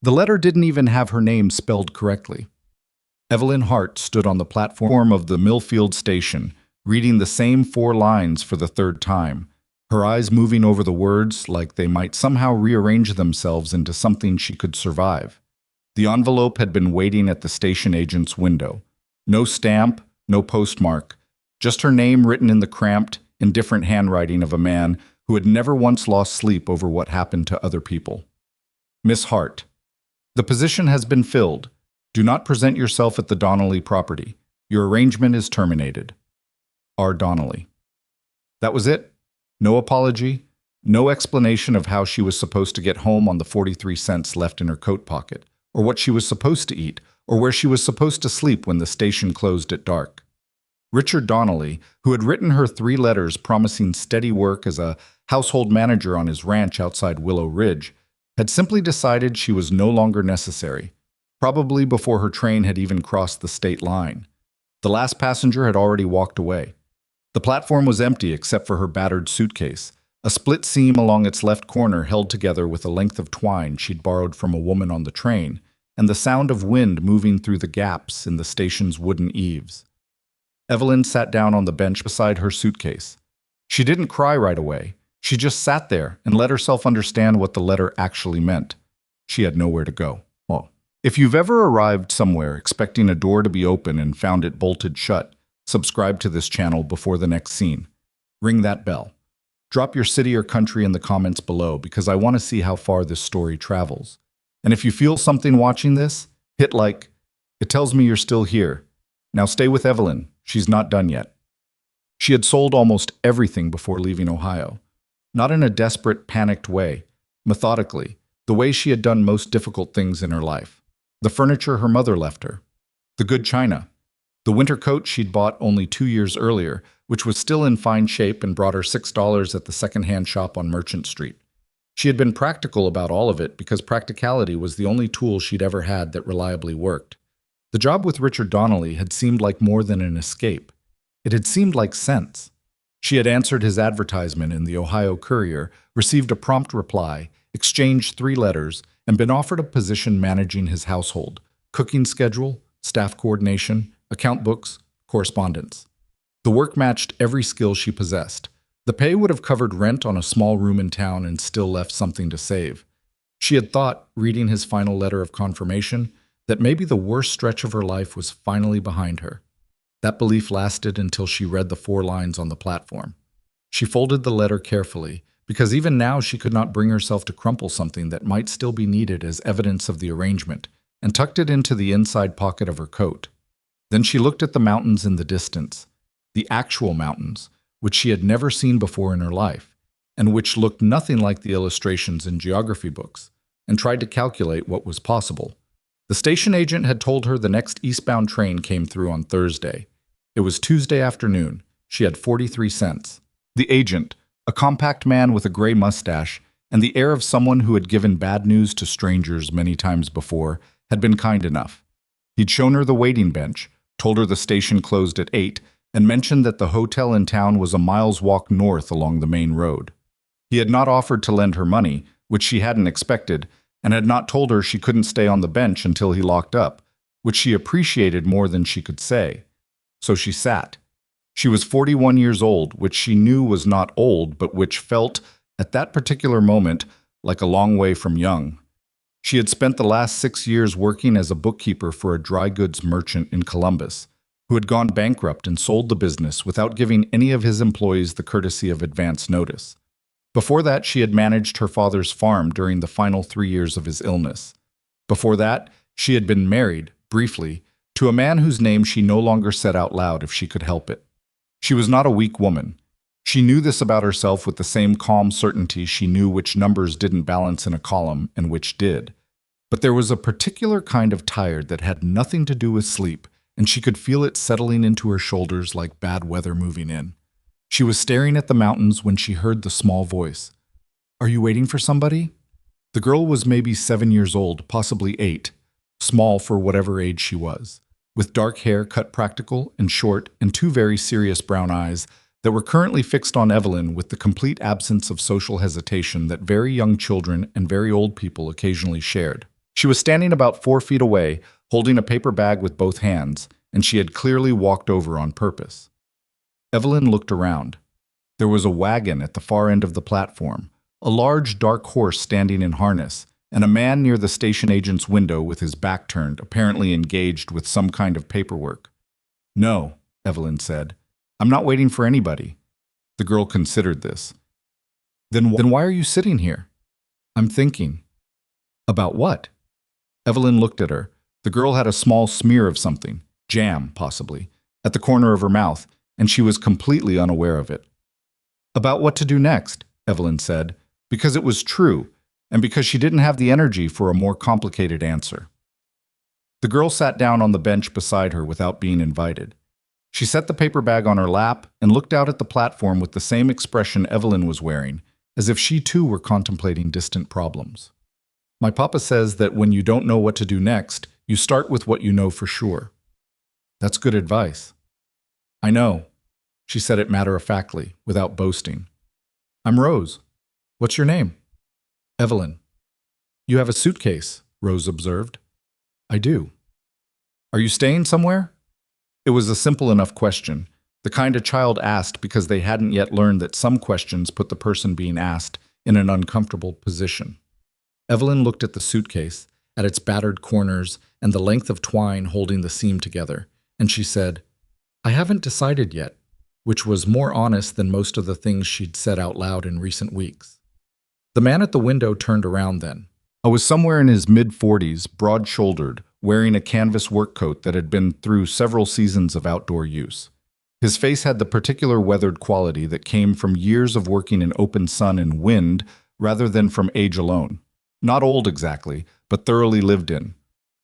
The letter didn't even have her name spelled correctly. Evelyn Hart stood on the platform of the Millfield station, reading the same 4 lines for the third time, her eyes moving over the words like they might somehow rearrange themselves into something she could survive. The envelope had been waiting at the station agent's window. No stamp, no postmark, just her name written in the cramped, indifferent handwriting of a man who had never once lost sleep over what happened to other people. Miss Hart, the position has been filled. Do not present yourself at the Donnelly property. Your arrangement is terminated. R. Donnelly. That was it. No apology, no explanation of how she was supposed to get home on the 43 cents left in her coat pocket, or what she was supposed to eat, or where she was supposed to sleep when the station closed at dark. Richard Donnelly, who had written her 3 letters promising steady work as a household manager on his ranch outside Willow Ridge, had simply decided she was no longer necessary, probably before her train had even crossed the state line. The last passenger had already walked away. The platform was empty except for her battered suitcase, a split seam along its left corner held together with a length of twine she'd borrowed from a woman on the train, and the sound of wind moving through the gaps in the station's wooden eaves. Evelyn sat down on the bench beside her suitcase. She didn't cry right away. She just sat there and let herself understand what the letter actually meant. She had nowhere to go. Well, if you've ever arrived somewhere expecting a door to be open and found it bolted shut, subscribe to this channel before the next scene. Ring that bell. Drop your city or country in the comments below because I want to see how far this story travels. And if you feel something watching this, hit like. It tells me you're still here. Now stay with Evelyn. She's not done yet. She had sold almost everything before leaving Ohio. Not in a desperate, panicked way, methodically, the way she had done most difficult things in her life. The furniture her mother left her. The good china. The winter coat she'd bought only 2 years earlier, which was still in fine shape and brought her $6 at the second-hand shop on Merchant Street. She had been practical about all of it because practicality was the only tool she'd ever had that reliably worked. The job with Richard Donnelly had seemed like more than an escape. It had seemed like sense. She had answered his advertisement in the Ohio Courier, received a prompt reply, exchanged 3 letters, and been offered a position managing his household, cooking schedule, staff coordination, account books, correspondence. The work matched every skill she possessed. The pay would have covered rent on a small room in town and still left something to save. She had thought, reading his final letter of confirmation, that maybe the worst stretch of her life was finally behind her. That belief lasted until she read the 4 lines on the platform. She folded the letter carefully, because even now she could not bring herself to crumple something that might still be needed as evidence of the arrangement, and tucked it into the inside pocket of her coat. Then she looked at the mountains in the distance, the actual mountains, which she had never seen before in her life, and which looked nothing like the illustrations in geography books, and tried to calculate what was possible. The station agent had told her the next eastbound train came through on Thursday. It was Tuesday afternoon. She had 43 cents. The agent, a compact man with a gray mustache and the air of someone who had given bad news to strangers many times before, had been kind enough. He'd shown her the waiting bench, told her the station closed at 8, and mentioned that the hotel in town was a mile's walk north along the main road. He had not offered to lend her money, which she hadn't expected, and had not told her she couldn't stay on the bench until he locked up, which she appreciated more than she could say. So she sat. She was 41 years old, which she knew was not old, but which felt, at that particular moment, like a long way from young. She had spent the last 6 years working as a bookkeeper for a dry goods merchant in Columbus, who had gone bankrupt and sold the business without giving any of his employees the courtesy of advance notice. Before that, she had managed her father's farm during the final 3 years of his illness. Before that, she had been married, briefly, to a man whose name she no longer said out loud if she could help it. She was not a weak woman. She knew this about herself with the same calm certainty she knew which numbers didn't balance in a column and which did. But there was a particular kind of tired that had nothing to do with sleep, and she could feel it settling into her shoulders like bad weather moving in. She was staring at the mountains when she heard the small voice. "Are you waiting for somebody?" The girl was maybe 7 years old, possibly 8, small for whatever age she was, with dark hair cut practical and short and 2 very serious brown eyes that were currently fixed on Evelyn with the complete absence of social hesitation that very young children and very old people occasionally shared. She was standing about 4 feet away, holding a paper bag with both hands, and she had clearly walked over on purpose. Evelyn looked around. There was a wagon at the far end of the platform, a large dark horse standing in harness, and a man near the station agent's window with his back turned, apparently engaged with some kind of paperwork. "No," Evelyn said. "I'm not waiting for anybody." The girl considered this. Then why are you sitting here?" "I'm thinking." "About what?" Evelyn looked at her. The girl had a small smear of something, jam possibly, at the corner of her mouth, and she was completely unaware of it. "About what to do next," Evelyn said, because it was true, and because she didn't have the energy for a more complicated answer. The girl sat down on the bench beside her without being invited. She set the paper bag on her lap and looked out at the platform with the same expression Evelyn was wearing, as if she too were contemplating distant problems. "My papa says that when you don't know what to do next, you start with what you know for sure." "That's good advice." "I know." She said it matter-of-factly, without boasting. "I'm Rose. What's your name?" "Evelyn." "You have a suitcase," Rose observed. "I do." "Are you staying somewhere?" It was a simple enough question, the kind a child asked because they hadn't yet learned that some questions put the person being asked in an uncomfortable position. Evelyn looked at the suitcase, at its battered corners and the length of twine holding the seam together, and she said, "I haven't decided yet," which was more honest than most of the things she'd said out loud in recent weeks. The man at the window turned around then. I was somewhere in his mid-40s, broad-shouldered, wearing a canvas work coat that had been through several seasons of outdoor use. His face had the particular weathered quality that came from years of working in open sun and wind rather than from age alone. Not old exactly, but thoroughly lived in.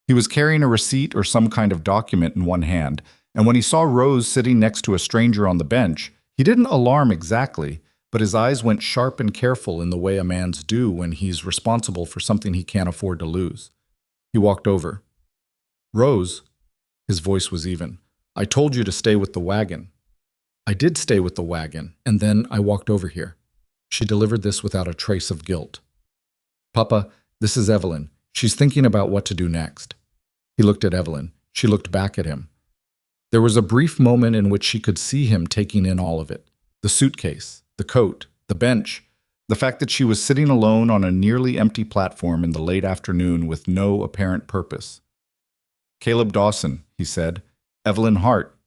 He was carrying a receipt or some kind of document in one hand, and when he saw Rose sitting next to a stranger on the bench, he didn't alarm exactly, but his eyes went sharp and careful in the way a man's do when he's responsible for something he can't afford to lose. He walked over. "Rose," his voice was even, "I told you to stay with the wagon." "I did stay with the wagon, and then I walked over here." She delivered this without a trace of guilt. "Papa, this is Evelyn. She's thinking about what to do next." He looked at Evelyn. She looked back at him. There was a brief moment in which she could see him taking in all of it. The suitcase, the coat, the bench, the fact that she was sitting alone on a nearly empty platform in the late afternoon with no apparent purpose. "Caleb Dawson," he said. "Evelyn Hart."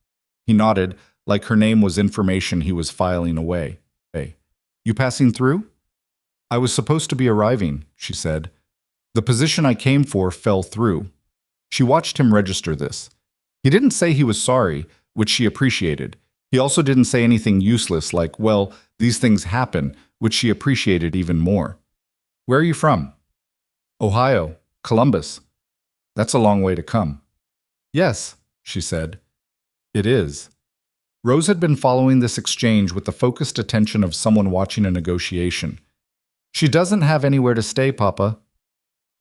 He nodded, like her name was information he was filing away. "Hey, you passing through?" "I was supposed to be arriving," she said. "The position I came for fell through." She watched him register this. He didn't say he was sorry, which she appreciated. He also didn't say anything useless like, "Well, these things happen," which she appreciated even more. "Where are you from?" "Ohio, Columbus." "That's a long way to come." "Yes," she said. "It is." Rose had been following this exchange with the focused attention of someone watching a negotiation. "She doesn't have anywhere to stay, Papa."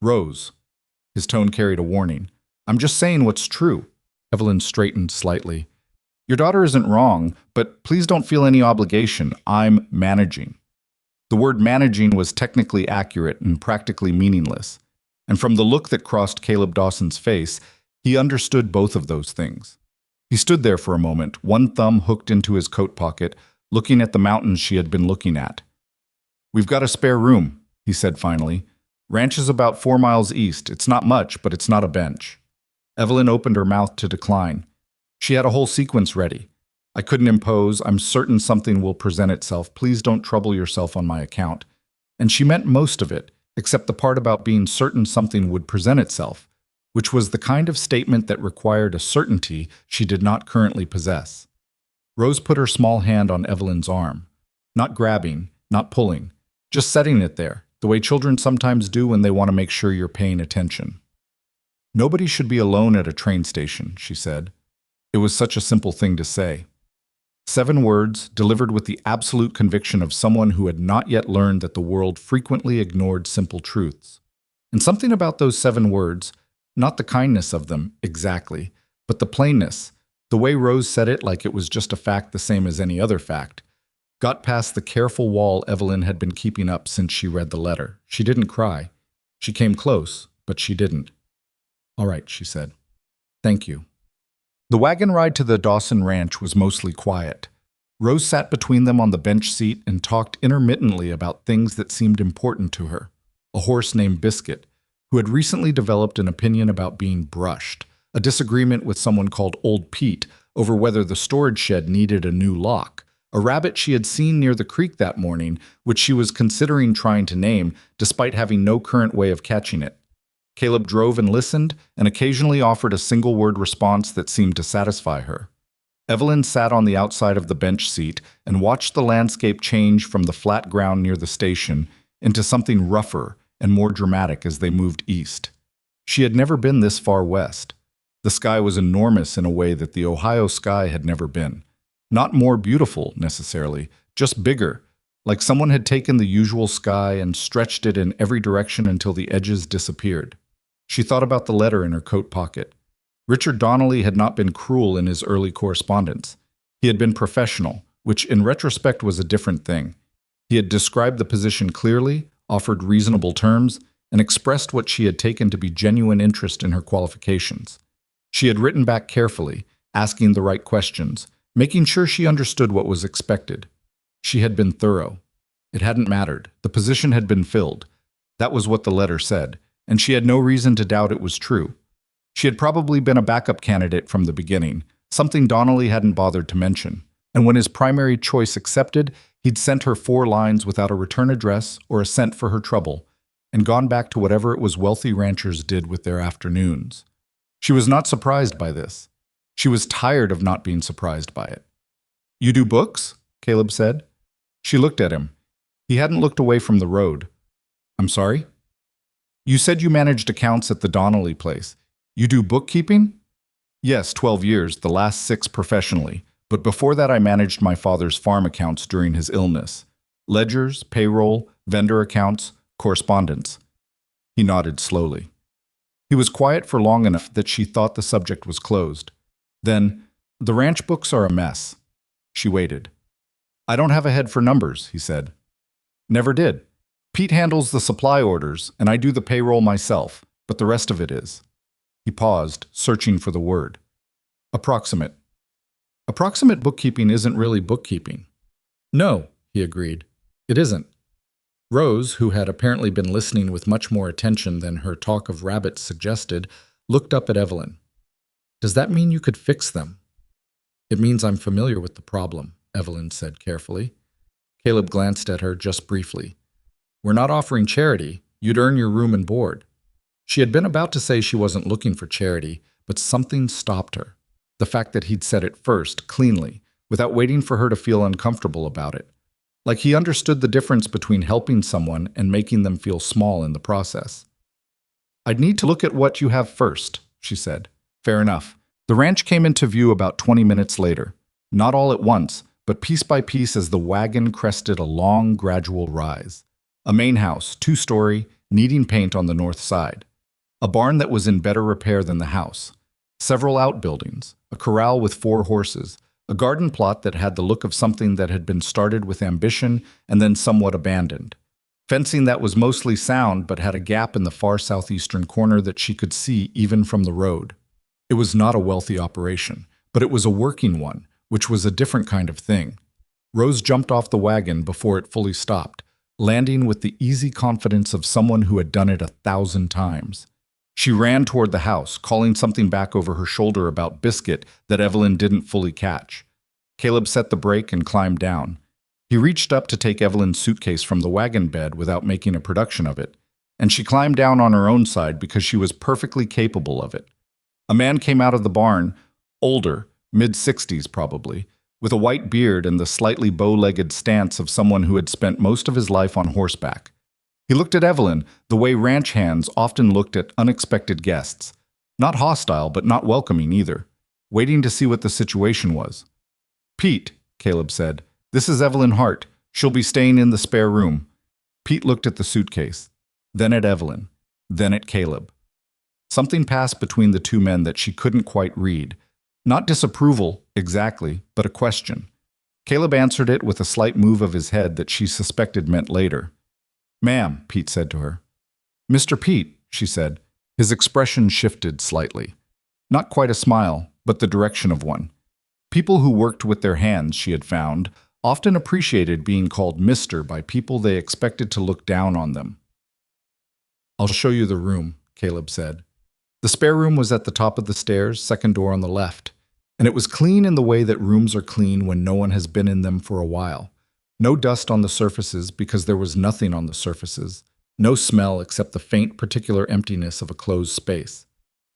"Rose." His tone carried a warning. "I'm just saying what's true." Evelyn straightened slightly. "Your daughter isn't wrong, but please don't feel any obligation. I'm managing." The word managing was technically accurate and practically meaningless. And from the look that crossed Caleb Dawson's face, he understood both of those things. He stood there for a moment, one thumb hooked into his coat pocket, looking at the mountains she had been looking at. "We've got a spare room," he said finally. "Ranch is about 4 miles east. It's not much, but it's not a bench." Evelyn opened her mouth to decline. She had a whole sequence ready. "I couldn't impose. I'm certain something will present itself. Please don't trouble yourself on my account." And she meant most of it, except the part about being certain something would present itself, which was the kind of statement that required a certainty she did not currently possess. Rose put her small hand on Evelyn's arm. Not grabbing, not pulling, just setting it there, the way children sometimes do when they want to make sure you're paying attention. "Nobody should be alone at a train station," she said. It was such a simple thing to say. 7 words, delivered with the absolute conviction of someone who had not yet learned that the world frequently ignored simple truths. And something about those 7 words, not the kindness of them, exactly, but the plainness, the way Rose said it like it was just a fact the same as any other fact, got past the careful wall Evelyn had been keeping up since she read the letter. She didn't cry. She came close, but she didn't. "All right," she said. "Thank you." The wagon ride to the Dawson Ranch was mostly quiet. Rose sat between them on the bench seat and talked intermittently about things that seemed important to her. A horse named Biscuit, who had recently developed an opinion about being brushed, a disagreement with someone called Old Pete over whether the storage shed needed a new lock, a rabbit she had seen near the creek that morning, which she was considering trying to name despite having no current way of catching it. Caleb drove and listened, and occasionally offered a single-word response that seemed to satisfy her. Evelyn sat on the outside of the bench seat and watched the landscape change from the flat ground near the station into something rougher and more dramatic as they moved east. She had never been this far west. The sky was enormous in a way that the Ohio sky had never been. Not more beautiful, necessarily, just bigger, like someone had taken the usual sky and stretched it in every direction until the edges disappeared. She thought about the letter in her coat pocket. Richard Donnelly had not been cruel in his early correspondence. He had been professional, which in retrospect was a different thing. He had described the position clearly, offered reasonable terms, and expressed what she had taken to be genuine interest in her qualifications. She had written back carefully, asking the right questions, making sure she understood what was expected. She had been thorough. It hadn't mattered. The position had been filled. That was what the letter said, and she had no reason to doubt it was true. She had probably been a backup candidate from the beginning, something Donnelly hadn't bothered to mention. And when his primary choice accepted, he'd sent her 4 lines without a return address or a cent for her trouble, and gone back to whatever it was wealthy ranchers did with their afternoons. She was not surprised by this. She was tired of not being surprised by it. "You do books?" Caleb said. She looked at him. He hadn't looked away from the road. "I'm sorry?" "You said you managed accounts at the Donnelly place. You do bookkeeping?" "Yes, 12 years, the last 6 professionally. But before that I managed my father's farm accounts during his illness. Ledgers, payroll, vendor accounts, correspondence." He nodded slowly. He was quiet for long enough that she thought the subject was closed. Then, "The ranch books are a mess." She waited. "I don't have a head for numbers," he said. "Never did. Pete handles the supply orders, and I do the payroll myself, but the rest of it is." He paused, searching for the word. "Approximate." "Approximate bookkeeping isn't really bookkeeping." "No," he agreed. "It isn't." Rose, who had apparently been listening with much more attention than her talk of rabbits suggested, looked up at Evelyn. "Does that mean you could fix them?" "It means I'm familiar with the problem," Evelyn said carefully. Caleb glanced at her just briefly. "We're not offering charity. You'd earn your room and board." She had been about to say she wasn't looking for charity, but something stopped her. The fact that he'd said it first, cleanly, without waiting for her to feel uncomfortable about it. Like he understood the difference between helping someone and making them feel small in the process. "I'd need to look at what you have first," she said. "Fair enough." The ranch came into view about 20 minutes later. Not all at once, but piece by piece as the wagon crested a long, gradual rise. A main house, 2-story, needing paint on the north side. A barn that was in better repair than the house. Several outbuildings, a corral with 4 horses, a garden plot that had the look of something that had been started with ambition and then somewhat abandoned. Fencing that was mostly sound but had a gap in the far southeastern corner that she could see even from the road. It was not a wealthy operation, but it was a working one, which was a different kind of thing. Rose jumped off the wagon before it fully stopped, landing with the easy confidence of someone who had done it 1,000 times. She ran toward the house, calling something back over her shoulder about Biscuit that Evelyn didn't fully catch. Caleb set the brake and climbed down. He reached up to take Evelyn's suitcase from the wagon bed without making a production of it, and she climbed down on her own side because she was perfectly capable of it. A man came out of the barn, older, mid-60s probably, with a white beard and the slightly bow-legged stance of someone who had spent most of his life on horseback. He looked at Evelyn the way ranch hands often looked at unexpected guests. Not hostile, but not welcoming either, waiting to see what the situation was. "Pete," Caleb said, "this is Evelyn Hart. She'll be staying in the spare room." Pete looked at the suitcase, then at Evelyn, then at Caleb. Something passed between the 2 men that she couldn't quite read. Not disapproval, exactly, but a question. Caleb answered it with a slight move of his head that she suspected meant later. "Ma'am," Pete said to her. "Mr. Pete," she said. His expression shifted slightly. Not quite a smile, but the direction of one. People who worked with their hands, she had found, often appreciated being called Mister by people they expected to look down on them. "I'll show you the room," Caleb said. The spare room was at the top of the stairs, second door on the left, and it was clean in the way that rooms are clean when no one has been in them for a while. No dust on the surfaces because there was nothing on the surfaces. No smell except the faint particular emptiness of a closed space.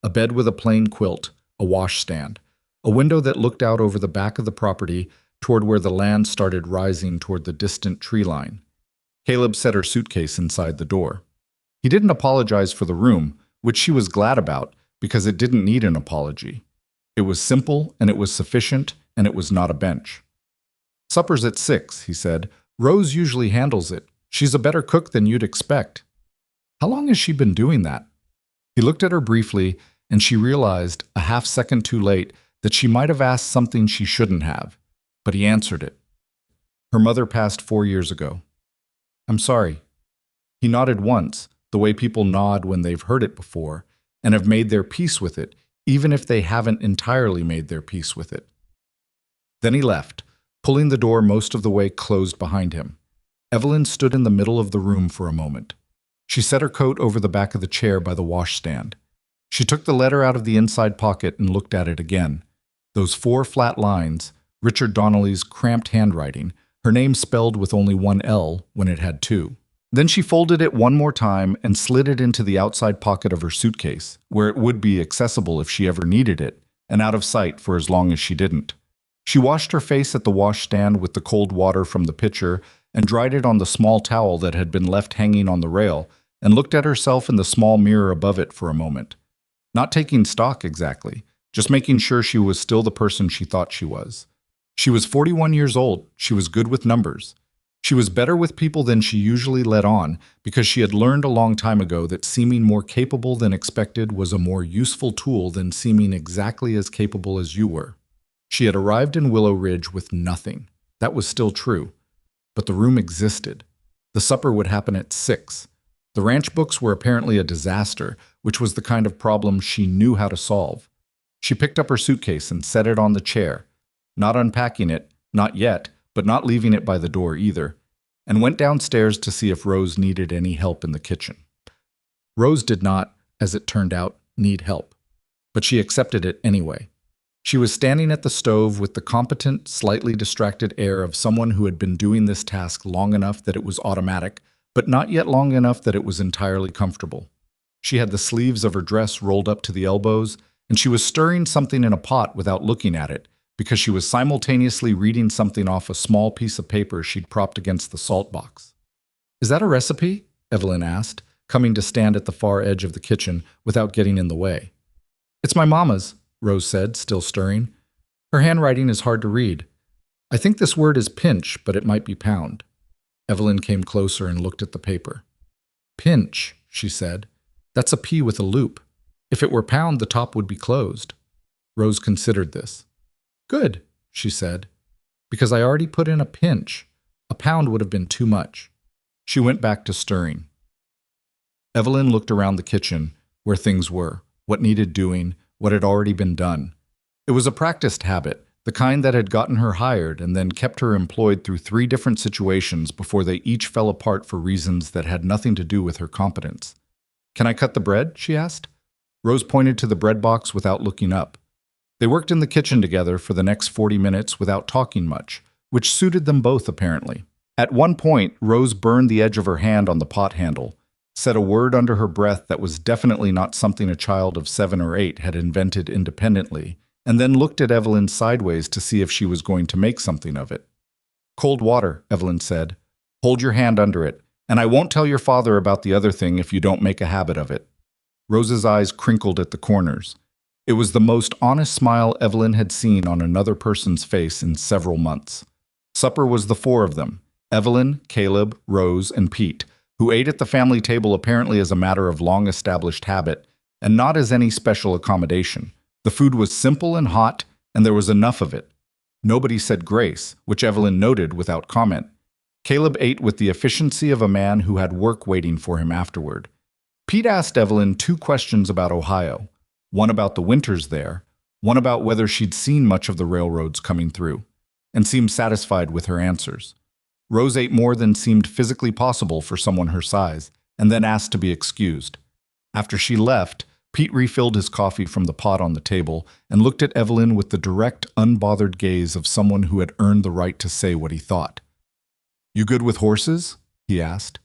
A bed with a plain quilt, a washstand, a window that looked out over the back of the property toward where the land started rising toward the distant tree line. Caleb set her suitcase inside the door. He didn't apologize for the room, which she was glad about because it didn't need an apology. It was simple, and it was sufficient, and it was not a bench. "Supper's at 6, he said. "Rose usually handles it. She's a better cook than you'd expect." "How long has she been doing that?" He looked at her briefly, and she realized, a half-second too late, that she might have asked something she shouldn't have. But he answered it. "Her mother passed 4 years ago." "I'm sorry." He nodded once, the way people nod when they've heard it before, and have made their peace with it, even if they haven't entirely made their peace with it. Then he left, pulling the door most of the way closed behind him. Evelyn stood in the middle of the room for a moment. She set her coat over the back of the chair by the washstand. She took the letter out of the inside pocket and looked at it again. Those 4 flat lines, Richard Donnelly's cramped handwriting, her name spelled with only one L when it had 2. Then she folded it one more time and slid it into the outside pocket of her suitcase, where it would be accessible if she ever needed it, and out of sight for as long as she didn't. She washed her face at the washstand with the cold water from the pitcher and dried it on the small towel that had been left hanging on the rail, and looked at herself in the small mirror above it for a moment. Not taking stock exactly, just making sure she was still the person she thought she was. She was 41 years old. She was good with numbers. She was better with people than she usually let on because she had learned a long time ago that seeming more capable than expected was a more useful tool than seeming exactly as capable as you were. She had arrived in Willow Ridge with nothing. That was still true. But the room existed. The supper would happen at 6. The ranch books were apparently a disaster, which was the kind of problem she knew how to solve. She picked up her suitcase and set it on the chair, not unpacking it, not yet, but not leaving it by the door either, and went downstairs to see if Rose needed any help in the kitchen. Rose did not, as it turned out, need help, but she accepted it anyway. She was standing at the stove with the competent, slightly distracted air of someone who had been doing this task long enough that it was automatic, but not yet long enough that it was entirely comfortable. She had the sleeves of her dress rolled up to the elbows, and she was stirring something in a pot without looking at it, because she was simultaneously reading something off a small piece of paper she'd propped against the salt box. "Is that a recipe?" Evelyn asked, coming to stand at the far edge of the kitchen without getting in the way. "It's my mama's," Rose said, still stirring. "Her handwriting is hard to read. I think this word is pinch, but it might be pound." Evelyn came closer and looked at the paper. "Pinch," she said. "That's a P with a loop. If it were pound, the top would be closed." Rose considered this. "Good," she said, "because I already put in a pinch. A pound would have been too much." She went back to stirring. Evelyn looked around the kitchen, where things were, what needed doing, what had already been done. It was a practiced habit, the kind that had gotten her hired and then kept her employed through 3 different situations before they each fell apart for reasons that had nothing to do with her competence. "Can I cut the bread?" she asked. Rose pointed to the bread box without looking up. They worked in the kitchen together for the next 40 minutes without talking much, which suited them both apparently. At one point, Rose burned the edge of her hand on the pot handle, said a word under her breath that was definitely not something a child of 7 or 8 had invented independently, and then looked at Evelyn sideways to see if she was going to make something of it. "Cold water," Evelyn said. "Hold your hand under it, and I won't tell your father about the other thing if you don't make a habit of it." Rose's eyes crinkled at the corners. It was the most honest smile Evelyn had seen on another person's face in several months. Supper was the 4 of them, Evelyn, Caleb, Rose, and Pete, who ate at the family table apparently as a matter of long-established habit, and not as any special accommodation. The food was simple and hot, and there was enough of it. Nobody said grace, which Evelyn noted without comment. Caleb ate with the efficiency of a man who had work waiting for him afterward. Pete asked Evelyn 2 questions about Ohio, one about the winters there, one about whether she'd seen much of the railroads coming through, and seemed satisfied with her answers. Rose ate more than seemed physically possible for someone her size, and then asked to be excused. After she left, Pete refilled his coffee from the pot on the table and looked at Evelyn with the direct, unbothered gaze of someone who had earned the right to say what he thought. "You good with horses?" he asked.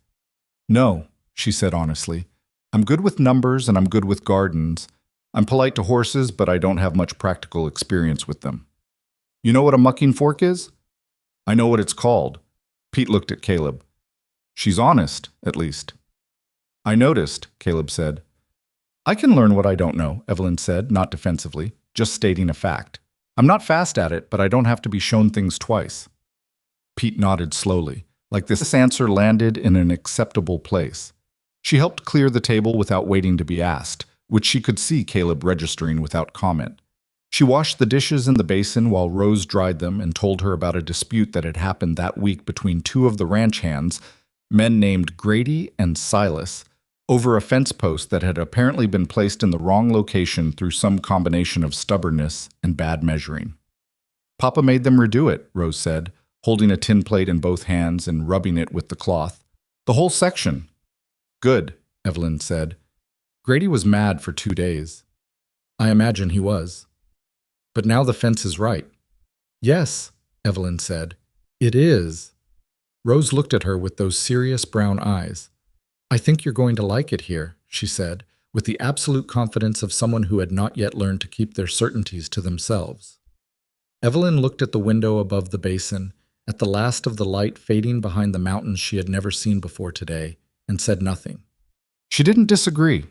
"No," she said honestly. "I'm good with numbers and I'm good with gardens. I'm polite to horses, but I don't have much practical experience with them." "You know what a mucking fork is?" "I know what it's called." Pete looked at Caleb. "She's honest, at least." "I noticed," Caleb said. "I can learn what I don't know," Evelyn said, not defensively, just stating a fact. "I'm not fast at it, but I don't have to be shown things twice." Pete nodded slowly, like this answer landed in an acceptable place. She helped clear the table without waiting to be asked, which she could see Caleb registering without comment. She washed the dishes in the basin while Rose dried them and told her about a dispute that had happened that week between 2 of the ranch hands, men named Grady and Silas, over a fence post that had apparently been placed in the wrong location through some combination of stubbornness and bad measuring. "Papa made them redo it," Rose said, holding a tin plate in both hands and rubbing it with the cloth. "The whole section." "Good," Evelyn said. "Grady was mad for 2 days." "I imagine he was. But now the fence is right." "Yes," Evelyn said. "It is." Rose looked at her with those serious brown eyes. "I think you're going to like it here," she said, with the absolute confidence of someone who had not yet learned to keep their certainties to themselves. Evelyn looked at the window above the basin, at the last of the light fading behind the mountains she had never seen before today, and said nothing. She didn't disagree.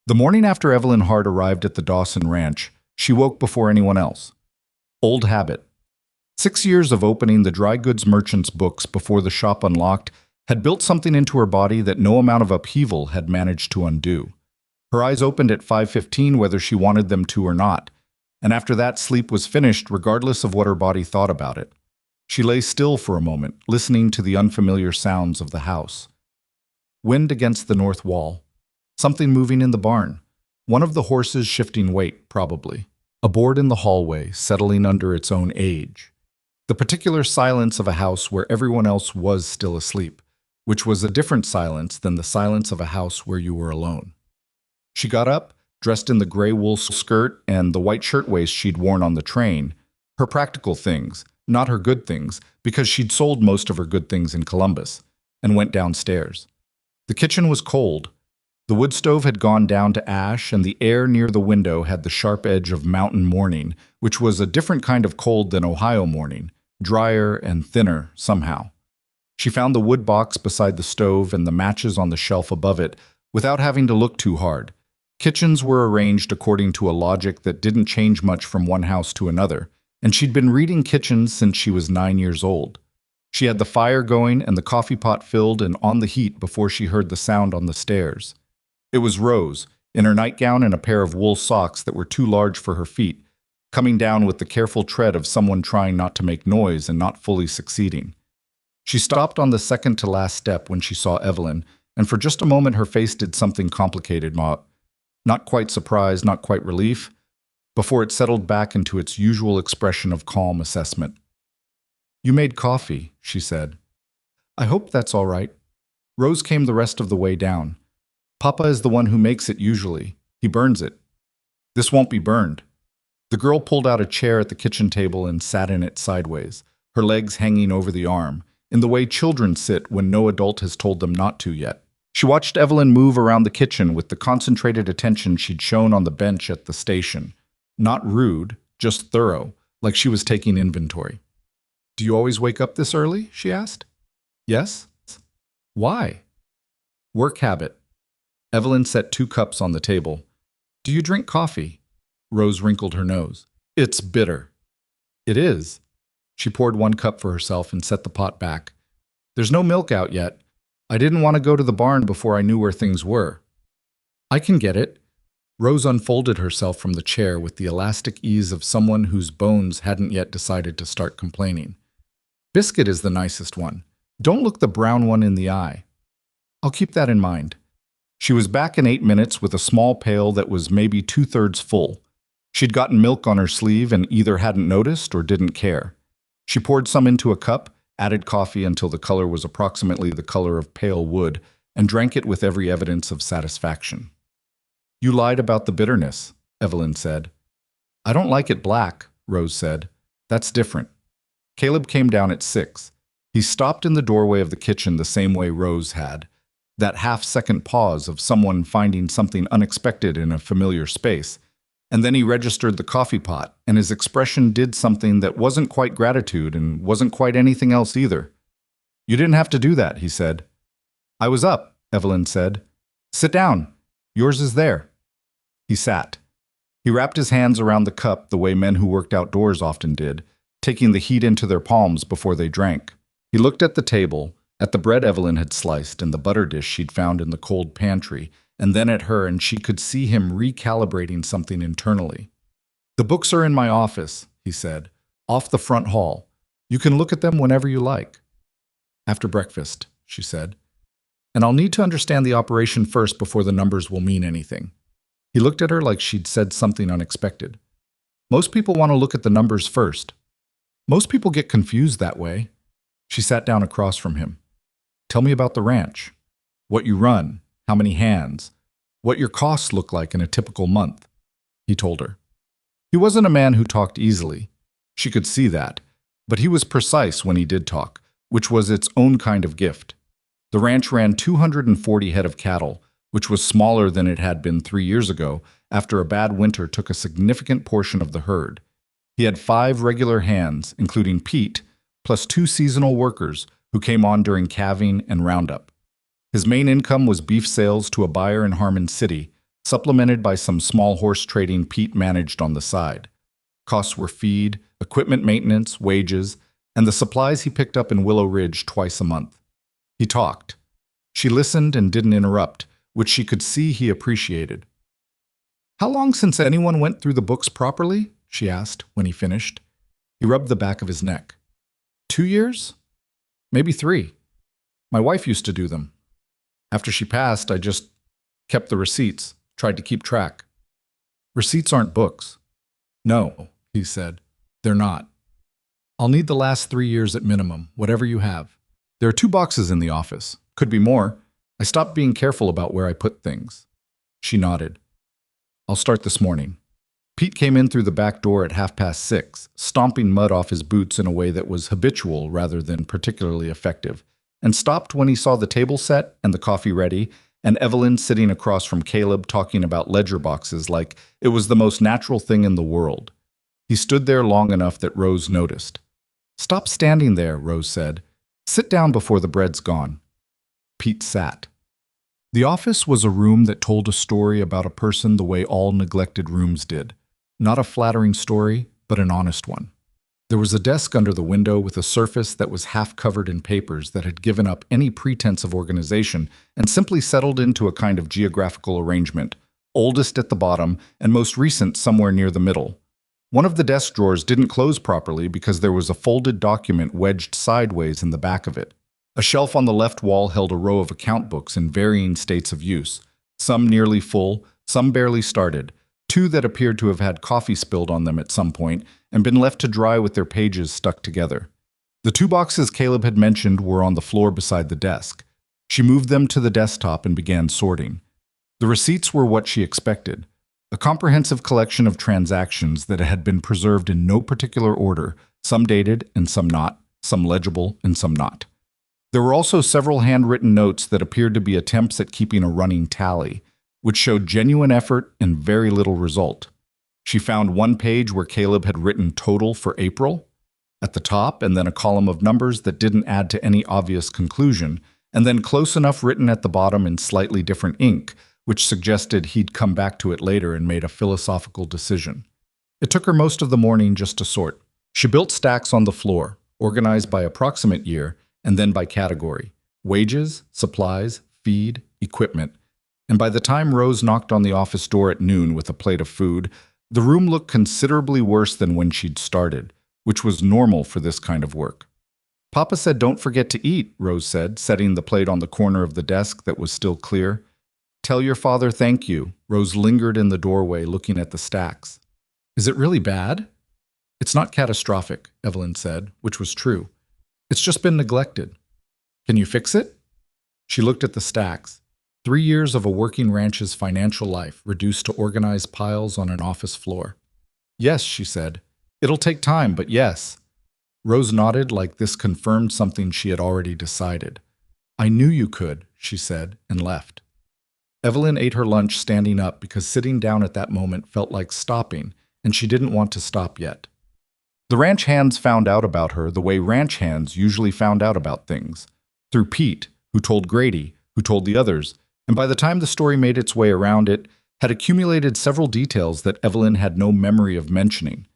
The morning after Evelyn Hart arrived at the Dawson Ranch, she woke before anyone else. Old habit. 6 years of opening the dry goods merchant's books before the shop unlocked had built something into her body that no amount of upheaval had managed to undo. Her eyes opened at 5:15 whether she wanted them to or not, and after that sleep was finished regardless of what her body thought about it. She lay still for a moment, listening to the unfamiliar sounds of the house. Wind against the north wall. Something moving in the barn. One of the horses shifting weight, probably. A board in the hallway, settling under its own age. The particular silence of a house where everyone else was still asleep, which was a different silence than the silence of a house where you were alone. She got up, dressed in the gray wool skirt and the white shirtwaist she'd worn on the train, her practical things, not her good things, because she'd sold most of her good things in Columbus, and went downstairs. The kitchen was cold. The wood stove had gone down to ash, and the air near the window had the sharp edge of mountain morning, which was a different kind of cold than Ohio morning, drier and thinner somehow. She found the wood box beside the stove and the matches on the shelf above it without having to look too hard. Kitchens were arranged according to a logic that didn't change much from one house to another, and she'd been reading kitchens since she was 9 years old. She had the fire going and the coffee pot filled and on the heat before she heard the sound on the stairs. It was Rose, in her nightgown and a pair of wool socks that were too large for her feet, coming down with the careful tread of someone trying not to make noise and not fully succeeding. She stopped on the second-to-last step when she saw Evelyn, and for just a moment her face did something complicated, not quite surprise, not quite relief, before it settled back into its usual expression of calm assessment. "You made coffee," she said. "I hope that's all right." Rose came the rest of the way down. "Papa is the one who makes it usually. He burns it." "This won't be burned." The girl pulled out a chair at the kitchen table and sat in it sideways, her legs hanging over the arm, in the way children sit when no adult has told them not to yet. She watched Evelyn move around the kitchen with the concentrated attention she'd shown on the bench at the station. Not rude, just thorough, like she was taking inventory. "Do you always wake up this early?" she asked. "Yes." "Why?" "Work habit." Evelyn set 2 cups on the table. "Do you drink coffee?" Rose wrinkled her nose. "It's bitter." "It is." She poured 1 cup for herself and set the pot back. "There's no milk out yet. I didn't want to go to the barn before I knew where things were." "I can get it." Rose unfolded herself from the chair with the elastic ease of someone whose bones hadn't yet decided to start complaining. "Biscuit is the nicest one. Don't look the brown one in the eye." "I'll keep that in mind." She was back in 8 minutes with a small pail that was maybe two-thirds full. She'd gotten milk on her sleeve and either hadn't noticed or didn't care. She poured some into a cup, added coffee until the color was approximately the color of pale wood, and drank it with every evidence of satisfaction. "You lied about the bitterness," Evelyn said. "I don't like it black," Rose said. "That's different." Caleb came down at 6. He stopped in the doorway of the kitchen the same way Rose had, that half-second pause of someone finding something unexpected in a familiar space. And then he registered the coffee pot, and his expression did something that wasn't quite gratitude and wasn't quite anything else either. "You didn't have to do that," he said. "I was up," Evelyn said. "Sit down. Yours is there." He sat. He wrapped his hands around the cup the way men who worked outdoors often did, taking the heat into their palms before they drank. He looked at the table, at the bread Evelyn had sliced and the butter dish she'd found in the cold pantry, and then at her, and she could see him recalibrating something internally. "The books are in my office," he said, "off the front hall. You can look at them whenever you like." "After breakfast," she said. "And I'll need to understand the operation first before the numbers will mean anything." He looked at her like she'd said something unexpected. "Most people want to look at the numbers first. Most people get confused that way." She sat down across from him. "Tell me about the ranch. What you run, how many hands, what your costs look like in a typical month," he told her. He wasn't a man who talked easily. She could see that, but he was precise when he did talk, which was its own kind of gift. The ranch ran 240 head of cattle, which was smaller than it had been 3 years ago after a bad winter took a significant portion of the herd. He had 5 regular hands, including Pete, plus 2 seasonal workers who came on during calving and roundup. His main income was beef sales to a buyer in Harmon City, supplemented by some small horse trading Pete managed on the side. Costs were feed, equipment maintenance, wages, and the supplies he picked up in Willow Ridge twice a month. He talked. She listened and didn't interrupt, which she could see he appreciated. "How long since anyone went through the books properly?" she asked when he finished. He rubbed the back of his neck. 2 years? Maybe 3. My wife used to do them. After she passed, I just kept the receipts, tried to keep track." "Receipts aren't books." "No," he said. "They're not. I'll need the last 3 years at minimum, whatever you have. There are 2 boxes in the office. Could be more. I stopped being careful about where I put things." She nodded. "I'll start this morning." Pete came in through the back door at 6:30, stomping mud off his boots in a way that was habitual rather than particularly effective, and stopped when he saw the table set and the coffee ready, and Evelyn sitting across from Caleb talking about ledger boxes like it was the most natural thing in the world. He stood there long enough that Rose noticed. "Stop standing there," Rose said. "Sit down before the bread's gone." Pete sat. The office was a room that told a story about a person the way all neglected rooms did. Not a flattering story, but an honest one. There was a desk under the window with a surface that was half covered in papers that had given up any pretense of organization and simply settled into a kind of geographical arrangement, oldest at the bottom and most recent somewhere near the middle. One of the desk drawers didn't close properly because there was a folded document wedged sideways in the back of it. A shelf on the left wall held a row of account books in varying states of use, some nearly full, some barely started, 2 that appeared to have had coffee spilled on them at some point and been left to dry with their pages stuck together. The 2 boxes Caleb had mentioned were on the floor beside the desk. She moved them to the desktop and began sorting. The receipts were what she expected, a comprehensive collection of transactions that had been preserved in no particular order, some dated and some not, some legible and some not. There were also several handwritten notes that appeared to be attempts at keeping a running tally, which showed genuine effort and very little result. She found one page where Caleb had written total for April at the top, and then a column of numbers that didn't add to any obvious conclusion, and then close enough written at the bottom in slightly different ink, which suggested he'd come back to it later and made a philosophical decision. It took her most of the morning just to sort. She built stacks on the floor, organized by approximate year, and then by category: wages, supplies, feed, equipment. And by the time Rose knocked on the office door at noon with a plate of food, the room looked considerably worse than when she'd started, which was normal for this kind of work. "Papa said don't forget to eat," Rose said, setting the plate on the corner of the desk that was still clear. Tell your father thank you. Rose lingered in the doorway looking at the stacks. Is it really bad? It's not catastrophic, Evelyn said, which was true. It's just been neglected. Can you fix it? She looked at the stacks. 3 years of a working ranch's financial life reduced to organized piles on an office floor. Yes, she said. It'll take time, but yes. Rose nodded like this confirmed something she had already decided. I knew you could, she said, and left. Evelyn ate her lunch standing up because sitting down at that moment felt like stopping, and she didn't want to stop yet. The ranch hands found out about her the way ranch hands usually found out about things. Through Pete, who told Grady, who told the others, and by the time the story made its way around it, had accumulated several details that Evelyn had no memory of mentioning.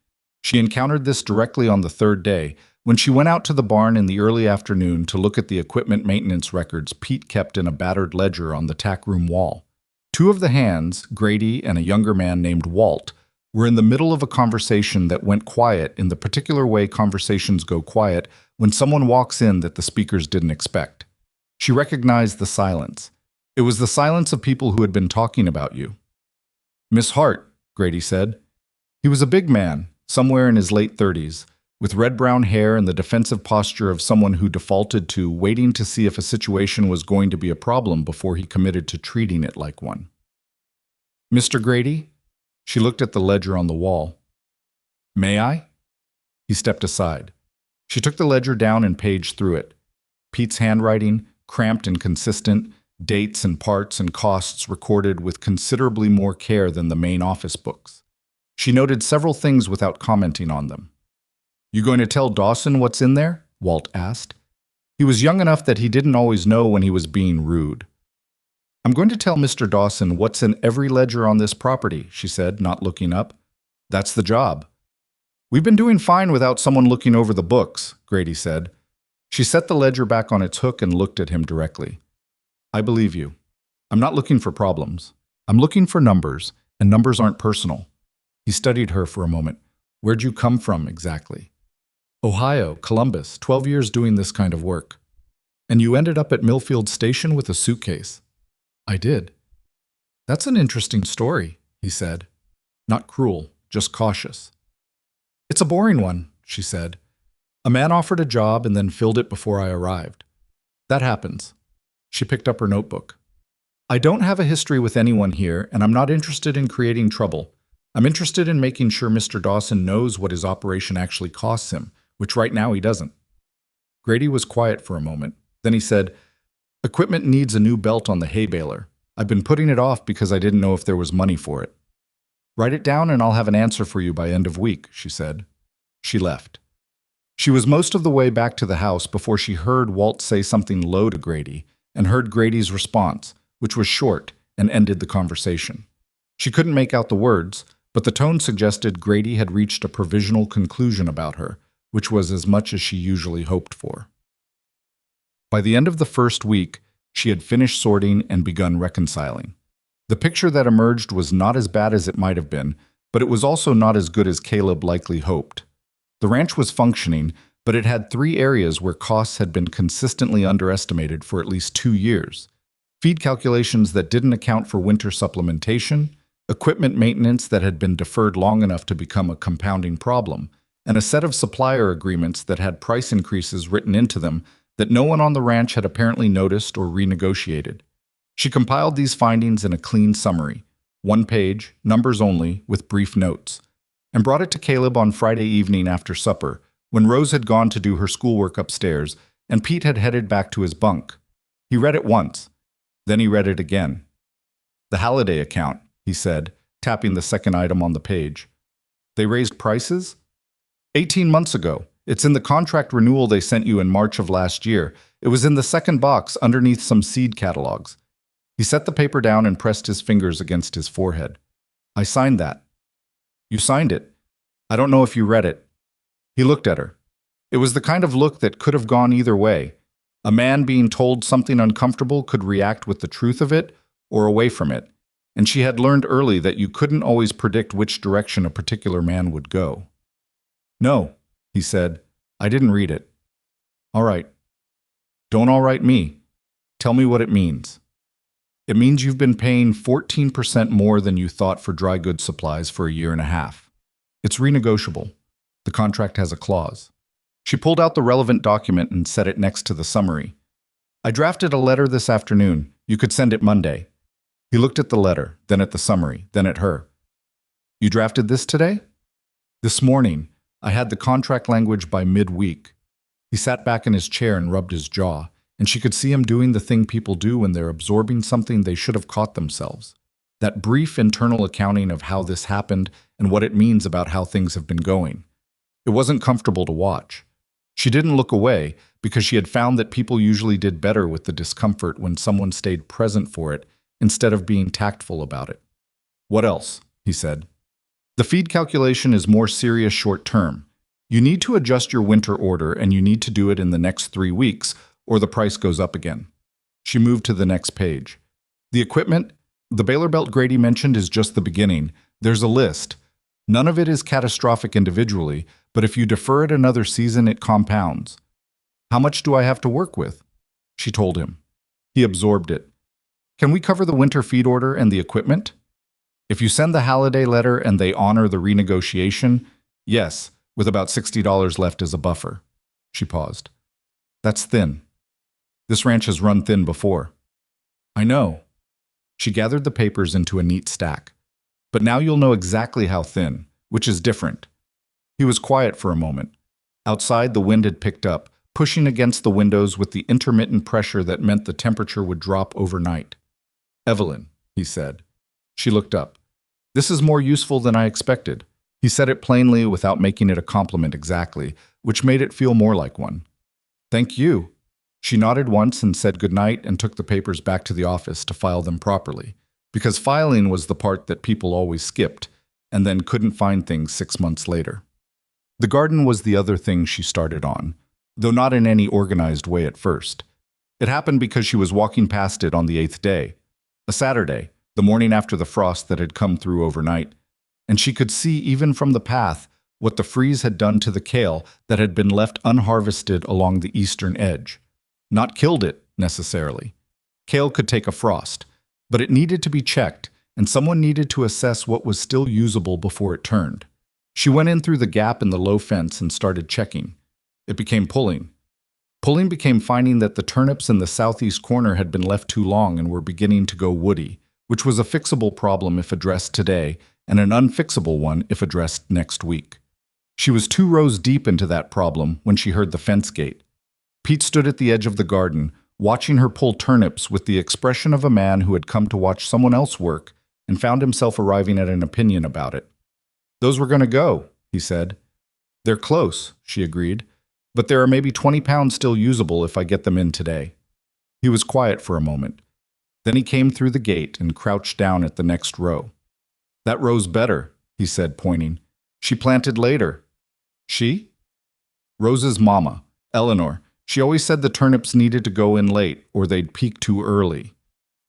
She encountered this directly on the third day, when she went out to the barn in the early afternoon to look at the equipment maintenance records Pete kept in a battered ledger on the tack room wall. 2 of the hands, Grady and a younger man named Walt, were in the middle of a conversation that went quiet in the particular way conversations go quiet when someone walks in that the speakers didn't expect. She recognized the silence. It was the silence of people who had been talking about you. Miss Hart, Grady said. He was a big man, somewhere in his late 30s, with red-brown hair and the defensive posture of someone who defaulted to waiting to see if a situation was going to be a problem before he committed to treating it like one. Mr. Grady? She looked at the ledger on the wall. May I? He stepped aside. She took the ledger down and paged through it. Pete's handwriting, cramped and consistent, dates and parts and costs recorded with considerably more care than the main office books. She noted several things without commenting on them. You going to tell Dawson what's in there? Walt asked. He was young enough that he didn't always know when he was being rude. I'm going to tell Mr. Dawson what's in every ledger on this property, she said, not looking up. That's the job. We've been doing fine without someone looking over the books, Grady said. She set the ledger back on its hook and looked at him directly. I believe you. I'm not looking for problems. I'm looking for numbers, and numbers aren't personal. He studied her for a moment. Where'd you come from exactly? Ohio, Columbus, 12 years doing this kind of work. And you ended up at Millfield Station with a suitcase. I did. That's an interesting story, he said. Not cruel, just cautious. It's a boring one, she said. A man offered a job and then filled it before I arrived. That happens. She picked up her notebook. I don't have a history with anyone here, and I'm not interested in creating trouble. I'm interested in making sure Mr. Dawson knows what his operation actually costs him, which right now he doesn't. Grady was quiet for a moment. Then he said, Equipment needs a new belt on the hay baler. I've been putting it off because I didn't know if there was money for it. Write it down and I'll have an answer for you by end of week, she said. She left. She was most of the way back to the house before she heard Walt say something low to Grady and heard Grady's response, which was short and ended the conversation. She couldn't make out the words, but the tone suggested Grady had reached a provisional conclusion about her, which was as much as she usually hoped for. By the end of the first week, she had finished sorting and begun reconciling. The picture that emerged was not as bad as it might have been, but it was also not as good as Caleb likely hoped. The ranch was functioning, but it had 3 areas where costs had been consistently underestimated for at least 2 years. Feed calculations that didn't account for winter supplementation, equipment maintenance that had been deferred long enough to become a compounding problem, and a set of supplier agreements that had price increases written into them that no one on the ranch had apparently noticed or renegotiated. She compiled these findings in a clean summary, 1 page, numbers only, with brief notes, and brought it to Caleb on Friday evening after supper, when Rose had gone to do her schoolwork upstairs and Pete had headed back to his bunk. He read it once. Then he read it again. The Halliday account, he said, tapping the second item on the page. They raised prices? 18 months ago. It's in the contract renewal they sent you in March of last year. It was in the second box underneath some seed catalogs. He set the paper down and pressed his fingers against his forehead. I signed that. You signed it. I don't know if you read it. He looked at her. It was the kind of look that could have gone either way. A man being told something uncomfortable could react with the truth of it or away from it, and she had learned early that you couldn't always predict which direction a particular man would go. No, he said. I didn't read it. All right. Don't all right me. Tell me what it means. It means you've been paying 14% more than you thought for dry goods supplies for a year and a half. It's renegotiable. The contract has a clause. She pulled out the relevant document and set it next to the summary. I drafted a letter this afternoon. You could send it Monday. He looked at the letter, then at the summary, then at her. You drafted this today? This morning. I had the contract language by midweek. He sat back in his chair and rubbed his jaw, and she could see him doing the thing people do when they're absorbing something they should have caught themselves. That brief internal accounting of how this happened and what it means about how things have been going. It wasn't comfortable to watch. She didn't look away because she had found that people usually did better with the discomfort when someone stayed present for it instead of being tactful about it. What else? He said. The feed calculation is more serious short term. You need to adjust your winter order and you need to do it in the next 3 weeks or the price goes up again. She moved to the next page. The equipment, the baler belt Grady mentioned is just the beginning. There's a list. None of it is catastrophic individually, but if you defer it another season, it compounds. How much do I have to work with? She told him. He absorbed it. Can we cover the winter feed order and the equipment? If you send the holiday letter and they honor the renegotiation, yes, with about $60 left as a buffer. She paused. That's thin. This ranch has run thin before. I know. She gathered the papers into a neat stack. But now you'll know exactly how thin, which is different. He was quiet for a moment. Outside, the wind had picked up, pushing against the windows with the intermittent pressure that meant the temperature would drop overnight. Evelyn, he said. She looked up. This is more useful than I expected. He said it plainly without making it a compliment exactly, which made it feel more like one. Thank you. She nodded once and said goodnight and took the papers back to the office to file them properly, because filing was the part that people always skipped and then couldn't find things 6 months later. The garden was the other thing she started on, though not in any organized way at first. It happened because she was walking past it on the 8th day, a Saturday, the morning after the frost that had come through overnight, and she could see even from the path what the freeze had done to the kale that had been left unharvested along the eastern edge. Not killed it, necessarily. Kale could take a frost, but it needed to be checked, and someone needed to assess what was still usable before it turned. She went in through the gap in the low fence and started checking. It became pulling. Pulling became finding that the turnips in the southeast corner had been left too long and were beginning to go woody, which was a fixable problem if addressed today and an unfixable one if addressed next week. She was 2 rows deep into that problem when she heard the fence gate. Pete stood at the edge of the garden, watching her pull turnips with the expression of a man who had come to watch someone else work and found himself arriving at an opinion about it. Those were going to go, he said. They're close, she agreed, but there are maybe 20 pounds still usable if I get them in today. He was quiet for a moment. Then he came through the gate and crouched down at the next row. That row's better, he said, pointing. She planted later. She? Rose's mama, Eleanor. She always said the turnips needed to go in late or they'd peak too early.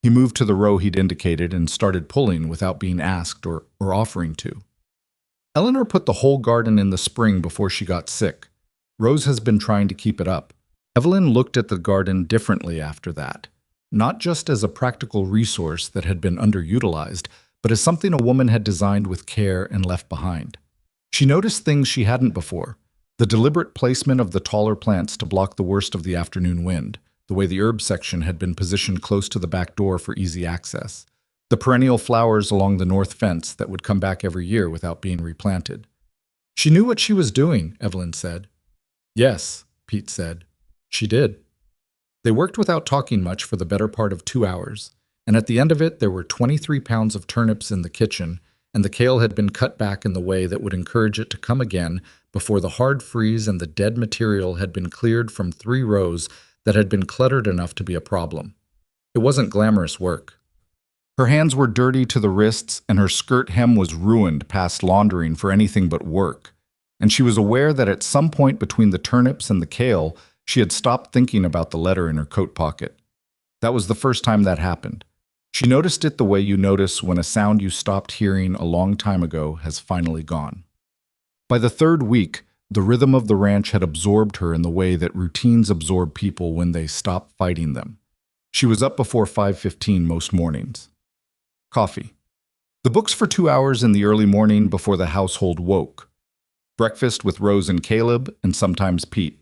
He moved to the row he'd indicated and started pulling without being asked or offering to. Eleanor put the whole garden in the spring before she got sick. Rose has been trying to keep it up. Evelyn looked at the garden differently after that, not just as a practical resource that had been underutilized, but as something a woman had designed with care and left behind. She noticed things she hadn't before. The deliberate placement of the taller plants to block the worst of the afternoon wind, the way the herb section had been positioned close to the back door for easy access, the perennial flowers along the north fence that would come back every year without being replanted. She knew what she was doing, Evelyn said. Yes, Pete said. She did. They worked without talking much for the better part of 2 hours, and at the end of it there were 23 pounds of turnips in the kitchen, and the kale had been cut back in the way that would encourage it to come again before the hard freeze and the dead material had been cleared from 3 rows that had been cluttered enough to be a problem. It wasn't glamorous work. Her hands were dirty to the wrists, and her skirt hem was ruined past laundering for anything but work, and she was aware that at some point between the turnips and the kale, she had stopped thinking about the letter in her coat pocket. That was the first time that happened. She noticed it the way you notice when a sound you stopped hearing a long time ago has finally gone. By the 3rd week, the rhythm of the ranch had absorbed her in the way that routines absorb people when they stop fighting them. She was up before 5:15 most mornings. Coffee. The books for 2 hours in the early morning before the household woke. Breakfast with Rose and Caleb, and sometimes Pete.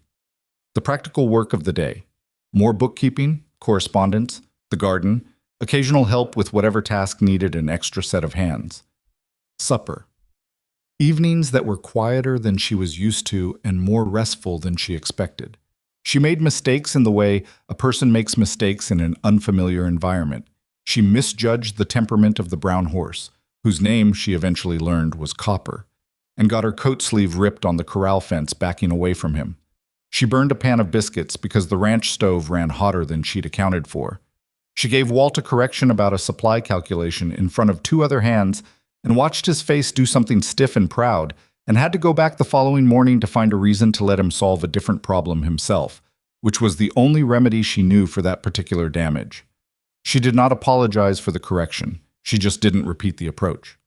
The practical work of the day. More bookkeeping, correspondence, the garden, occasional help with whatever task needed an extra set of hands. Supper. Evenings that were quieter than she was used to and more restful than she expected. She made mistakes in the way a person makes mistakes in an unfamiliar environment. She misjudged the temperament of the brown horse, whose name she eventually learned was Copper, and got her coat sleeve ripped on the corral fence backing away from him. She burned a pan of biscuits because the ranch stove ran hotter than she'd accounted for. She gave Walt a correction about a supply calculation in front of 2 other hands and watched his face do something stiff and proud, and had to go back the following morning to find a reason to let him solve a different problem himself, which was the only remedy she knew for that particular damage. She did not apologize for the correction. She just didn't repeat the approach.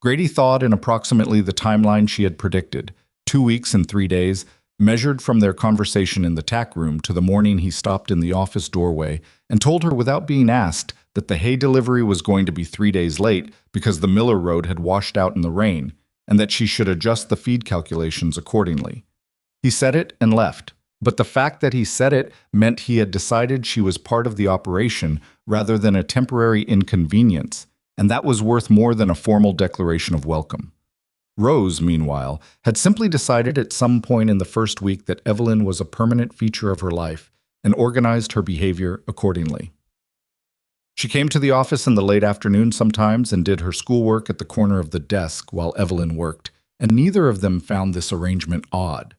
Grady thawed in approximately the timeline she had predicted, 2 weeks and 3 days, measured from their conversation in the tack room to the morning he stopped in the office doorway and told her without being asked that the hay delivery was going to be 3 days late because the Miller Road had washed out in the rain, and that she should adjust the feed calculations accordingly. He said it and left, but the fact that he said it meant he had decided she was part of the operation rather than a temporary inconvenience, and that was worth more than a formal declaration of welcome. Rose, meanwhile, had simply decided at some point in the first week that Evelyn was a permanent feature of her life and organized her behavior accordingly. She came to the office in the late afternoon sometimes and did her schoolwork at the corner of the desk while Evelyn worked, and neither of them found this arrangement odd.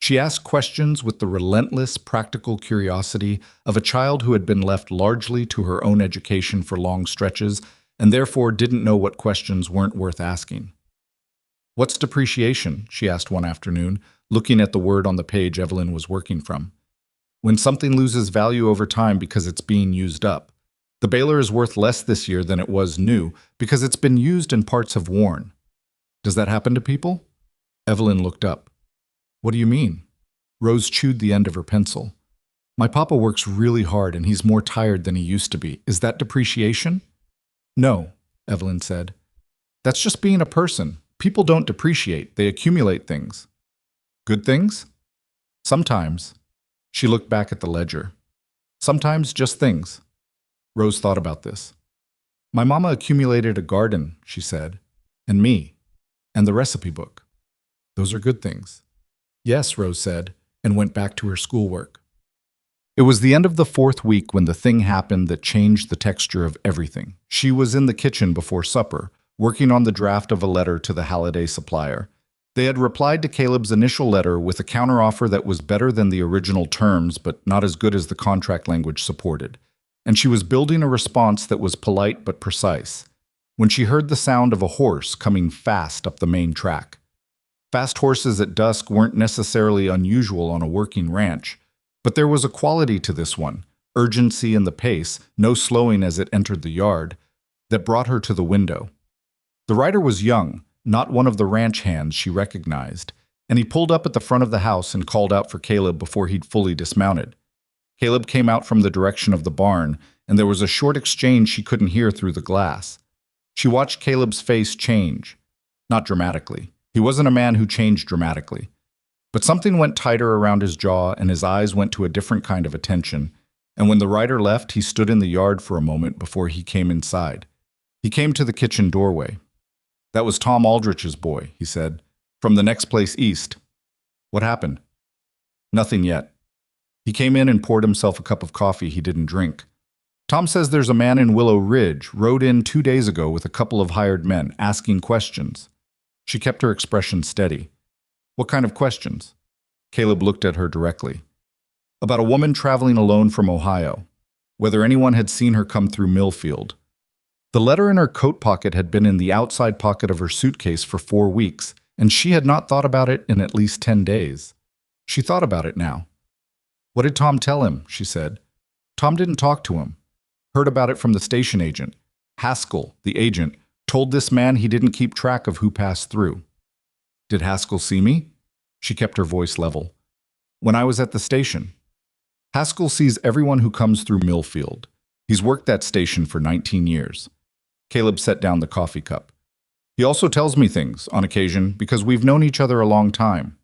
She asked questions with the relentless, practical curiosity of a child who had been left largely to her own education for long stretches and therefore didn't know what questions weren't worth asking. "What's depreciation?" she asked one afternoon, looking at the word on the page Evelyn was working from. "When something loses value over time because it's being used up. The baler is worth less this year than it was new because it's been used and parts have worn. Does that happen to people?" Evelyn looked up. "What do you mean?" Rose chewed the end of her pencil. "My papa works really hard and he's more tired than he used to be. Is that depreciation?" "No," Evelyn said. "That's just being a person. People don't depreciate, they accumulate things." "Good things?" "Sometimes." She looked back at the ledger. "Sometimes just things." Rose thought about this. "My mama accumulated a garden," she said, "and me, and the recipe book. Those are good things." "Yes," Rose said, and went back to her schoolwork. It was the end of the 4th week when the thing happened that changed the texture of everything. She was in the kitchen before supper, working on the draft of a letter to the Halliday supplier. They had replied to Caleb's initial letter with a counteroffer that was better than the original terms but not as good as the contract language supported, and she was building a response that was polite but precise, when she heard the sound of a horse coming fast up the main track. Fast horses at dusk weren't necessarily unusual on a working ranch, but there was a quality to this one, urgency in the pace, no slowing as it entered the yard, that brought her to the window. The rider was young, not one of the ranch hands she recognized, and he pulled up at the front of the house and called out for Caleb before he'd fully dismounted. Caleb came out from the direction of the barn, and there was a short exchange she couldn't hear through the glass. She watched Caleb's face change. Not dramatically. He wasn't a man who changed dramatically. But something went tighter around his jaw, and his eyes went to a different kind of attention, and when the rider left, he stood in the yard for a moment before he came inside. He came to the kitchen doorway. "That was Tom Aldrich's boy," he said, "from the next place east." "What happened?" "Nothing yet. He came in and poured himself a cup of coffee he didn't drink. Tom says there's a man in Willow Ridge, rode in 2 days ago with a couple of hired men, asking questions." She kept her expression steady. "What kind of questions?" Caleb looked at her directly. "About a woman traveling alone from Ohio. Whether anyone had seen her come through Millfield. The letter in her coat pocket had been in the outside pocket of her suitcase for 4 weeks, and she had not thought about it in at least 10 days. She thought about it now. "What did Tom tell him?" she said. "Tom didn't talk to him. Heard about it from the station agent. Haskell, the agent, told this man he didn't keep track of who passed through." "Did Haskell see me?" She kept her voice level. "When I was at the station." Haskell sees everyone who comes through Millfield. He's worked that station for 19 years. Caleb set down the coffee cup. He also tells me things, on occasion, because we've known each other a long time.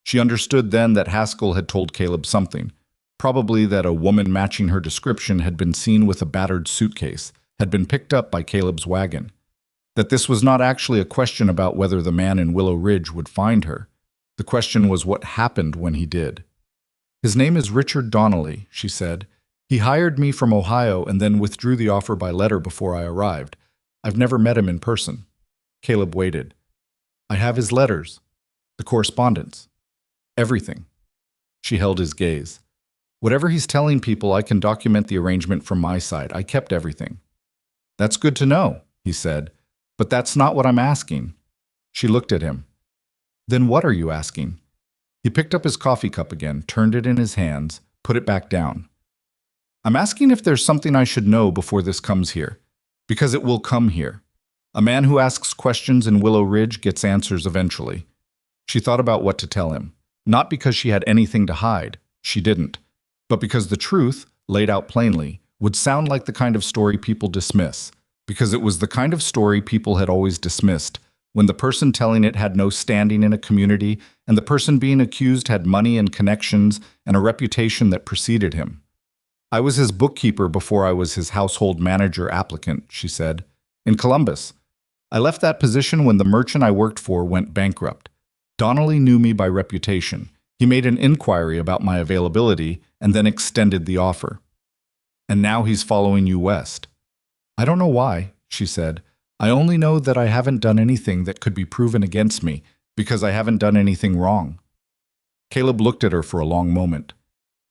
She understood then that Haskell had told Caleb something. Probably that a woman matching her description had been seen with a battered suitcase, had been picked up by Caleb's wagon. That this was not actually a question about whether the man in Willow Ridge would find her. The question was what happened when he did. His name is Richard Donnelly, she said. He hired me from Ohio and then withdrew the offer by letter before I arrived. I've never met him in person. Caleb waited. I have his letters, the correspondence, everything. She held his gaze. Whatever he's telling people, I can document the arrangement from my side. I kept everything. That's good to know, he said. But that's not what I'm asking. She looked at him. Then what are you asking? He picked up his coffee cup again, turned it in his hands, put it back down. I'm asking if there's something I should know before this comes here. Because it will come here. A man who asks questions in Willow Ridge gets answers eventually. She thought about what to tell him. Not because she had anything to hide. She didn't. But because the truth, laid out plainly, would sound like the kind of story people dismiss. Because it was the kind of story people had always dismissed, when the person telling it had no standing in a community, and the person being accused had money and connections and a reputation that preceded him. I was his bookkeeper before I was his household manager applicant, she said, in Columbus. I left that position when the merchant I worked for went bankrupt. Donnelly knew me by reputation. He made an inquiry about my availability and then extended the offer. And now he's following you west. I don't know why, she said. I only know that I haven't done anything that could be proven against me because I haven't done anything wrong. Caleb looked at her for a long moment.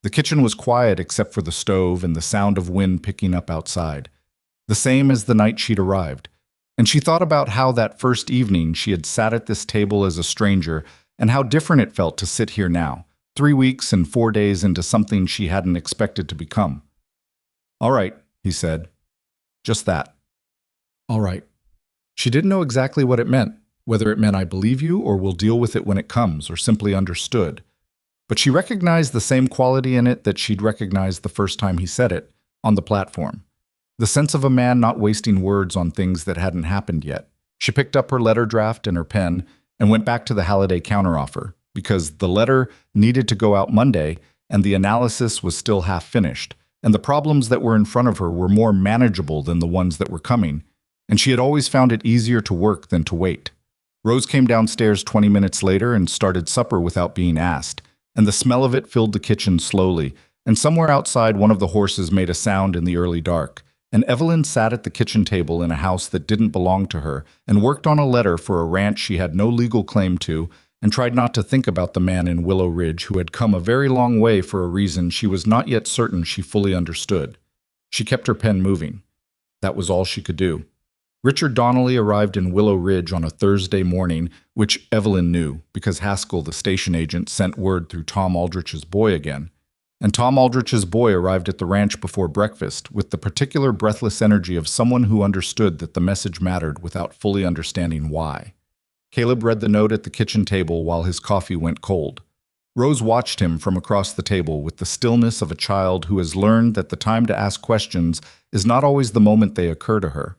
The kitchen was quiet except for the stove and the sound of wind picking up outside, the same as the night she'd arrived. And she thought about how that first evening she had sat at this table as a stranger and how different it felt to sit here now, 3 weeks and 4 days into something she hadn't expected to become. All right, he said. Just that. All right. She didn't know exactly what it meant, whether it meant I believe you or we'll deal with it when it comes, or simply understood. But she recognized the same quality in it that she'd recognized the first time he said it, on the platform. The sense of a man not wasting words on things that hadn't happened yet. She picked up her letter draft and her pen and went back to the Halliday counteroffer, because the letter needed to go out Monday and the analysis was still half finished, and the problems that were in front of her were more manageable than the ones that were coming, and she had always found it easier to work than to wait. Rose came downstairs 20 minutes later and started supper without being asked, and the smell of it filled the kitchen slowly, and somewhere outside one of the horses made a sound in the early dark, and Evelyn sat at the kitchen table in a house that didn't belong to her and worked on a letter for a ranch she had no legal claim to, and tried not to think about the man in Willow Ridge who had come a very long way for a reason she was not yet certain she fully understood. She kept her pen moving. That was all she could do. Richard Donnelly arrived in Willow Ridge on a Thursday morning, which Evelyn knew, because Haskell, the station agent, sent word through Tom Aldrich's boy again. And Tom Aldrich's boy arrived at the ranch before breakfast, with the particular breathless energy of someone who understood that the message mattered without fully understanding why. Caleb read the note at the kitchen table while his coffee went cold. Rose watched him from across the table with the stillness of a child who has learned that the time to ask questions is not always the moment they occur to her.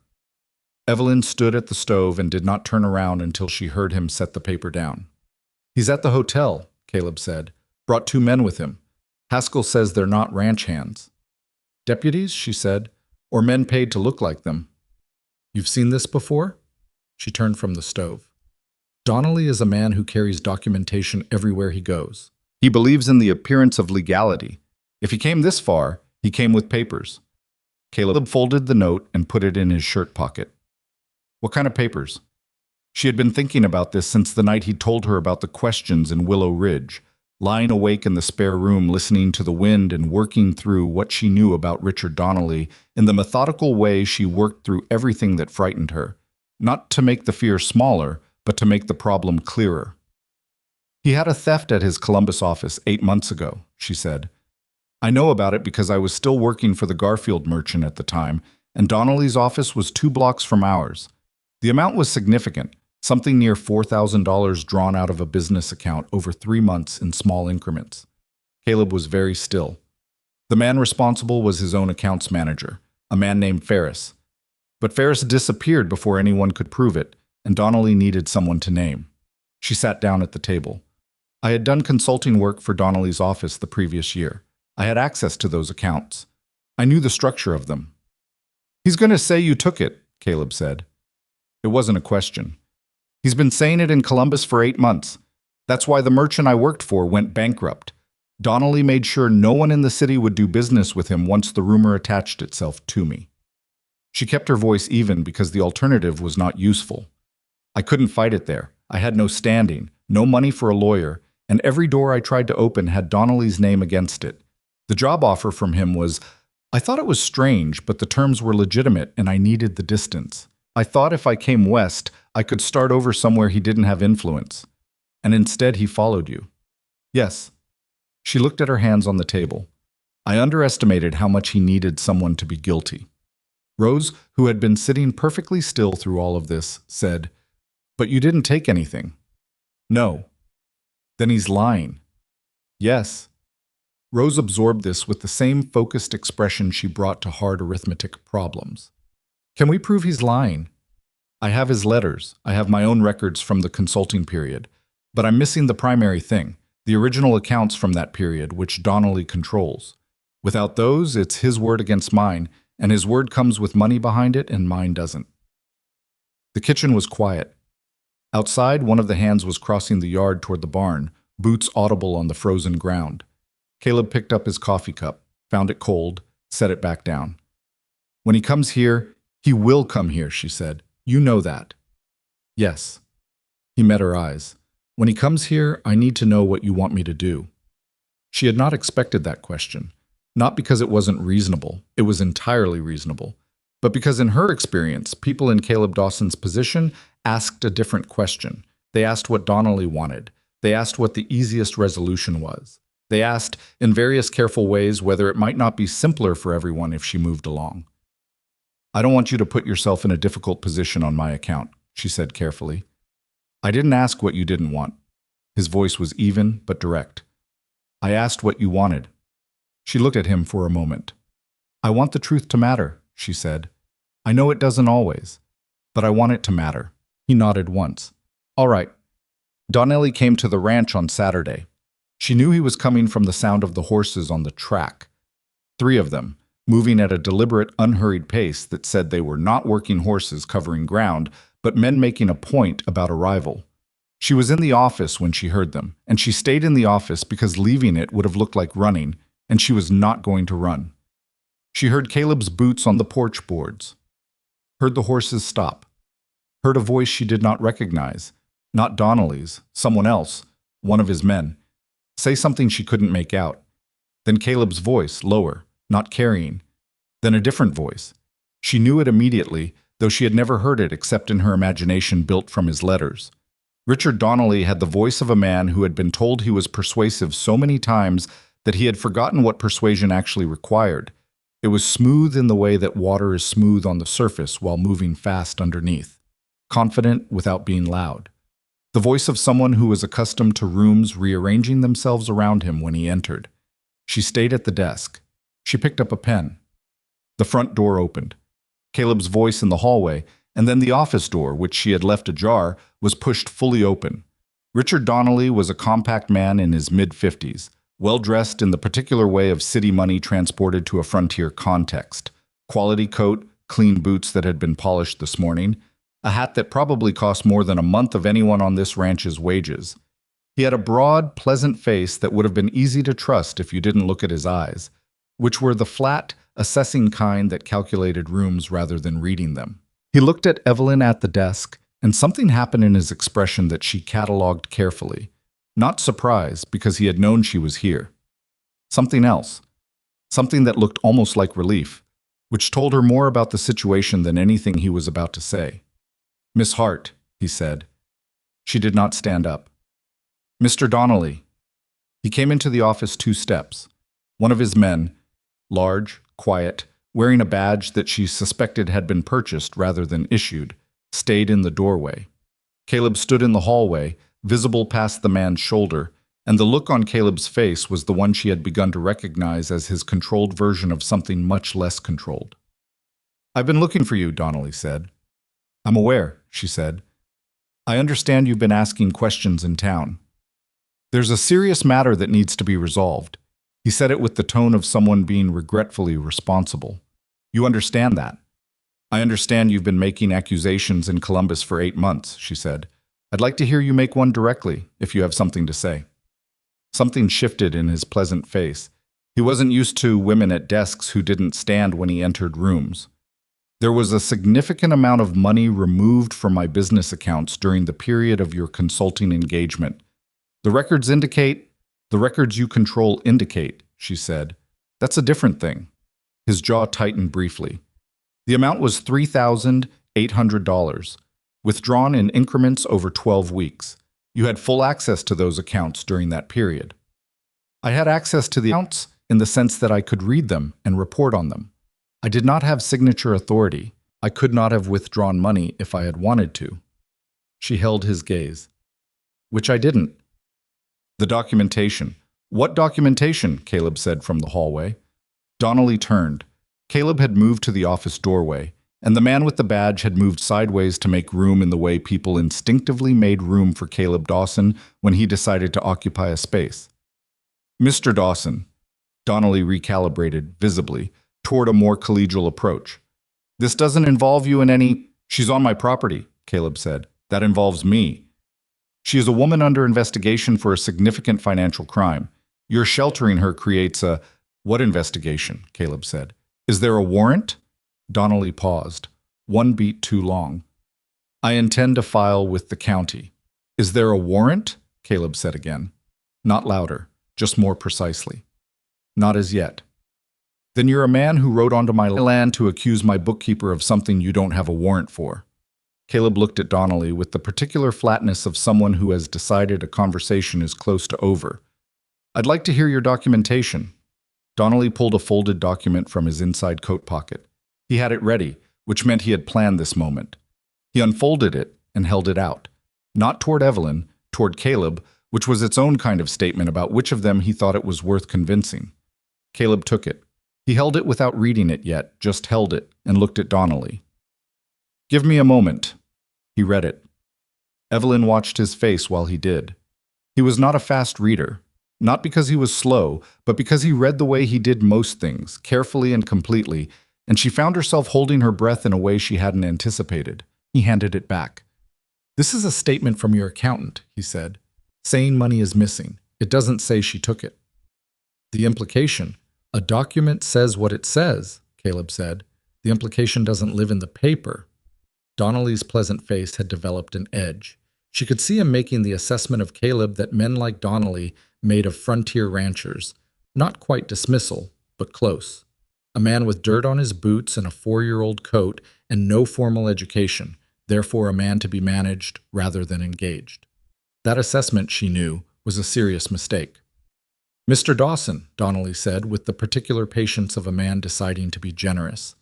Evelyn stood at the stove and did not turn around until she heard him set the paper down. He's at the hotel, Caleb said. Brought 2 men with him. Haskell says they're not ranch hands. Deputies, she said, or men paid to look like them. You've seen this before? She turned from the stove. Donnelly is a man who carries documentation everywhere he goes. He believes in the appearance of legality. If he came this far, he came with papers. Caleb folded the note and put it in his shirt pocket. What kind of papers? She had been thinking about this since the night he'd told her about the questions in Willow Ridge, lying awake in the spare room listening to the wind and working through what she knew about Richard Donnelly in the methodical way she worked through everything that frightened her, not to make the fear smaller, but to make the problem clearer. He had a theft at his Columbus office 8 months ago, she said. I know about it because I was still working for the Garfield merchant at the time, and Donnelly's office was 2 blocks from ours. The amount was significant, something near $4,000 drawn out of a business account over 3 months in small increments. Caleb was very still. The man responsible was his own accounts manager, a man named Ferris. But Ferris disappeared before anyone could prove it, and Donnelly needed someone to name. She sat down at the table. I had done consulting work for Donnelly's office the previous year. I had access to those accounts. I knew the structure of them. "He's going to say you took it," Caleb said. It wasn't a question. "He's been saying it in Columbus for 8 months. That's why the merchant I worked for went bankrupt. Donnelly made sure no one in the city would do business with him once the rumor attached itself to me." She kept her voice even because the alternative was not useful. I couldn't fight it there. I had no standing, no money for a lawyer, and every door I tried to open had Donnelly's name against it. The job offer from him was, I thought it was strange, but the terms were legitimate and I needed the distance. I thought if I came west, I could start over somewhere he didn't have influence. And instead he followed you. Yes. She looked at her hands on the table. I underestimated how much he needed someone to be guilty. Rose, who had been sitting perfectly still through all of this, said, "But you didn't take anything." "No." "Then he's lying." "Yes." Rose absorbed this with the same focused expression she brought to hard arithmetic problems. "Can we prove he's lying?" "I have his letters. I have my own records from the consulting period. But I'm missing the primary thing, the original accounts from that period, which Donnelly controls. Without those, it's his word against mine, and his word comes with money behind it and mine doesn't." The kitchen was quiet. Outside, one of the hands was crossing the yard toward the barn, boots audible on the frozen ground. Caleb picked up his coffee cup, found it cold, set it back down. "When he comes here, he will come here," she said. "You know that." "Yes." He met her eyes. "When he comes here, I need to know what you want me to do." She had not expected that question. Not because it wasn't reasonable, it was entirely reasonable, but because in her experience, people in Caleb Dawson's position asked a different question. They asked what Donnelly wanted. They asked what the easiest resolution was. They asked, in various careful ways, whether it might not be simpler for everyone if she moved along. "I don't want you to put yourself in a difficult position on my account," she said carefully. "I didn't ask what you didn't want." His voice was even but direct. "I asked what you wanted." She looked at him for a moment. "I want the truth to matter," she said. "I know it doesn't always, but I want it to matter." He nodded once. "All right." Donnelly came to the ranch on Saturday. She knew he was coming from the sound of the horses on the track. 3 of them, moving at a deliberate, unhurried pace that said they were not working horses covering ground, but men making a point about arrival. She was in the office when she heard them, and she stayed in the office because leaving it would have looked like running, and she was not going to run. She heard Caleb's boots on the porch boards, heard the horses stop, heard a voice she did not recognize, not Donnelly's, someone else, one of his men, say something she couldn't make out. Then Caleb's voice, lower, not carrying. Then a different voice. She knew it immediately, though she had never heard it except in her imagination built from his letters. Richard Donnelly had the voice of a man who had been told he was persuasive so many times that he had forgotten what persuasion actually required. It was smooth in the way that water is smooth on the surface while moving fast underneath, confident without being loud. The voice of someone who was accustomed to rooms rearranging themselves around him when he entered. She stayed at the desk. She picked up a pen. The front door opened. Caleb's voice in the hallway, and then the office door, which she had left ajar, was pushed fully open. Richard Donnelly was a compact man in his mid-50s, well-dressed in the particular way of city money transported to a frontier context. Quality coat, clean boots that had been polished this morning, a hat that probably cost more than a month of anyone on this ranch's wages. He had a broad, pleasant face that would have been easy to trust if you didn't look at his eyes, which were the flat, assessing kind that calculated rooms rather than reading them. He looked at Evelyn at the desk, and something happened in his expression that she catalogued carefully. Not surprise, because he had known she was here. Something else. Something that looked almost like relief, which told her more about the situation than anything he was about to say. "Miss Hart," he said. She did not stand up. "Mr. Donnelly." He came into the office 2 steps. One of his men, large, quiet, wearing a badge that she suspected had been purchased rather than issued, stayed in the doorway. Caleb stood in the hallway, visible past the man's shoulder, and the look on Caleb's face was the one she had begun to recognize as his controlled version of something much less controlled. "I've been looking for you," Donnelly said. "I'm aware," she said. "I understand you've been asking questions in town. There's a serious matter that needs to be resolved." He said it with the tone of someone being regretfully responsible. "You understand that?" "I understand you've been making accusations in Columbus for 8 months," she said. "I'd like to hear you make one directly, if you have something to say." Something shifted in his pleasant face. He wasn't used to women at desks who didn't stand when he entered rooms. "There was a significant amount of money removed from my business accounts during the period of your consulting engagement. The records you control indicate," she said. "That's a different thing." His jaw tightened briefly. "The amount was $3,800, withdrawn in increments over 12 weeks. You had full access to those accounts during that period." "I had access to the accounts in the sense that I could read them and report on them. I did not have signature authority. I could not have withdrawn money if I had wanted to." She held his gaze. "Which I didn't." "The documentation." "What documentation?" Caleb said from the hallway. Donnelly turned. Caleb had moved to the office doorway, and the man with the badge had moved sideways to make room in the way people instinctively made room for Caleb Dawson when he decided to occupy a space. "Mr. Dawson," Donnelly recalibrated, visibly, toward a more collegial approach. "This doesn't involve you in any—" "She's on my property," Caleb said. "That involves me. She is a woman under investigation for a significant financial crime. Your sheltering her creates a—" "What investigation?" Caleb said. "Is there a warrant?" Donnelly paused. One beat too long. "I intend to file with the county." "Is there a warrant?" Caleb said again. Not louder, just more precisely. "Not as yet." "Then you're a man who rode onto my land to accuse my bookkeeper of something you don't have a warrant for." Caleb looked at Donnelly with the particular flatness of someone who has decided a conversation is close to over. "I'd like to hear your documentation." Donnelly pulled a folded document from his inside coat pocket. He had it ready, which meant he had planned this moment. He unfolded it and held it out. Not toward Evelyn, toward Caleb, which was its own kind of statement about which of them he thought it was worth convincing. Caleb took it. He held it without reading it yet, just held it, and looked at Donnelly. "Give me a moment." He read it. Evelyn watched his face while he did. He was not a fast reader, not because he was slow, but because he read the way he did most things, carefully and completely, and she found herself holding her breath in a way she hadn't anticipated. He handed it back. "This is a statement from your accountant," he said, "saying money is missing. It doesn't say she took it." "The implication—" "A document says what it says," Caleb said. "The implication doesn't live in the paper." Donnelly's pleasant face had developed an edge. She could see him making the assessment of Caleb that men like Donnelly made of frontier ranchers. Not quite dismissal, but close. A man with dirt on his boots and a 4-year-old coat and no formal education, therefore a man to be managed rather than engaged. That assessment, she knew, was a serious mistake. "Mr. Dawson," Donnelly said with the particular patience of a man deciding to be generous,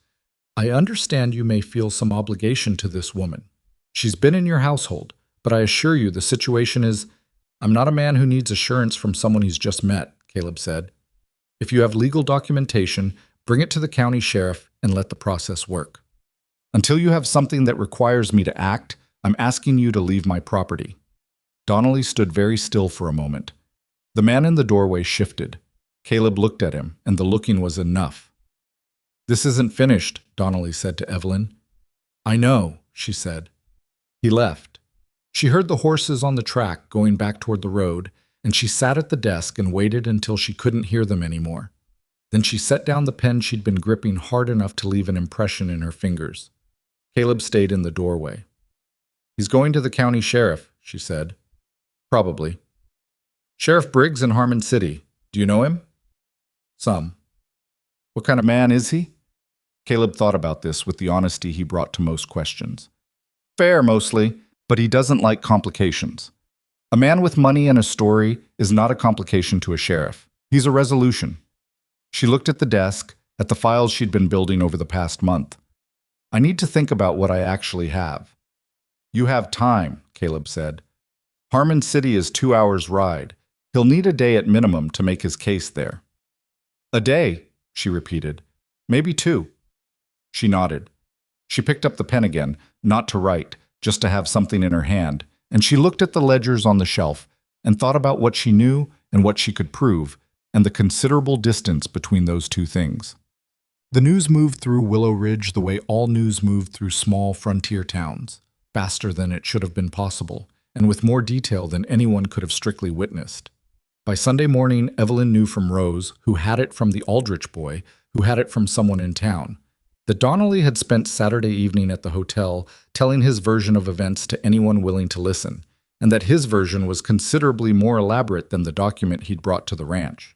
"I understand you may feel some obligation to this woman. She's been in your household, but I assure you the situation is—" "I'm not a man who needs assurance from someone he's just met," Caleb said. "If you have legal documentation, bring it to the county sheriff and let the process work. Until you have something that requires me to act, I'm asking you to leave my property." Donnelly stood very still for a moment. The man in the doorway shifted. Caleb looked at him, and the looking was enough. "This isn't finished," Donnelly said to Evelyn. "I know," she said. He left. She heard the horses on the track going back toward the road, and she sat at the desk and waited until she couldn't hear them anymore. Then she set down the pen she'd been gripping hard enough to leave an impression in her fingers. Caleb stayed in the doorway. "He's going to the county sheriff," she said. "Probably." "Sheriff Briggs in Harmon City. Do you know him?" "Some." "What kind of man is he?" Caleb thought about this with the honesty he brought to most questions. "Fair, mostly, but he doesn't like complications. A man with money and a story is not a complication to a sheriff. He's a resolution." She looked at the desk, at the files she'd been building over the past month. "I need to think about what I actually have." "You have time," Caleb said. "Harmon City is 2 hours' ride. He'll need a day at minimum to make his case there. A day, she repeated. Maybe two. She nodded. She picked up the pen again, not to write, just to have something in her hand, and she looked at the ledgers on the shelf and thought about what she knew and what she could prove, and the considerable distance between those two things. The news moved through Willow Ridge the way all news moved through small frontier towns, faster than it should have been possible, and with more detail than anyone could have strictly witnessed. By Sunday morning, Evelyn knew from Rose, who had it from the Aldrich boy, who had it from someone in town, that Donnelly had spent Saturday evening at the hotel telling his version of events to anyone willing to listen, and that his version was considerably more elaborate than the document he'd brought to the ranch.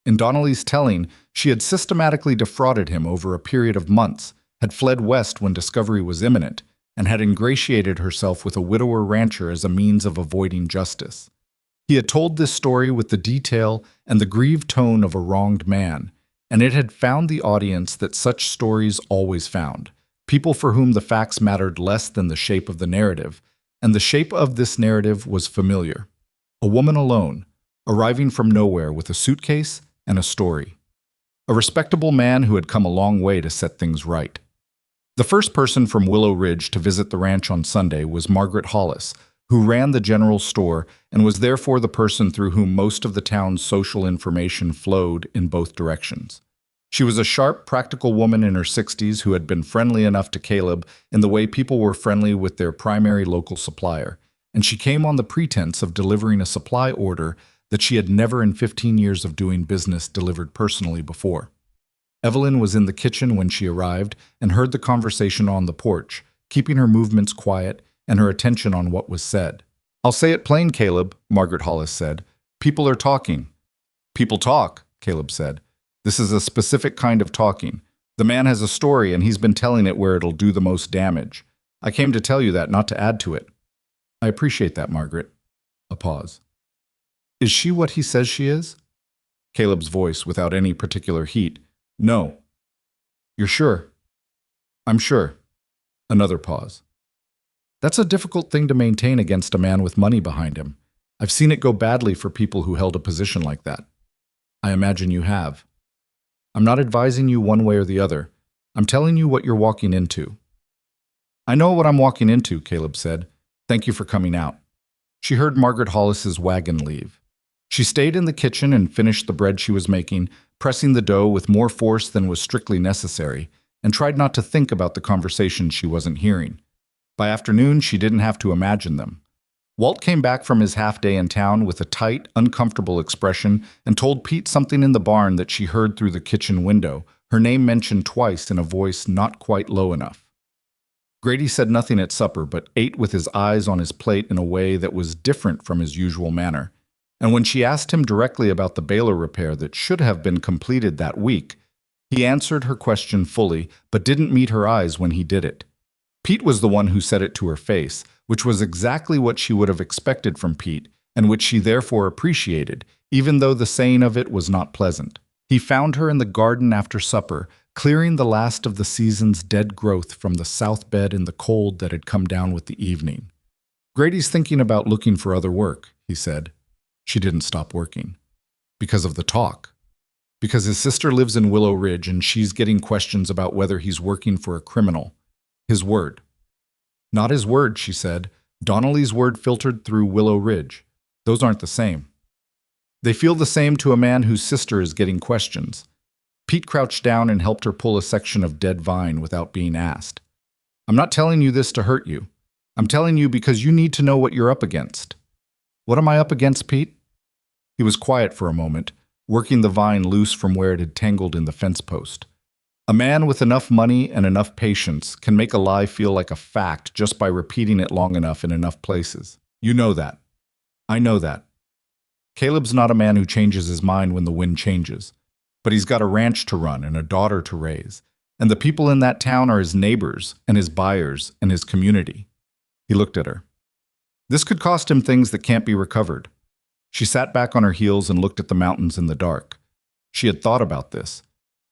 In Donnelly's telling, she had systematically defrauded him over a period of months, had fled west when discovery was imminent, and had ingratiated herself with a widower rancher as a means of avoiding justice. He had told this story with the detail and the grieved tone of a wronged man, and it had found the audience that such stories always found, people for whom the facts mattered less than the shape of the narrative, and the shape of this narrative was familiar. A woman alone, arriving from nowhere with a suitcase and a story. A respectable man who had come a long way to set things right. The first person from Willow Ridge to visit the ranch on Sunday was Margaret Hollis, who ran the general store and was therefore the person through whom most of the town's social information flowed in both directions. She was a sharp, practical woman in her 60s who had been friendly enough to Caleb in the way people were friendly with their primary local supplier, and she came on the pretense of delivering a supply order that she had never in 15 years of doing business delivered personally before. Evelyn was in the kitchen when she arrived and heard the conversation on the porch, keeping her movements quiet and her attention on what was said. "I'll say it plain, Caleb," Margaret Hollis said. "People are talking." "People talk," Caleb said. "This is a specific kind of talking. The man has a story and he's been telling it where it'll do the most damage. I came to tell you that, not to add to it." "I appreciate that, Margaret." A pause. "Is she what he says she is?" Caleb's voice, without any particular heat. "No." "You're sure?" "I'm sure." Another pause. "That's a difficult thing to maintain against a man with money behind him. I've seen it go badly for people who held a position like that." "I imagine you have." "I'm not advising you one way or the other. I'm telling you what you're walking into." "I know what I'm walking into," Caleb said. "Thank you for coming out." She heard Margaret Hollis's wagon leave. She stayed in the kitchen and finished the bread she was making, pressing the dough with more force than was strictly necessary, and tried not to think about the conversations she wasn't hearing. By afternoon, she didn't have to imagine them. Walt came back from his half-day in town with a tight, uncomfortable expression and told Pete something in the barn that she heard through the kitchen window, her name mentioned twice in a voice not quite low enough. Grady said nothing at supper, but ate with his eyes on his plate in a way that was different from his usual manner. And when she asked him directly about the baler repair that should have been completed that week, he answered her question fully, but didn't meet her eyes when he did it. Pete was the one who said it to her face, which was exactly what she would have expected from Pete, and which she therefore appreciated, even though the saying of it was not pleasant. He found her in the garden after supper, clearing the last of the season's dead growth from the south bed in the cold that had come down with the evening. "Grady's thinking about looking for other work," he said. She didn't stop working. "Because of the talk. Because his sister lives in Willow Ridge and she's getting questions about whether he's working for a criminal. His word." "Not his word," she said. "Donnelly's word filtered through Willow Ridge. Those aren't the same." "They feel the same to a man whose sister is getting questions." Pete crouched down and helped her pull a section of dead vine without being asked. "I'm not telling you this to hurt you. I'm telling you because you need to know what you're up against." "What am I up against, Pete?" He was quiet for a moment, working the vine loose from where it had tangled in the fence post. A man with enough money and enough patience can make a lie feel like a fact just by repeating it long enough in enough places. You know that. I know that. Caleb's not a man who changes his mind when the wind changes, but he's got a ranch to run and a daughter to raise, and the people in that town are his neighbors and his buyers and his community. He looked at her. This could cost him things that can't be recovered. She sat back on her heels and looked at the mountains in the dark. She had thought about this,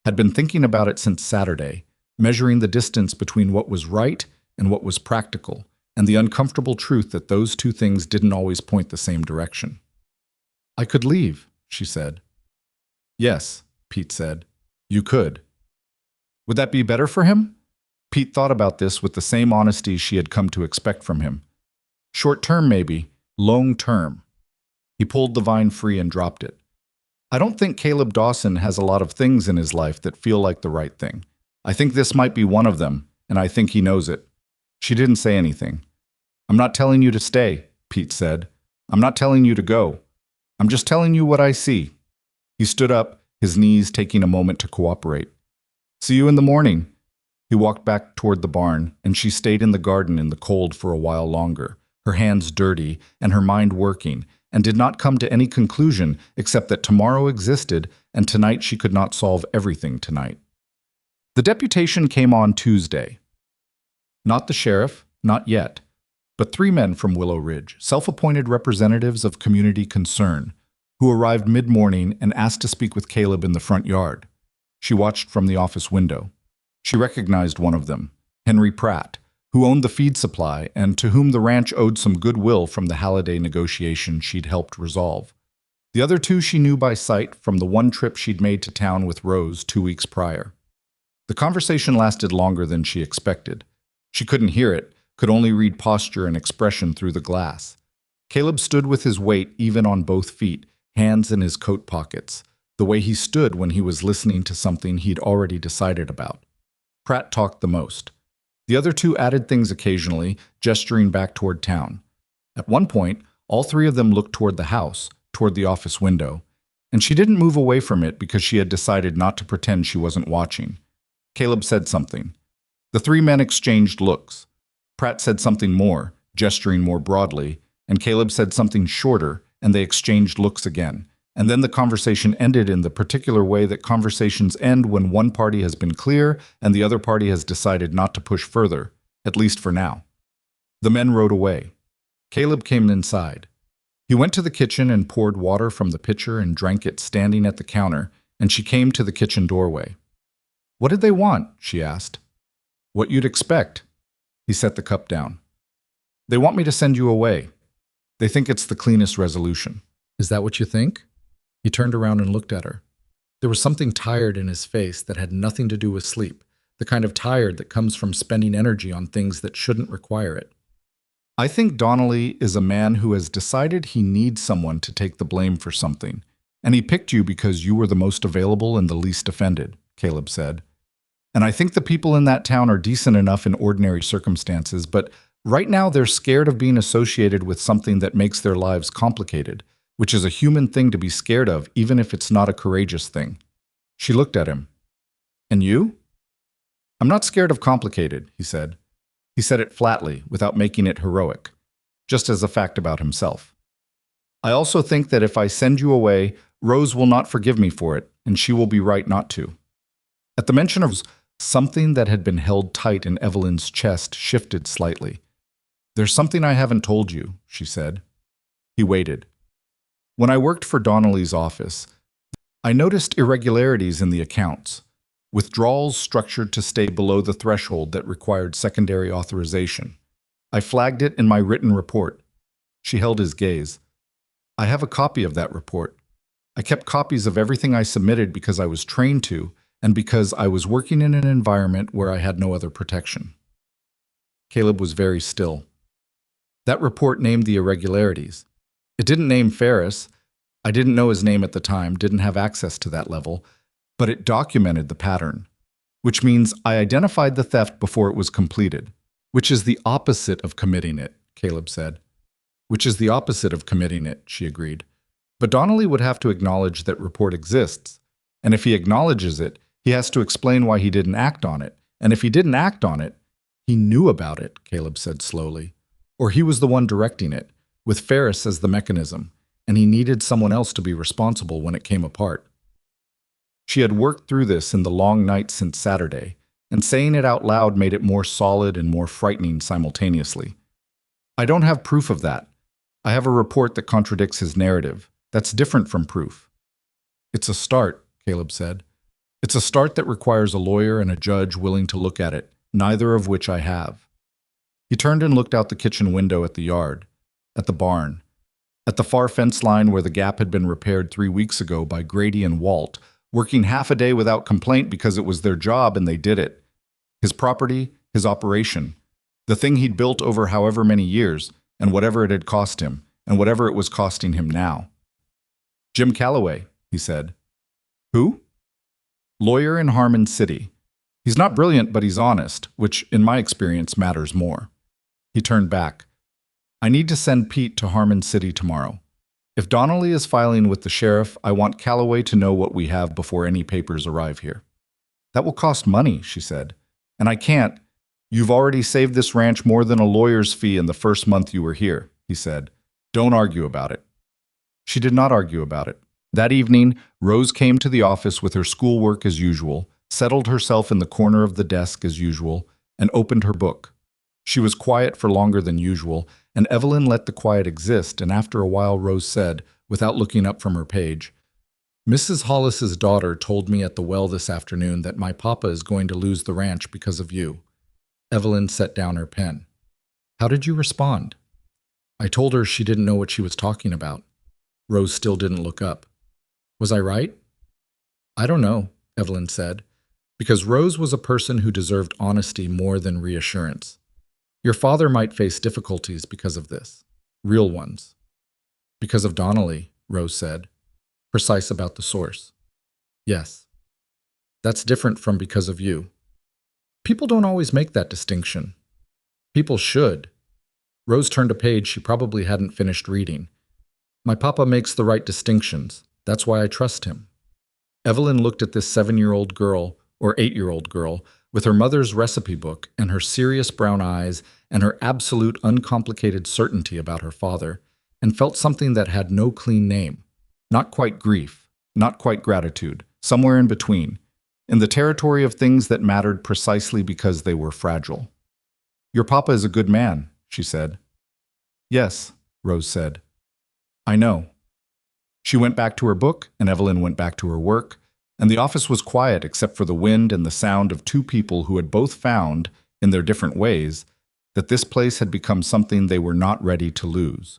had been thinking about it since Saturday, measuring the distance between what was right and what was practical, and the uncomfortable truth that those two things didn't always point the same direction. I could leave, she said. Yes, Pete said. You could. Would that be better for him? Pete thought about this with the same honesty she had come to expect from him. Short term, maybe. Long term. He pulled the vine free and dropped it. I don't think Caleb Dawson has a lot of things in his life that feel like the right thing. I think this might be one of them, and I think he knows it. She didn't say anything. I'm not telling you to stay, Pete said. I'm not telling you to go. I'm just telling you what I see. He stood up, his knees taking a moment to cooperate. See you in the morning. He walked back toward the barn, and she stayed in the garden in the cold for a while longer, her hands dirty and her mind working, and did not come to any conclusion except that tomorrow existed and tonight she could not solve everything tonight. The deputation came on Tuesday. Not the sheriff, not yet, but 3 men from Willow Ridge, self-appointed representatives of community concern, who arrived mid-morning and asked to speak with Caleb in the front yard. She watched from the office window. She recognized one of them, Henry Pratt, who owned the feed supply and to whom the ranch owed some goodwill from the Halliday negotiation she'd helped resolve. The other 2 she knew by sight from the one trip she'd made to town with Rose 2 weeks prior. The conversation lasted longer than she expected. She couldn't hear it, could only read posture and expression through the glass. Caleb stood with his weight even on both feet, hands in his coat pockets, the way he stood when he was listening to something he'd already decided about. Pratt talked the most. The other 2 added things occasionally, gesturing back toward town. At one point, all 3 of them looked toward the house, toward the office window, and she didn't move away from it because she had decided not to pretend she wasn't watching. Caleb said something. The 3 men exchanged looks. Pratt said something more, gesturing more broadly, and Caleb said something shorter, and they exchanged looks again. And then the conversation ended in the particular way that conversations end when one party has been clear and the other party has decided not to push further, at least for now. The men rode away. Caleb came inside. He went to the kitchen and poured water from the pitcher and drank it standing at the counter, and she came to the kitchen doorway. What did they want? She asked. What you'd expect. He set the cup down. They want me to send you away. They think it's the cleanest resolution. Is that what you think? He turned around and looked at her. There was something tired in his face that had nothing to do with sleep, the kind of tired that comes from spending energy on things that shouldn't require it. I think Donnelly is a man who has decided he needs someone to take the blame for something, and he picked you because you were the most available and the least offended, Caleb said. And I think the people in that town are decent enough in ordinary circumstances, but right now they're scared of being associated with something that makes their lives complicated, which is a human thing to be scared of, even if it's not a courageous thing. She looked at him. And you? I'm not scared of complicated, he said. He said it flatly, without making it heroic, just as a fact about himself. I also think that if I send you away, Rose will not forgive me for it, and she will be right not to. At the mention of something that had been held tight in Evelyn's chest shifted slightly. There's something I haven't told you, she said. He waited. When I worked for Donnelly's office, I noticed irregularities in the accounts, withdrawals structured to stay below the threshold that required secondary authorization. I flagged it in my written report. She held his gaze. I have a copy of that report. I kept copies of everything I submitted because I was trained to, and because I was working in an environment where I had no other protection. Caleb was very still. That report named the irregularities. It didn't name Ferris. I didn't know his name at the time, didn't have access to that level, but it documented the pattern, which means I identified the theft before it was completed, which is the opposite of committing it, Caleb said. Which is the opposite of committing it, she agreed. But Donnelly would have to acknowledge that report exists, and if he acknowledges it, he has to explain why he didn't act on it, and if he didn't act on it, he knew about it, Caleb said slowly, or he was the one directing it, with Ferris as the mechanism, and he needed someone else to be responsible when it came apart. She had worked through this in the long night since Saturday, and saying it out loud made it more solid and more frightening simultaneously. I don't have proof of that. I have a report that contradicts his narrative. That's different from proof. It's a start, Caleb said. It's a start that requires a lawyer and a judge willing to look at it, neither of which I have. He turned and looked out the kitchen window at the yard, at the barn. At the far fence line where the gap had been repaired 3 weeks ago by Grady and Walt, working half a day without complaint because it was their job and they did it. His property, his operation, the thing he'd built over however many years, and whatever it had cost him, and whatever it was costing him now. Jim Calloway, he said. Who? Lawyer in Harmon City. He's not brilliant, but he's honest, which, in my experience, matters more. He turned back. I need to send Pete to Harmon City tomorrow. If Donnelly is filing with the sheriff, I want Calloway to know what we have before any papers arrive here. That will cost money, she said. And I can't. You've already saved this ranch more than a lawyer's fee in the first month you were here, he said. Don't argue about it. She did not argue about it. That evening, Rose came to the office with her schoolwork as usual, settled herself in the corner of the desk as usual, and opened her book. She was quiet for longer than usual, and Evelyn let the quiet exist, and after a while Rose said, without looking up from her page, Mrs. Hollis's daughter told me at the well this afternoon that my papa is going to lose the ranch because of you. Evelyn set down her pen. How did you respond? I told her she didn't know what she was talking about. Rose still didn't look up. Was I right? I don't know, Evelyn said, because Rose was a person who deserved honesty more than reassurance. Your father might face difficulties because of this, real ones. Because of Donnelly, Rose said, precise about the source. Yes. That's different from because of you. People don't always make that distinction. People should. Rose turned a page she probably hadn't finished reading. My papa makes the right distinctions. That's why I trust him. Evelyn looked at this 7-year-old girl, or 8-year-old girl, with her mother's recipe book and her serious brown eyes and her absolute uncomplicated certainty about her father, and felt something that had no clean name. Not quite grief, not quite gratitude, somewhere in between, in the territory of things that mattered precisely because they were fragile. Your papa is a good man, she said. Yes, Rose said. I know. She went back to her book, and Evelyn went back to her work, and the office was quiet except for the wind and the sound of two people who had both found, in their different ways, that this place had become something they were not ready to lose.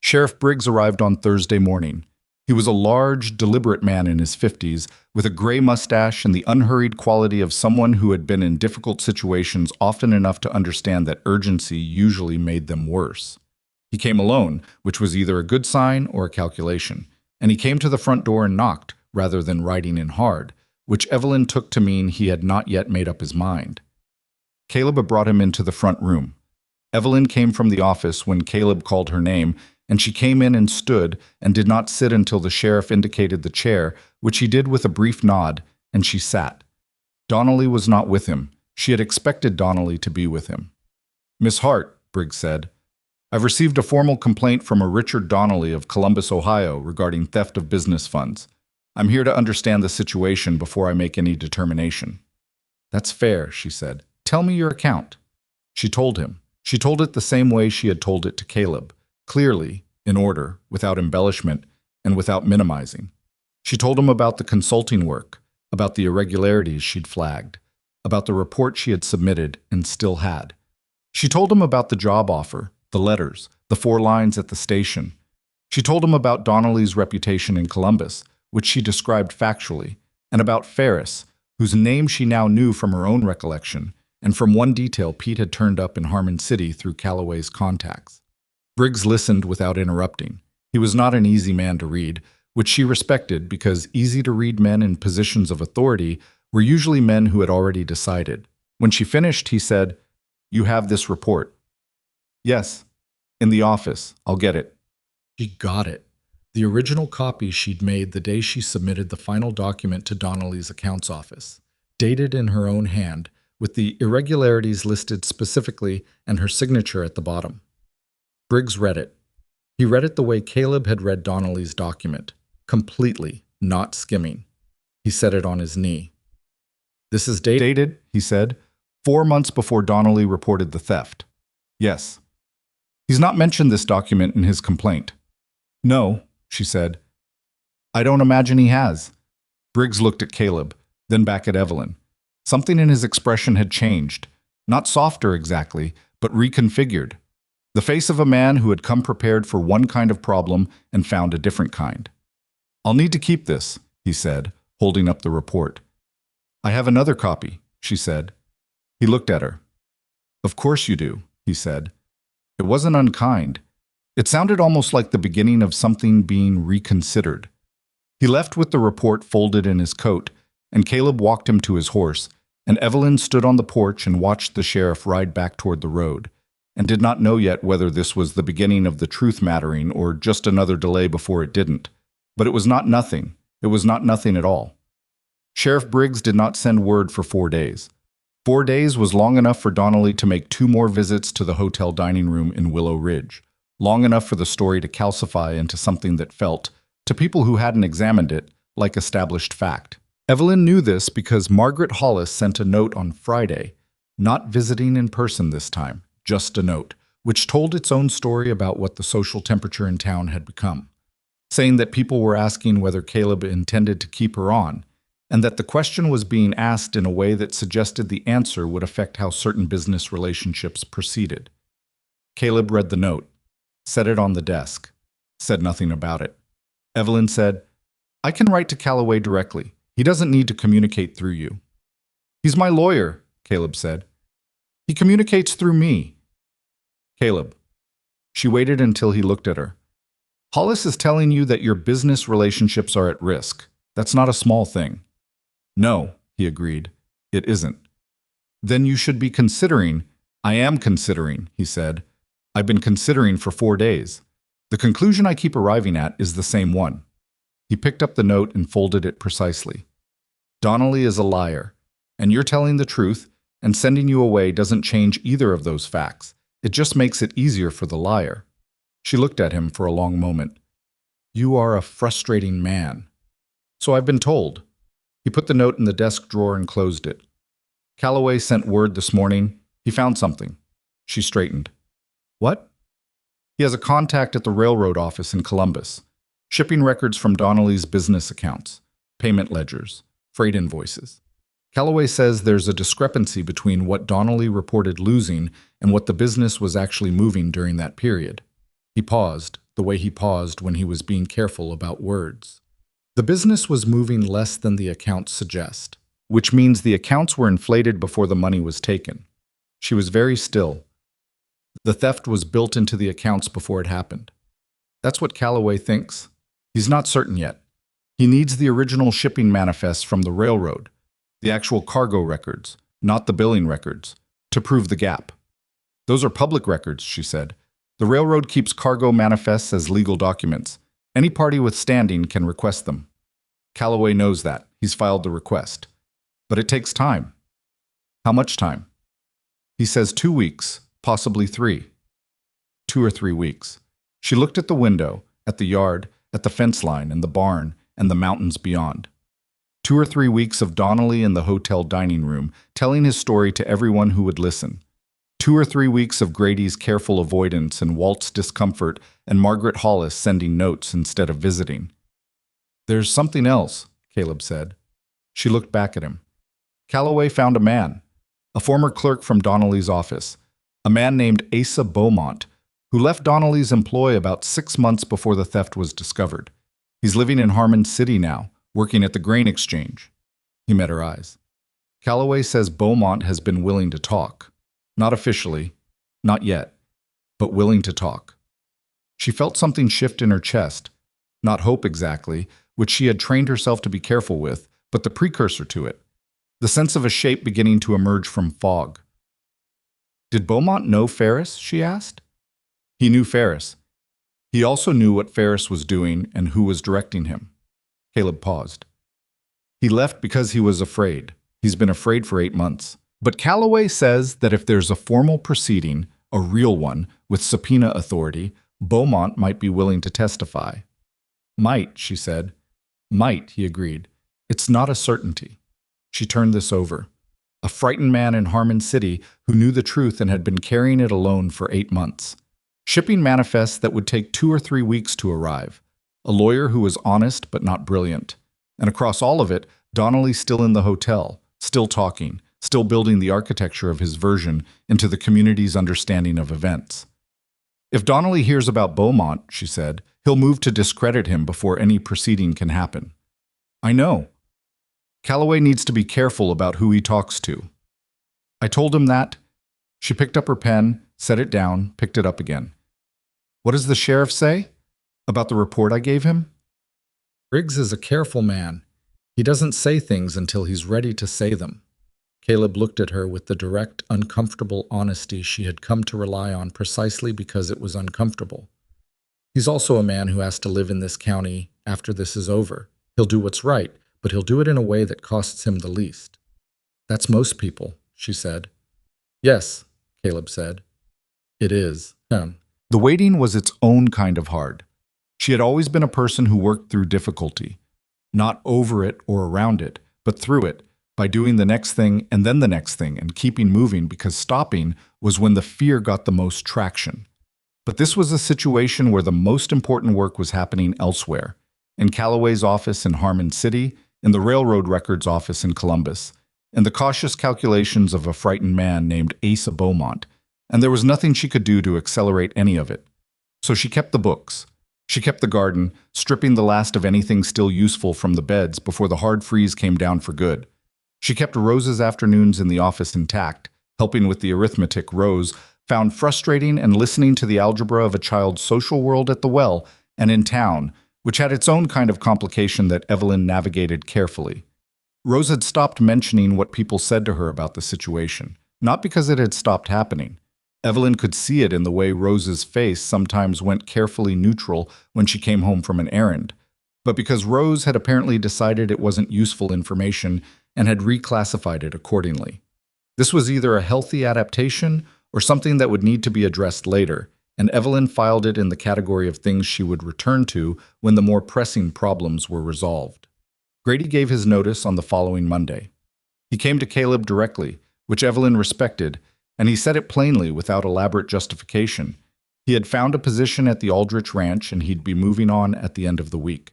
Sheriff Briggs arrived on Thursday morning. He was a large, deliberate man in his 50s, with a gray mustache and the unhurried quality of someone who had been in difficult situations often enough to understand that urgency usually made them worse. He came alone, which was either a good sign or a calculation, and he came to the front door and knocked, rather than riding in hard, which Evelyn took to mean he had not yet made up his mind. Caleb had brought him into the front room. Evelyn came from the office when Caleb called her name, and she came in and stood and did not sit until the sheriff indicated the chair, which he did with a brief nod, and she sat. Donnelly was not with him. She had expected Donnelly to be with him. Miss Hart, Briggs said, I've received a formal complaint from a Richard Donnelly of Columbus, Ohio, regarding theft of business funds. I'm here to understand the situation before I make any determination. That's fair, she said. Tell me your account. She told him. She told it the same way she had told it to Caleb, clearly, in order, without embellishment, and without minimizing. She told him about the consulting work, about the irregularities she'd flagged, about the report she had submitted and still had. She told him about the job offer, the letters, the 4 lines at the station. She told him about Donnelly's reputation in Columbus, which she described factually, and about Ferris, whose name she now knew from her own recollection, and from one detail Pete had turned up in Harmon City through Calloway's contacts. Briggs listened without interrupting. He was not an easy man to read, which she respected because easy-to-read men in positions of authority were usually men who had already decided. When she finished, he said, You have this report. Yes, in the office. I'll get it. She got it. The original copy she'd made the day she submitted the final document to Donnelly's accounts office, dated in her own hand, with the irregularities listed specifically and her signature at the bottom. Briggs read it. He read it the way Caleb had read Donnelly's document, completely, not skimming. He set it on his knee. This is dated, he said, 4 months before Donnelly reported the theft. Yes. He's not mentioned this document in his complaint. No, she said. I don't imagine he has. Briggs looked at Caleb, then back at Evelyn. Something in his expression had changed. Not softer exactly, but reconfigured. The face of a man who had come prepared for one kind of problem and found a different kind. "I'll need to keep this," he said, holding up the report. "I have another copy," she said. He looked at her. "Of course you do," he said. It wasn't unkind. It sounded almost like the beginning of something being reconsidered. He left with the report folded in his coat, and Caleb walked him to his horse, and Evelyn stood on the porch and watched the sheriff ride back toward the road, and did not know yet whether this was the beginning of the truth mattering or just another delay before it didn't. But it was not nothing. It was not nothing at all. Sheriff Briggs did not send word for 4 days. 4 days was long enough for Donnelly to make 2 more visits to the hotel dining room in Willow Ridge, long enough for the story to calcify into something that felt, to people who hadn't examined it, like established fact. Evelyn knew this because Margaret Hollis sent a note on Friday, not visiting in person this time, just a note, which told its own story about what the social temperature in town had become, saying that people were asking whether Caleb intended to keep her on, and that the question was being asked in a way that suggested the answer would affect how certain business relationships proceeded. Caleb read the note, set it on the desk, said nothing about it. Evelyn said, "I can write to Calloway directly. He doesn't need to communicate through you." "He's my lawyer," Caleb said. "He communicates through me." "Caleb." She waited until he looked at her. "Hollis is telling you that your business relationships are at risk. That's not a small thing." "No," he agreed. "It isn't." "Then you should be considering." "I am considering," he said. "I've been considering for 4 days. The conclusion I keep arriving at is the same one." He picked up the note and folded it precisely. "Donnelly is a liar, and you're telling the truth, and sending you away doesn't change either of those facts. It just makes it easier for the liar." She looked at him for a long moment. "You are a frustrating man." "So I've been told." He put the note in the desk drawer and closed it. "Calloway sent word this morning. He found something." She straightened. "What?" "He has a contact at the railroad office in Columbus. Shipping records from Donnelly's business accounts, payment ledgers, freight invoices. Calloway says there's a discrepancy between what Donnelly reported losing and what the business was actually moving during that period." He paused, the way he paused when he was being careful about words. "The business was moving less than the accounts suggest, which means the accounts were inflated before the money was taken." She was very still. "The theft was built into the accounts before it happened." "That's what Calloway thinks?" "He's not certain yet. He needs the original shipping manifests from the railroad, the actual cargo records, not the billing records, to prove the gap." "Those are public records," she said. "The railroad keeps cargo manifests as legal documents. Any party with standing can request them. Calloway knows that. He's filed the request. But it takes time." "How much time?" "He says 2 weeks, possibly 3. 2 or 3 weeks. She looked at the window, at the yard, at the fence line and the barn and the mountains beyond. 2 or 3 weeks of Donnelly in the hotel dining room, telling his story to everyone who would listen. 2 or 3 weeks of Grady's careful avoidance and Walt's discomfort and Margaret Hollis sending notes instead of visiting. "There's something else," Caleb said. She looked back at him. "Calloway found a man, a former clerk from Donnelly's office, a man named Asa Beaumont, who left Donnelly's employ about 6 months before the theft was discovered. He's living in Harmon City now, working at the grain exchange." He met her eyes. "Calloway says Beaumont has been willing to talk. Not officially, not yet, but willing to talk." She felt something shift in her chest, not hope exactly, which she had trained herself to be careful with, but the precursor to it, the sense of a shape beginning to emerge from fog. "Did Beaumont know Ferris?" she asked. "He knew Ferris. He also knew what Ferris was doing and who was directing him." Caleb paused. "He left because he was afraid. He's been afraid for 8 months. But Calloway says that if there's a formal proceeding, a real one, with subpoena authority, Beaumont might be willing to testify." "Might," she said. "Might," he agreed. "It's not a certainty." She turned this over. A frightened man in Harmon City who knew the truth and had been carrying it alone for 8 months. Shipping manifests that would take 2 or 3 weeks to arrive. A lawyer who was honest but not brilliant. And across all of it, Donnelly still in the hotel, still talking, still building the architecture of his version into the community's understanding of events. If Donnelly hears about Beaumont, she said, he'll move to discredit him before any proceeding can happen. I know. Calloway needs to be careful about who he talks to. I told him that. She picked up her pen, set it down, picked it up again. What does the sheriff say? About the report I gave him? Briggs is a careful man. He doesn't say things until he's ready to say them. Caleb looked at her with the direct, uncomfortable honesty she had come to rely on precisely because it was uncomfortable. He's also a man who has to live in this county after this is over. He'll do what's right, but he'll do it in a way that costs him the least. That's most people, she said. Yes, Caleb said. It is. The waiting was its own kind of hard. She had always been a person who worked through difficulty, not over it or around it, but through it, by doing the next thing and then the next thing and keeping moving, because stopping was when the fear got the most traction. But this was a situation where the most important work was happening elsewhere, in Calloway's office in Harmon City, in the railroad records office in Columbus, in the cautious calculations of a frightened man named Asa Beaumont, and there was nothing she could do to accelerate any of it. So she kept the books. She kept the garden, stripping the last of anything still useful from the beds before the hard freeze came down for good. She kept Rose's afternoons in the office intact, helping with the arithmetic Rose found frustrating and listening to the algebra of a child's social world at the well and in town, which had its own kind of complication that Evelyn navigated carefully. Rose had stopped mentioning what people said to her about the situation, not because it had stopped happening. Evelyn could see it in the way Rose's face sometimes went carefully neutral when she came home from an errand, but because Rose had apparently decided it wasn't useful information and had reclassified it accordingly. This was either a healthy adaptation or something that would need to be addressed later, and Evelyn filed it in the category of things she would return to when the more pressing problems were resolved. Grady gave his notice on the following Monday. He came to Caleb directly, which Evelyn respected, and he said it plainly without elaborate justification. He had found a position at the Aldrich Ranch and he'd be moving on at the end of the week.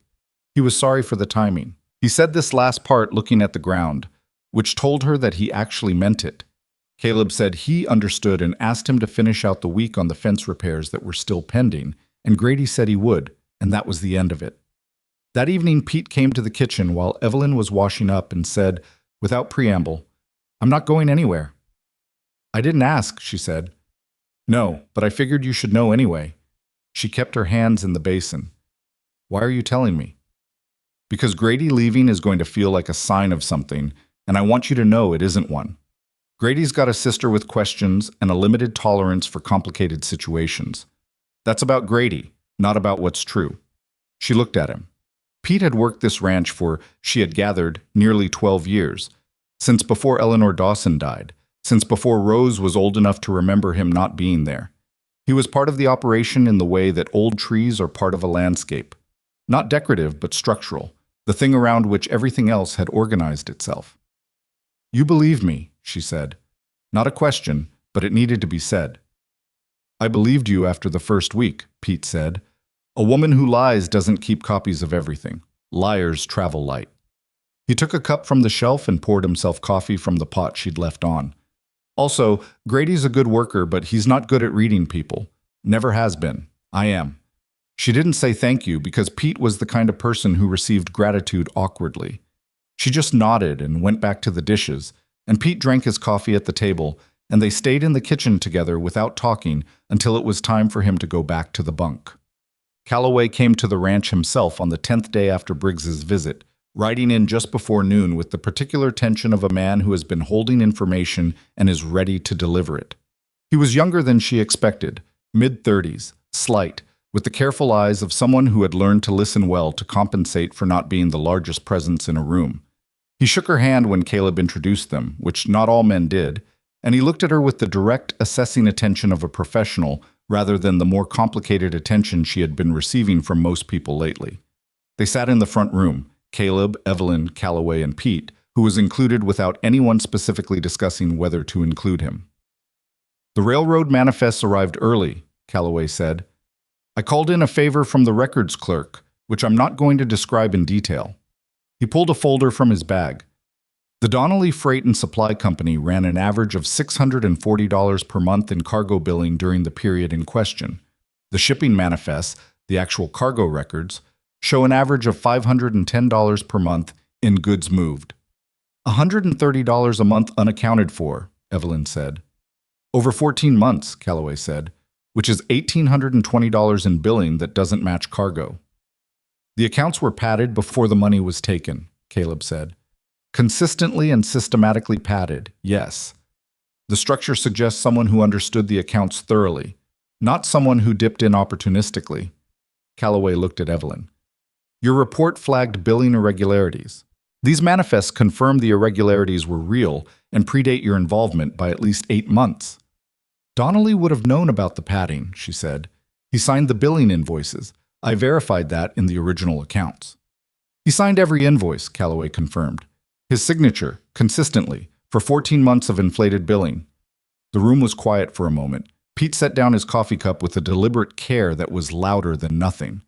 He was sorry for the timing. He said this last part looking at the ground, which told her that he actually meant it. Caleb said he understood and asked him to finish out the week on the fence repairs that were still pending, and Grady said he would, and that was the end of it. That evening, Pete came to the kitchen while Evelyn was washing up and said, without preamble, "I'm not going anywhere." "I didn't ask," she said. "No, but I figured you should know anyway." She kept her hands in the basin. "Why are you telling me?" "Because Grady leaving is going to feel like a sign of something, and I want you to know it isn't one. Grady's got a sister with questions and a limited tolerance for complicated situations. That's about Grady, not about what's true." She looked at him. Pete had worked this ranch for, she had gathered, nearly 12 years, since before Eleanor Dawson died, since before Rose was old enough to remember him not being there. He was part of the operation in the way that old trees are part of a landscape. Not decorative, but structural, the thing around which everything else had organized itself. "You believe me," she said. Not a question, but it needed to be said. "I believed you after the first week," Pete said. "A woman who lies doesn't keep copies of everything. Liars travel light." He took a cup from the shelf and poured himself coffee from the pot she'd left on. "Also, Grady's a good worker, but he's not good at reading people. Never has been. I am." She didn't say thank you because Pete was the kind of person who received gratitude awkwardly. She just nodded and went back to the dishes, and Pete drank his coffee at the table, and they stayed in the kitchen together without talking until it was time for him to go back to the bunk. Calloway came to the ranch himself on the 10th day after Briggs's visit, riding in just before noon with the particular tension of a man who has been holding information and is ready to deliver it. He was younger than she expected, mid-30s, slight, with the careful eyes of someone who had learned to listen well to compensate for not being the largest presence in a room. He shook her hand when Caleb introduced them, which not all men did, and he looked at her with the direct, assessing attention of a professional rather than the more complicated attention she had been receiving from most people lately. They sat in the front room, Caleb, Evelyn, Calloway, and Pete, who was included without anyone specifically discussing whether to include him. "The railroad manifests arrived early," Calloway said. "I called in a favor from the records clerk, which I'm not going to describe in detail." He pulled a folder from his bag. The Donnelly Freight and Supply Company ran an average of $640 per month in cargo billing during the period in question. The shipping manifests, the actual cargo records, show an average of $510 per month in goods moved. $130 a month unaccounted for, Evelyn said. Over 14 months, Calloway said, which is $1,820 in billing that doesn't match cargo. The accounts were padded before the money was taken, Caleb said. Consistently and systematically padded, yes. The structure suggests someone who understood the accounts thoroughly, not someone who dipped in opportunistically. Calloway looked at Evelyn. Your report flagged billing irregularities. These manifests confirm the irregularities were real and predate your involvement by at least 8 months. Donnelly would have known about the padding, she said. He signed the billing invoices. I verified that in the original accounts. He signed every invoice, Calloway confirmed. His signature, consistently, for 14 months of inflated billing. The room was quiet for a moment. Pete set down his coffee cup with a deliberate care that was louder than nothing.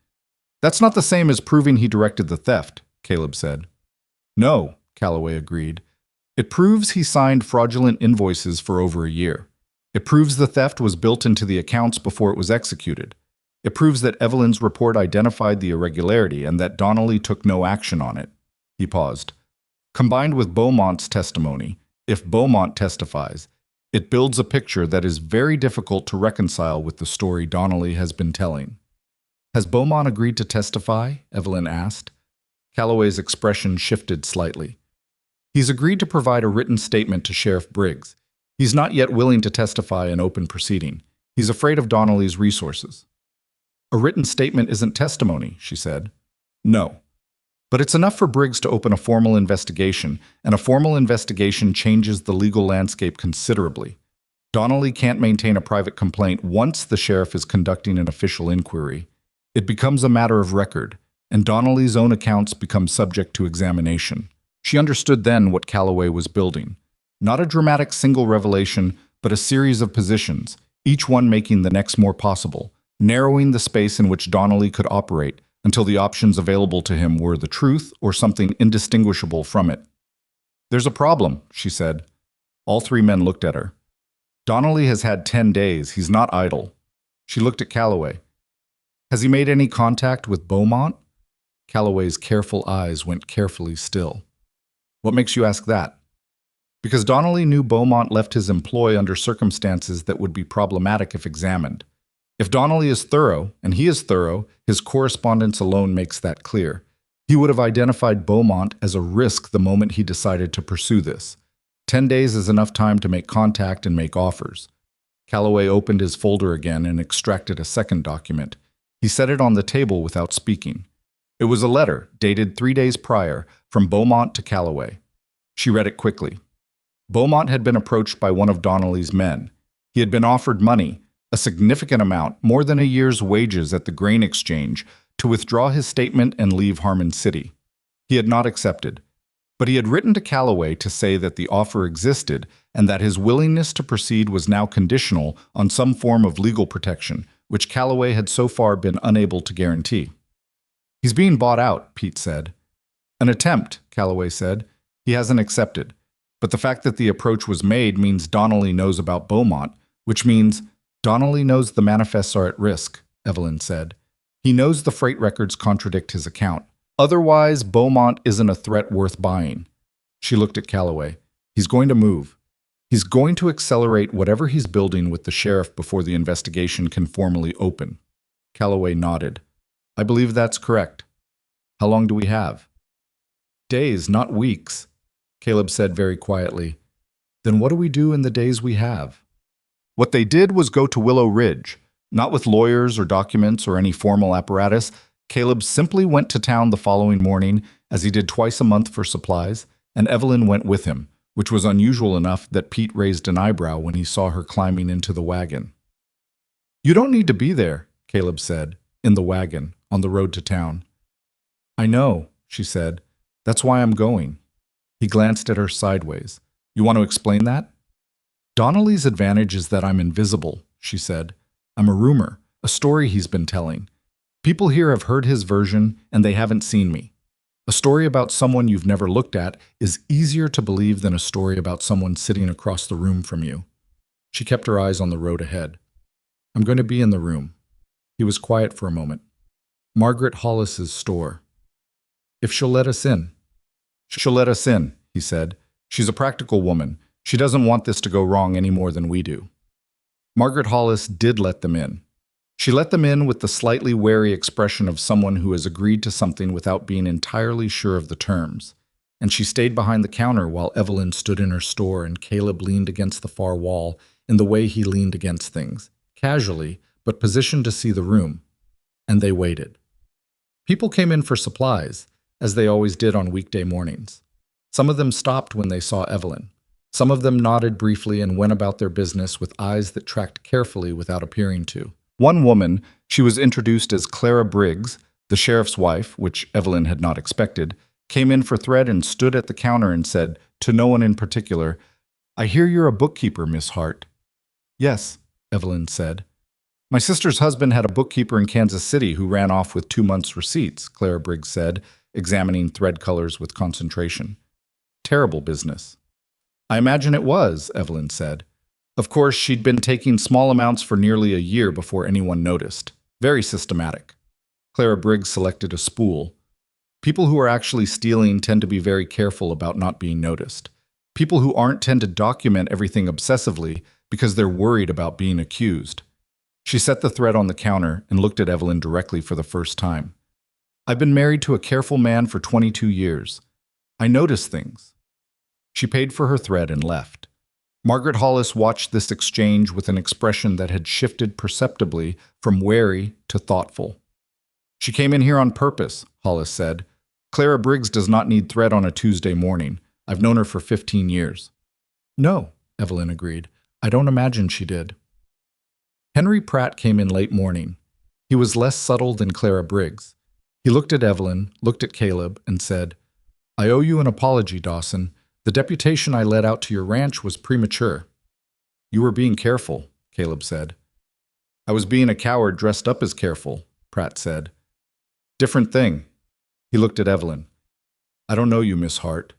That's not the same as proving he directed the theft, Caleb said. No, Calloway agreed. It proves he signed fraudulent invoices for over a year. It proves the theft was built into the accounts before it was executed. It proves that Evelyn's report identified the irregularity and that Donnelly took no action on it. He paused. Combined with Beaumont's testimony, if Beaumont testifies, it builds a picture that is very difficult to reconcile with the story Donnelly has been telling. Has Beaumont agreed to testify? Evelyn asked. Calloway's expression shifted slightly. He's agreed to provide a written statement to Sheriff Briggs. He's not yet willing to testify in open proceeding. He's afraid of Donnelly's resources. A written statement isn't testimony, she said. No. But it's enough for Briggs to open a formal investigation, and a formal investigation changes the legal landscape considerably. Donnelly can't maintain a private complaint once the sheriff is conducting an official inquiry. It becomes a matter of record, and Donnelly's own accounts become subject to examination. She understood then what Calloway was building. Not a dramatic single revelation, but a series of positions, each one making the next more possible, narrowing the space in which Donnelly could operate until the options available to him were the truth or something indistinguishable from it. There's a problem, she said. All 3 men looked at her. Donnelly has had 10 days. He's not idle. She looked at Calloway. Has he made any contact with Beaumont? Calloway's careful eyes went carefully still. What makes you ask that? Because Donnelly knew Beaumont left his employ under circumstances that would be problematic if examined. If Donnelly is thorough, and he is thorough, his correspondence alone makes that clear. He would have identified Beaumont as a risk the moment he decided to pursue this. 10 days is enough time to make contact and make offers. Calloway opened his folder again and extracted a second document. He set it on the table without speaking. It was a letter, dated 3 days prior, from Beaumont to Calloway. She read it quickly. Beaumont had been approached by one of Donnelly's men. He had been offered money, a significant amount, more than a year's wages at the grain exchange, to withdraw his statement and leave Harmon City. He had not accepted, but he had written to Calloway to say that the offer existed and that his willingness to proceed was now conditional on some form of legal protection, which Calloway had so far been unable to guarantee. He's being bought out, Pete said. An attempt, Calloway said. He hasn't accepted. But the fact that the approach was made means Donnelly knows about Beaumont, which means Donnelly knows the manifests are at risk, Evelyn said. He knows the freight records contradict his account. Otherwise, Beaumont isn't a threat worth buying. She looked at Calloway. He's going to move. He's going to accelerate whatever he's building with the sheriff before the investigation can formally open. Calloway nodded. I believe that's correct. How long do we have? Days, not weeks, Caleb said very quietly. Then what do we do in the days we have? What they did was go to Willow Ridge, not with lawyers or documents or any formal apparatus. Caleb simply went to town the following morning, as he did twice a month for supplies, and Evelyn went with him, which was unusual enough that Pete raised an eyebrow when he saw her climbing into the wagon. You don't need to be there, Caleb said, in the wagon, on the road to town. I know, she said. That's why I'm going. He glanced at her sideways. You want to explain that? Donnelly's advantage is that I'm invisible, she said. I'm a rumor, a story he's been telling. People here have heard his version, and they haven't seen me. A story about someone you've never looked at is easier to believe than a story about someone sitting across the room from you. She kept her eyes on the road ahead. I'm going to be in the room. He was quiet for a moment. Margaret Hollis's store. If she'll let us in. She'll let us in, he said. She's a practical woman. She doesn't want this to go wrong any more than we do. Margaret Hollis did let them in. She let them in with the slightly wary expression of someone who has agreed to something without being entirely sure of the terms. And she stayed behind the counter while Evelyn stood in her store and Caleb leaned against the far wall in the way he leaned against things, casually, but positioned to see the room. And they waited. People came in for supplies, as they always did on weekday mornings. Some of them stopped when they saw Evelyn. Some of them nodded briefly and went about their business with eyes that tracked carefully without appearing to. One woman, she was introduced as Clara Briggs, the sheriff's wife, which Evelyn had not expected, came in for thread and stood at the counter and said, to no one in particular, "I hear you're a bookkeeper, Miss Hart." "Yes," Evelyn said. "My sister's husband had a bookkeeper in Kansas City who ran off with 2 months' receipts," Clara Briggs said, examining thread colors with concentration. "Terrible business." "I imagine it was," Evelyn said. Of course, she'd been taking small amounts for nearly a year before anyone noticed. Very systematic. Clara Briggs selected a spool. People who are actually stealing tend to be very careful about not being noticed. People who aren't tend to document everything obsessively because they're worried about being accused. She set the thread on the counter and looked at Evelyn directly for the first time. "I've been married to a careful man for 22 years. I notice things." She paid for her thread and left. Margaret Hollis watched this exchange with an expression that had shifted perceptibly from wary to thoughtful. "She came in here on purpose," Hollis said. "Clara Briggs does not need thread on a Tuesday morning. I've known her for 15 years. "No," Evelyn agreed. "I don't imagine she did." Henry Pratt came in late morning. He was less subtle than Clara Briggs. He looked at Evelyn, looked at Caleb, and said, "I owe you an apology, Dawson. The deputation I led out to your ranch was premature." "You were being careful," Caleb said. "I was being a coward dressed up as careful," Pratt said. "Different thing." He looked at Evelyn. "I don't know you, Miss Hart,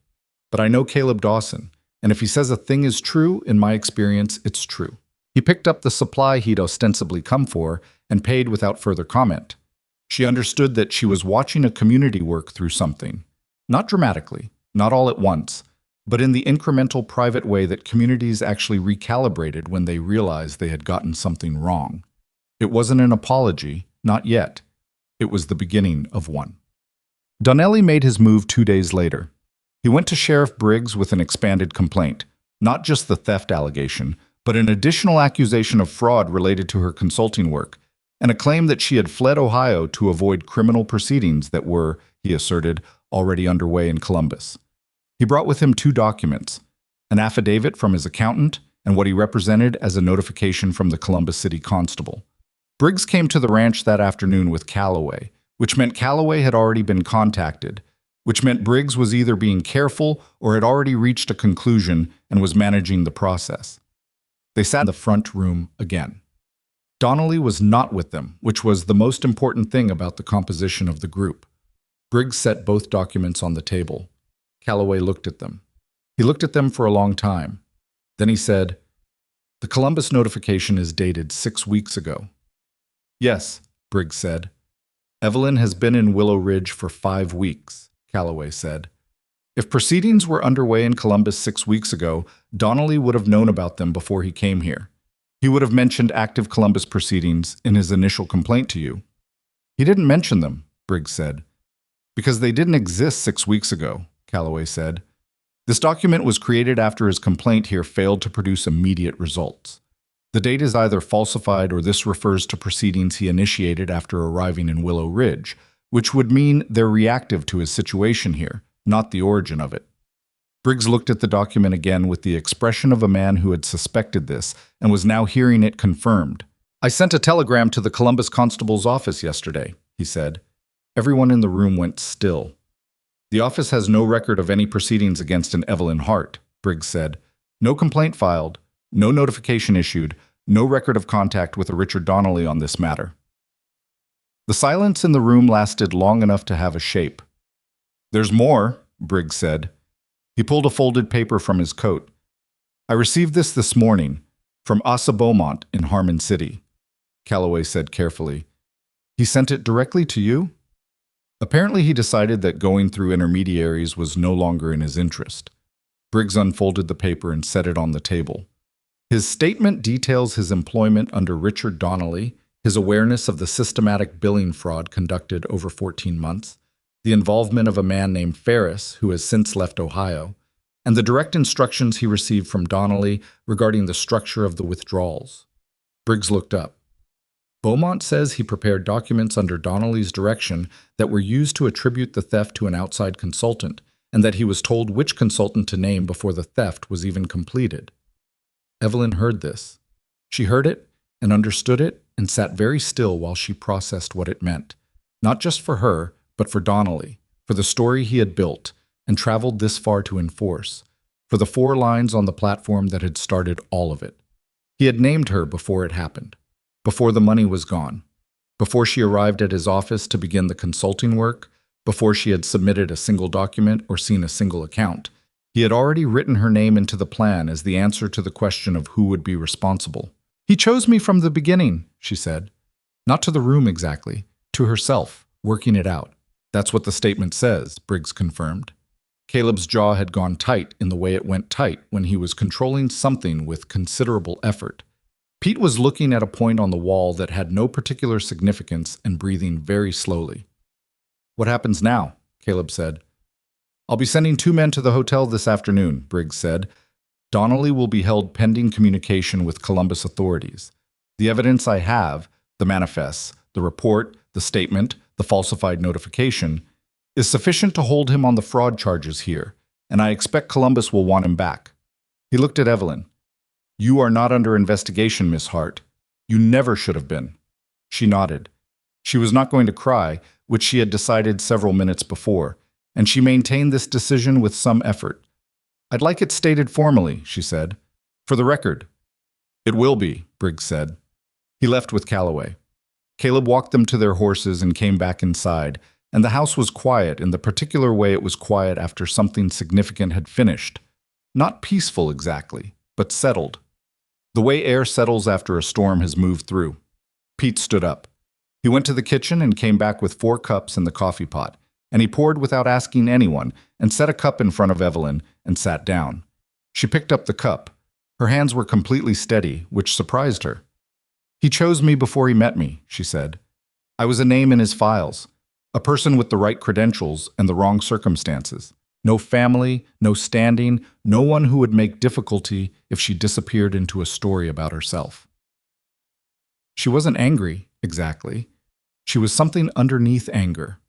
but I know Caleb Dawson, and if he says a thing is true, in my experience, it's true." He picked up the supply he'd ostensibly come for and paid without further comment. She understood that she was watching a community work through something. Not dramatically, not all at once, but in the incremental private way that communities actually recalibrated when they realized they had gotten something wrong. It wasn't an apology, not yet. It was the beginning of one. Donnelly made his move 2 days later. He went to Sheriff Briggs with an expanded complaint, not just the theft allegation, but an additional accusation of fraud related to her consulting work, and a claim that she had fled Ohio to avoid criminal proceedings that were, he asserted, already underway in Columbus. He brought with him 2 documents, an affidavit from his accountant and what he represented as a notification from the Columbus City Constable. Briggs came to the ranch that afternoon with Calloway, which meant Calloway had already been contacted, which meant Briggs was either being careful or had already reached a conclusion and was managing the process. They sat in the front room again. Donnelly was not with them, which was the most important thing about the composition of the group. Briggs set both documents on the table. Calloway looked at them. He looked at them for a long time. Then he said, "The Columbus notification is dated 6 weeks ago." "Yes," Briggs said. "Evelyn has been in Willow Ridge for 5 weeks," Calloway said. If proceedings were underway in Columbus 6 weeks ago, Donnelly would have known about them before he came here. He would have mentioned active Columbus proceedings in his initial complaint to you. "He didn't mention them," Briggs said. "Because they didn't exist 6 weeks ago," Calloway said. "This document was created after his complaint here failed to produce immediate results. The date is either falsified or this refers to proceedings he initiated after arriving in Willow Ridge, which would mean they're reactive to his situation here, not the origin of it." Briggs looked at the document again with the expression of a man who had suspected this and was now hearing it confirmed. "I sent a telegram to the Columbus Constable's office yesterday," he said. Everyone in the room went still. "The office has no record of any proceedings against an Evelyn Hart," Briggs said. "No complaint filed, no notification issued, no record of contact with a Richard Donnelly on this matter." The silence in the room lasted long enough to have a shape. "There's more," Briggs said. He pulled a folded paper from his coat. "I received this morning from Asa Beaumont in Harmon City," Calloway said carefully. He sent it directly to you? Apparently, he decided that going through intermediaries was no longer in his interest. Briggs unfolded the paper and set it on the table. His statement details his employment under Richard Donnelly, his awareness of the systematic billing fraud conducted over 14 months, the involvement of a man named Ferris, who has since left Ohio, and the direct instructions he received from Donnelly regarding the structure of the withdrawals. Briggs looked up. Beaumont says he prepared documents under Donnelly's direction that were used to attribute the theft to an outside consultant, and that he was told which consultant to name before the theft was even completed. Evelyn heard this. She heard it and understood it and sat very still while she processed what it meant, not just for her, but for Donnelly, for the story he had built and traveled this far to enforce, for the 4 lines on the platform that had started all of it. He had named her before it happened, before the money was gone, before she arrived at his office to begin the consulting work, before she had submitted a single document or seen a single account. He had already written her name into the plan as the answer to the question of who would be responsible. "He chose me from the beginning," she said. Not to the room exactly, to herself, working it out. "That's what the statement says," Briggs confirmed. Caleb's jaw had gone tight in the way it went tight when he was controlling something with considerable effort. Pete was looking at a point on the wall that had no particular significance and breathing very slowly. "What happens now?" Caleb said. "I'll be sending 2 men to the hotel this afternoon," Briggs said. "Donnelly will be held pending communication with Columbus authorities. The evidence I have, the manifests, the report, the statement, the falsified notification, is sufficient to hold him on the fraud charges here, and I expect Columbus will want him back." He looked at Evelyn. "You are not under investigation, Miss Hart. You never should have been." She nodded. She was not going to cry, which she had decided several minutes before, and she maintained this decision with some effort. "I'd like it stated formally," she said. "For the record." "It will be," Briggs said. He left with Calloway. Caleb walked them to their horses and came back inside, and the house was quiet in the particular way it was quiet after something significant had finished. Not peaceful exactly, but settled. The way air settles after a storm has moved through. Pete stood up. He went to the kitchen and came back with 4 cups and the coffee pot, and he poured without asking anyone and set a cup in front of Evelyn and sat down. She picked up the cup. Her hands were completely steady, which surprised her. "He chose me before he met me," she said. "I was a name in his files, a person with the right credentials and the wrong circumstances. No family, no standing, no one who would make difficulty if she disappeared into a story about herself." She wasn't angry, exactly. She was something underneath anger.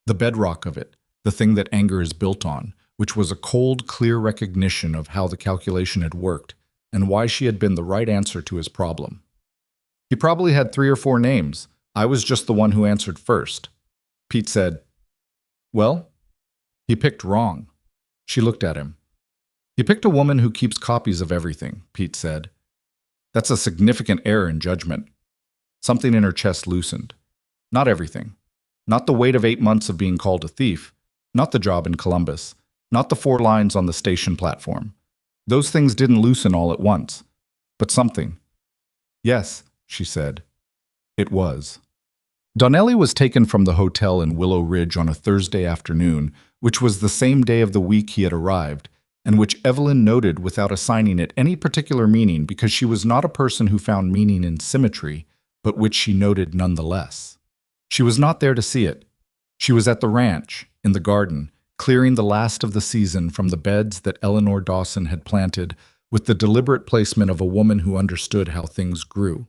The bedrock of it, the thing that anger is built on, which was a cold, clear recognition of how the calculation had worked and why she had been the right answer to his problem. "He probably had 3 or 4 names. I was just the one who answered first." Pete said, "Well, he picked wrong." She looked at him. "He picked a woman who keeps copies of everything," Pete said. "That's a significant error in judgment." Something in her chest loosened. Not everything. Not the weight of 8 months of being called a thief. Not the job in Columbus. Not the 4 lines on the station platform. Those things didn't loosen all at once. But something. "Yes," she said. It was. Donnelly was taken from the hotel in Willow Ridge on a Thursday afternoon, which was the same day of the week he had arrived, and which Evelyn noted without assigning it any particular meaning because she was not a person who found meaning in symmetry, but which she noted nonetheless. She was not there to see it. She was at the ranch, in the garden, clearing the last of the season from the beds that Eleanor Dawson had planted with the deliberate placement of a woman who understood how things grew.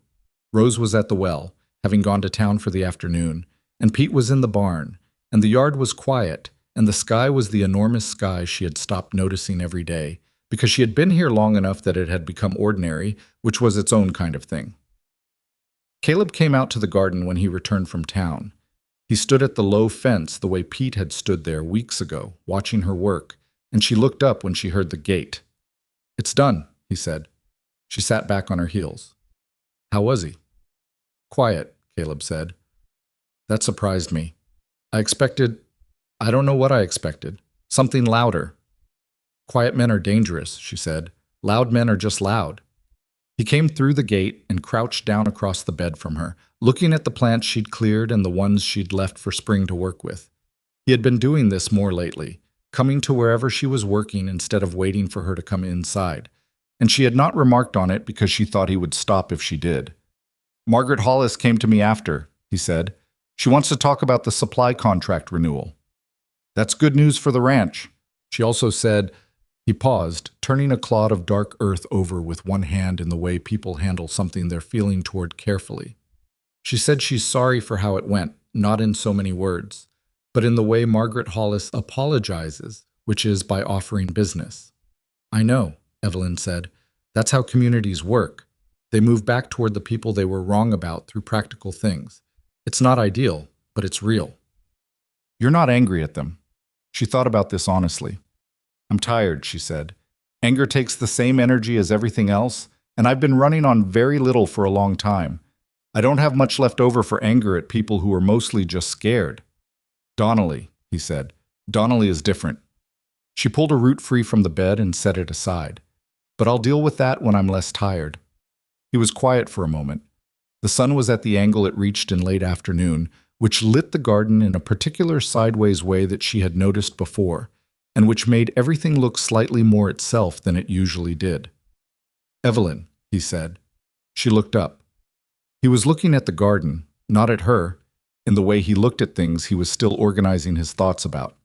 Rose was at the well, having gone to town for the afternoon, and Pete was in the barn, and the yard was quiet, and the sky was the enormous sky she had stopped noticing every day, because she had been here long enough that it had become ordinary, which was its own kind of thing. Caleb came out to the garden when he returned from town. He stood at the low fence the way Pete had stood there weeks ago, watching her work, and she looked up when she heard the gate. "It's done," he said. She sat back on her heels. "How was he?" "Quiet," Caleb said. "That surprised me. I don't know what I expected. Something louder." "Quiet men are dangerous," she said. "Loud men are just loud." He came through the gate and crouched down across the bed from her, looking at the plants she'd cleared and the ones she'd left for Spring to work with. He had been doing this more lately, coming to wherever she was working instead of waiting for her to come inside, and she had not remarked on it because she thought he would stop if she did. "Margaret Hollis came to me after," he said. "She wants to talk about the supply contract renewal." "That's good news for the ranch." She also said. He paused, turning a clod of dark earth over with one hand in the way people handle something they're feeling toward carefully. She said she's sorry for how it went, not in so many words, but in the way Margaret Hollis apologizes, which is by offering business. "I know," Evelyn said. "That's how communities work. They move back toward the people they were wrong about through practical things. It's not ideal, but it's real." "You're not angry at them." She thought about this honestly. "I'm tired," she said. "Anger takes the same energy as everything else, and I've been running on very little for a long time. I don't have much left over for anger at people who are mostly just scared." "Donnelly," he said. "Donnelly is different." She pulled a root free from the bed and set it aside. "But I'll deal with that when I'm less tired." He was quiet for a moment. The sun was at the angle it reached in late afternoon, which lit the garden in a particular sideways way that she had noticed before, and which made everything look slightly more itself than it usually did. "Evelyn," he said. She looked up. He was looking at the garden, not at her. In the way he looked at things, he was still organizing his thoughts about.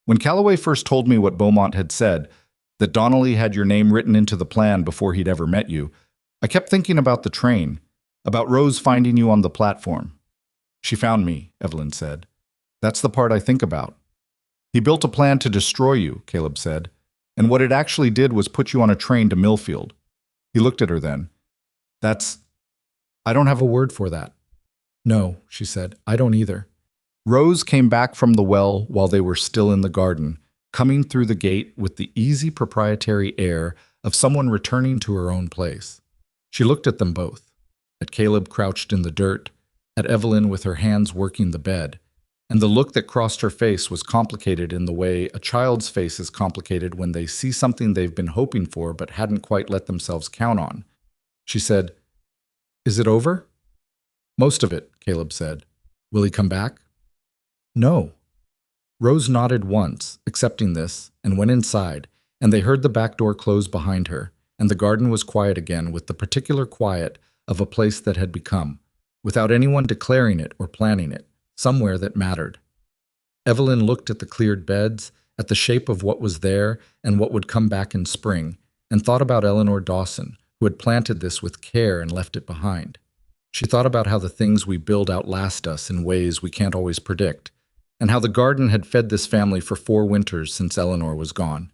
"When Calloway first told me what Beaumont had said, that Donnelly had your name written into the plan before he'd ever met you, I kept thinking about the train, about Rose finding you on the platform." "She found me," Evelyn said. "That's the part I think about." "He built a plan to destroy you," Caleb said, "and what it actually did was put you on a train to Millfield." He looked at her then. I don't have a word for that." "No," she said, "I don't either." Rose came back from the well while they were still in the garden, coming through the gate with the easy proprietary air of someone returning to her own place. She looked at them both, at Caleb crouched in the dirt, at Evelyn with her hands working the bed, and the look that crossed her face was complicated in the way a child's face is complicated when they see something they've been hoping for but hadn't quite let themselves count on. She said, "Is it over?" "Most of it," Caleb said. "Will he come back?" "No." Rose nodded once, accepting this, and went inside, and they heard the back door close behind her, and the garden was quiet again with the particular quiet of a place that had become, without anyone declaring it or planning it, somewhere that mattered. Evelyn looked at the cleared beds, at the shape of what was there and what would come back in spring, and thought about Eleanor Dawson, who had planted this with care and left it behind. She thought about how the things we build outlast us in ways we can't always predict, and how the garden had fed this family for 4 winters since Eleanor was gone,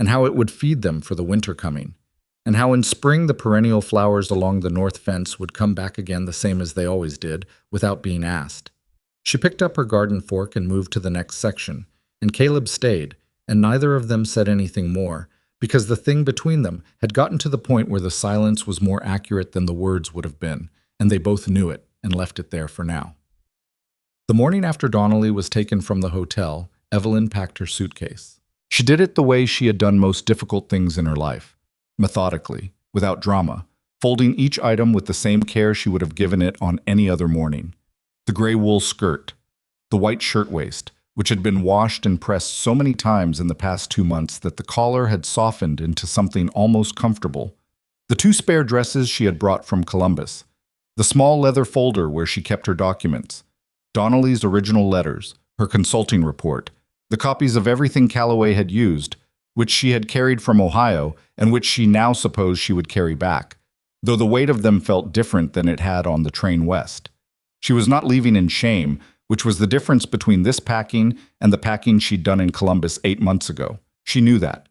and how it would feed them for the winter coming, and how in spring the perennial flowers along the north fence would come back again the same as they always did, without being asked. She picked up her garden fork and moved to the next section, and Caleb stayed, and neither of them said anything more, because the thing between them had gotten to the point where the silence was more accurate than the words would have been, and they both knew it and left it there for now. The morning after Donnelly was taken from the hotel, Evelyn packed her suitcase. She did it the way she had done most difficult things in her life, methodically, without drama, folding each item with the same care she would have given it on any other morning. The gray wool skirt, the white shirtwaist, which had been washed and pressed so many times in the past 2 months that the collar had softened into something almost comfortable. The 2 spare dresses she had brought from Columbus, the small leather folder where she kept her documents, Donnelly's original letters, her consulting report, the copies of everything Calloway had used, which she had carried from Ohio and which she now supposed she would carry back, though the weight of them felt different than it had on the train west. She was not leaving in shame, which was the difference between this packing and the packing she'd done in Columbus 8 months ago. She knew that.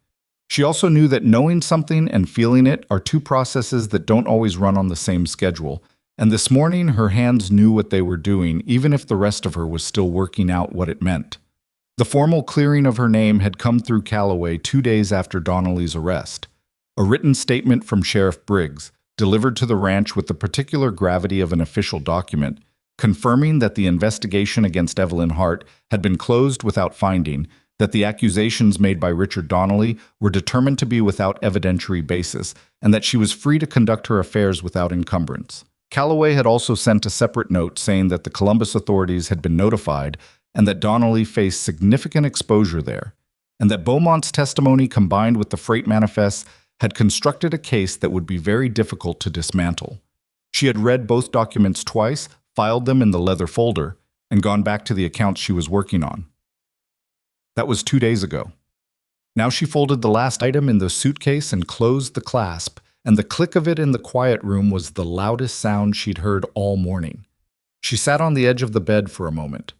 She also knew that knowing something and feeling it are 2 processes that don't always run on the same schedule, and this morning her hands knew what they were doing, even if the rest of her was still working out what it meant. The formal clearing of her name had come through Calloway 2 days after Donnelly's arrest. A written statement from Sheriff Briggs, delivered to the ranch with the particular gravity of an official document, confirming that the investigation against Evelyn Hart had been closed without finding, that the accusations made by Richard Donnelly were determined to be without evidentiary basis, and that she was free to conduct her affairs without encumbrance. Calloway had also sent a separate note saying that the Columbus authorities had been notified and that Donnelly faced significant exposure there, and that Beaumont's testimony combined with the freight manifests had constructed a case that would be very difficult to dismantle. She had read both documents twice, filed them in the leather folder, and gone back to the accounts she was working on. That was 2 days ago. Now she folded the last item in the suitcase and closed the clasp, and the click of it in the quiet room was the loudest sound she'd heard all morning. She sat on the edge of the bed for a moment.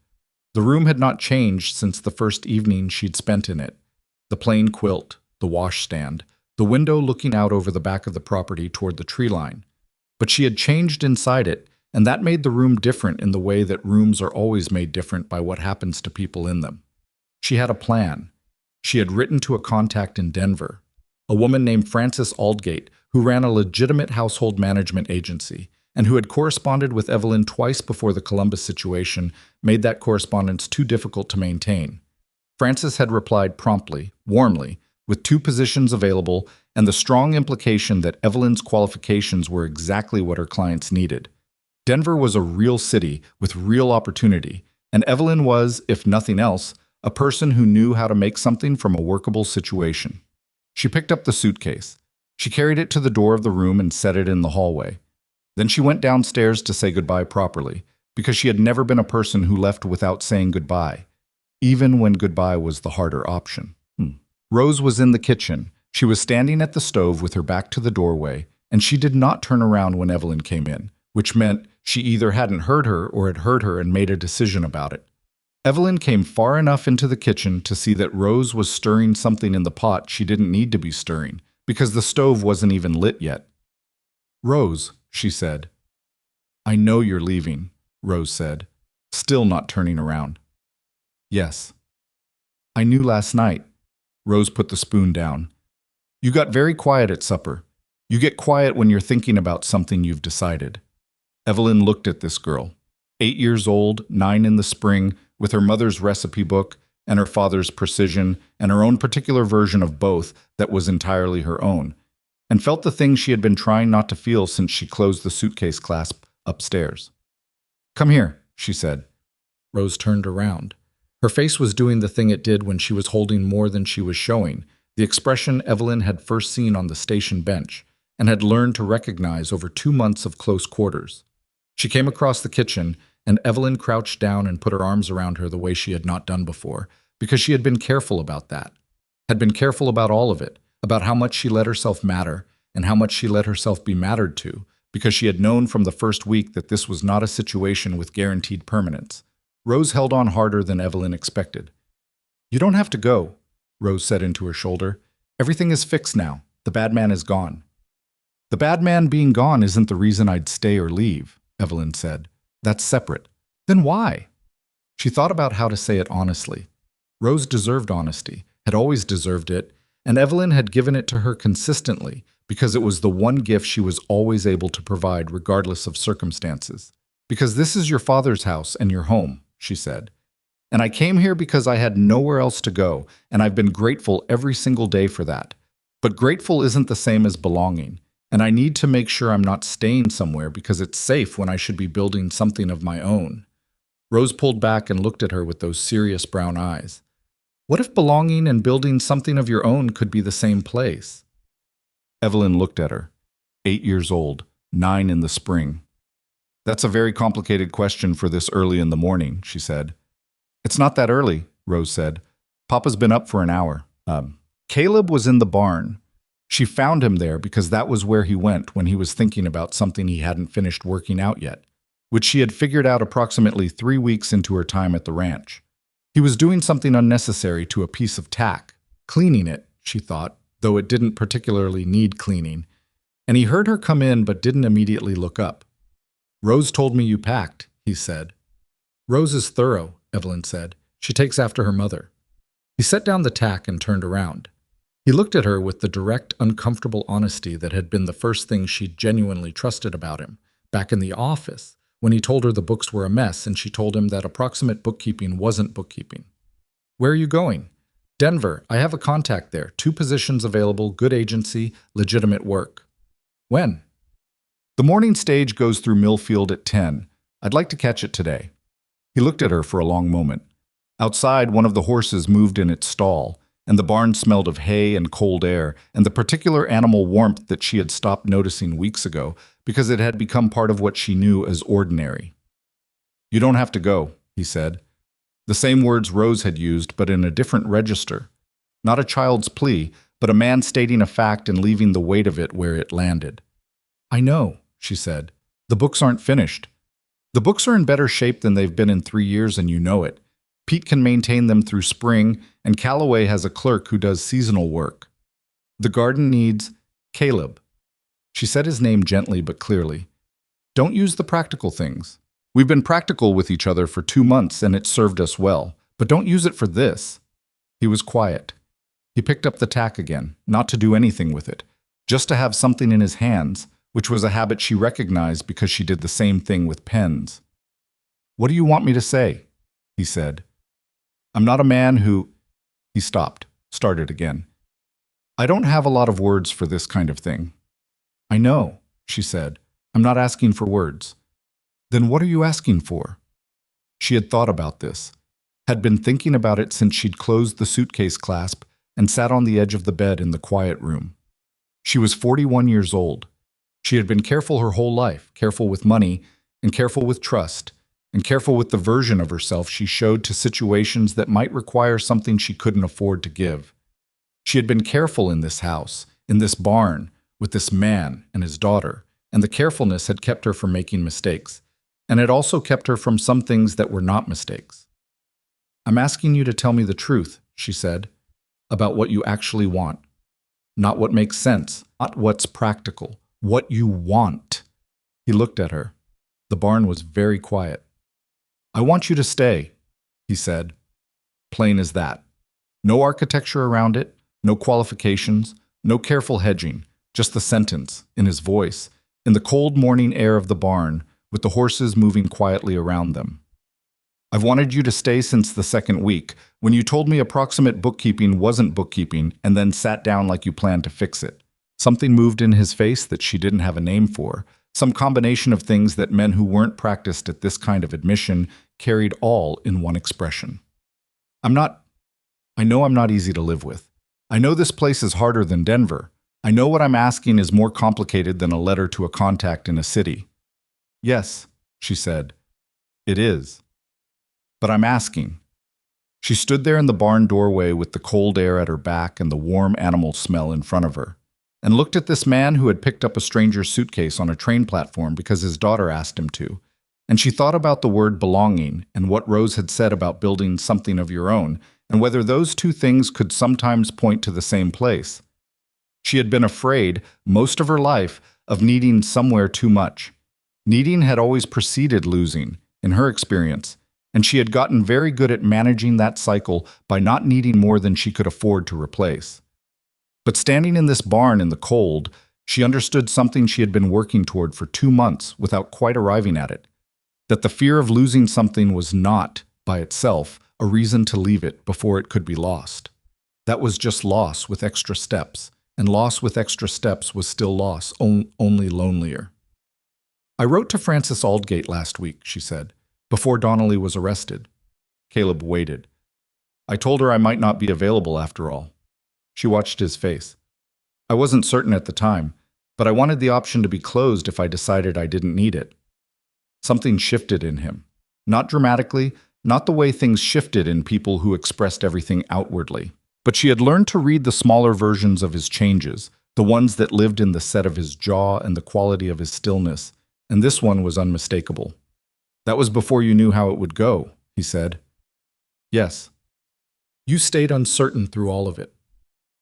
The room had not changed since the first evening she'd spent in it. The plain quilt, the washstand, the window looking out over the back of the property toward the tree line. But she had changed inside it, and that made the room different in the way that rooms are always made different by what happens to people in them. She had a plan. She had written to a contact in Denver, a woman named Frances Aldgate, who ran a legitimate household management agency, and who had corresponded with Evelyn twice before the Columbus situation made that correspondence too difficult to maintain. Frances had replied promptly, warmly, with 2 positions available and the strong implication that Evelyn's qualifications were exactly what her clients needed. Denver was a real city with real opportunity, and Evelyn was, if nothing else, a person who knew how to make something from a workable situation. She picked up the suitcase. She carried it to the door of the room and set it in the hallway. Then she went downstairs to say goodbye properly, because she had never been a person who left without saying goodbye, even when goodbye was the harder option. Rose was in the kitchen. She was standing at the stove with her back to the doorway, and she did not turn around when Evelyn came in, which meant she either hadn't heard her or had heard her and made a decision about it. Evelyn came far enough into the kitchen to see that Rose was stirring something in the pot she didn't need to be stirring, because the stove wasn't even lit yet. "Rose," she said. "I know you're leaving," Rose said, still not turning around. "Yes. I knew last night." Rose put the spoon down. "You got very quiet at supper. You get quiet when you're thinking about something you've decided." Evelyn looked at this girl, 8 years old, 9 in the spring, with her mother's recipe book and her father's precision and her own particular version of both that was entirely her own, and felt the thing she had been trying not to feel since she closed the suitcase clasp upstairs. "Come here," she said. Rose turned around. Her face was doing the thing it did when she was holding more than she was showing, the expression Evelyn had first seen on the station bench and had learned to recognize over 2 months of close quarters. She came across the kitchen, and Evelyn crouched down and put her arms around her the way she had not done before, because she had been careful about that, had been careful about all of it, about how much she let herself matter and how much she let herself be mattered to, because she had known from the first week that this was not a situation with guaranteed permanence. Rose held on harder than Evelyn expected. "You don't have to go," Rose said into her shoulder. "Everything is fixed now. The bad man is gone." "The bad man being gone isn't the reason I'd stay or leave," Evelyn said. "That's separate." "Then why?" She thought about how to say it honestly. Rose deserved honesty, had always deserved it, and Evelyn had given it to her consistently because it was the one gift she was always able to provide regardless of circumstances. "Because this is your father's house and your home," she said. "And I came here because I had nowhere else to go, and I've been grateful every single day for that. But grateful isn't the same as belonging, and I need to make sure I'm not staying somewhere because it's safe when I should be building something of my own." Rose pulled back and looked at her with those serious brown eyes. "What if belonging and building something of your own could be the same place?" Evelyn looked at her. 8 years old, 9 in the spring. "That's a very complicated question for this early in the morning," she said. "It's not that early," Rose said. "Papa's been up for an hour." Caleb was in the barn. She found him there because that was where he went when he was thinking about something he hadn't finished working out yet, which she had figured out approximately 3 weeks into her time at the ranch. He was doing something unnecessary to a piece of tack, cleaning it, she thought, though it didn't particularly need cleaning, and he heard her come in but didn't immediately look up. "Rose told me you packed," he said. "Rose is thorough," Evelyn said. "She takes after her mother." He set down the tack and turned around. He looked at her with the direct, uncomfortable honesty that had been the first thing she'd genuinely trusted about him, back in the office, when he told her the books were a mess and she told him that approximate bookkeeping wasn't bookkeeping. "Where are you going?" "Denver. I have a contact there. 2 positions available, good agency, legitimate work." "When?" The morning stage goes through Millfield at 10. I'd like to catch it today. He looked at her for a long moment. Outside, one of the horses moved in its stall, and the barn smelled of hay and cold air and the particular animal warmth that she had stopped noticing weeks ago because it had become part of what she knew as ordinary. "You don't have to go," he said. The same words Rose had used, but in a different register. Not a child's plea, but a man stating a fact and leaving the weight of it where it landed. "I know," she said. "The books aren't finished. The books are in better shape than they've been in 3 years, and you know it. Pete can maintain them through spring, and Calloway has a clerk who does seasonal work. The garden needs Caleb." She said his name gently but clearly. "Don't use the practical things. We've been practical with each other for 2 months, and it's served us well. But don't use it for this." He was quiet. He picked up the tack again, not to do anything with it, just to have something in his hands, which was a habit she recognized because she did the same thing with pens. "What do you want me to say?" he said. "I'm not a man who—" He stopped, started again. "I don't have a lot of words for this kind of thing." "I know," she said. "I'm not asking for words." "Then what are you asking for?" She had thought about this, had been thinking about it since she'd closed the suitcase clasp and sat on the edge of the bed in the quiet room. She was 41 years old. She had been careful her whole life, careful with money, and careful with trust, and careful with the version of herself she showed to situations that might require something she couldn't afford to give. She had been careful in this house, in this barn, with this man and his daughter, and the carefulness had kept her from making mistakes, and had also kept her from some things that were not mistakes. "I'm asking you to tell me the truth," she said, "about what you actually want. Not what makes sense, not what's practical, what you want." He looked at her. The barn was very quiet. "I want you to stay," he said. Plain as that. No architecture around it, no qualifications, no careful hedging, just the sentence, in his voice, in the cold morning air of the barn, with the horses moving quietly around them. "I've wanted you to stay since the second week, when you told me approximate bookkeeping wasn't bookkeeping and then sat down like you planned to fix it." Something moved in his face that she didn't have a name for, some combination of things that men who weren't practiced at this kind of admission carried all in one expression. I know I'm not easy to live with. I know this place is harder than Denver. I know what I'm asking is more complicated than a letter to a contact in a city." "Yes," she said, "it is. But I'm asking." She stood there in the barn doorway with the cold air at her back and the warm animal smell in front of her, and looked at this man who had picked up a stranger's suitcase on a train platform because his daughter asked him to, and she thought about the word belonging and what Rose had said about building something of your own, and whether those two things could sometimes point to the same place. She had been afraid, most of her life, of needing somewhere too much. Needing had always preceded losing, in her experience, and she had gotten very good at managing that cycle by not needing more than she could afford to replace. But standing in this barn in the cold, she understood something she had been working toward for 2 months without quite arriving at it, that the fear of losing something was not, by itself, a reason to leave it before it could be lost. That was just loss with extra steps, and loss with extra steps was still loss, only lonelier. "I wrote to Frances Aldgate last week," she said, "before Donnelly was arrested." Caleb waited. "I told her I might not be available after all." She watched his face. "I wasn't certain at the time, but I wanted the option to be closed if I decided I didn't need it." Something shifted in him. Not dramatically, not the way things shifted in people who expressed everything outwardly. But she had learned to read the smaller versions of his changes, the ones that lived in the set of his jaw and the quality of his stillness, and this one was unmistakable. "That was before you knew how it would go," he said. "Yes. You stayed uncertain through all of it."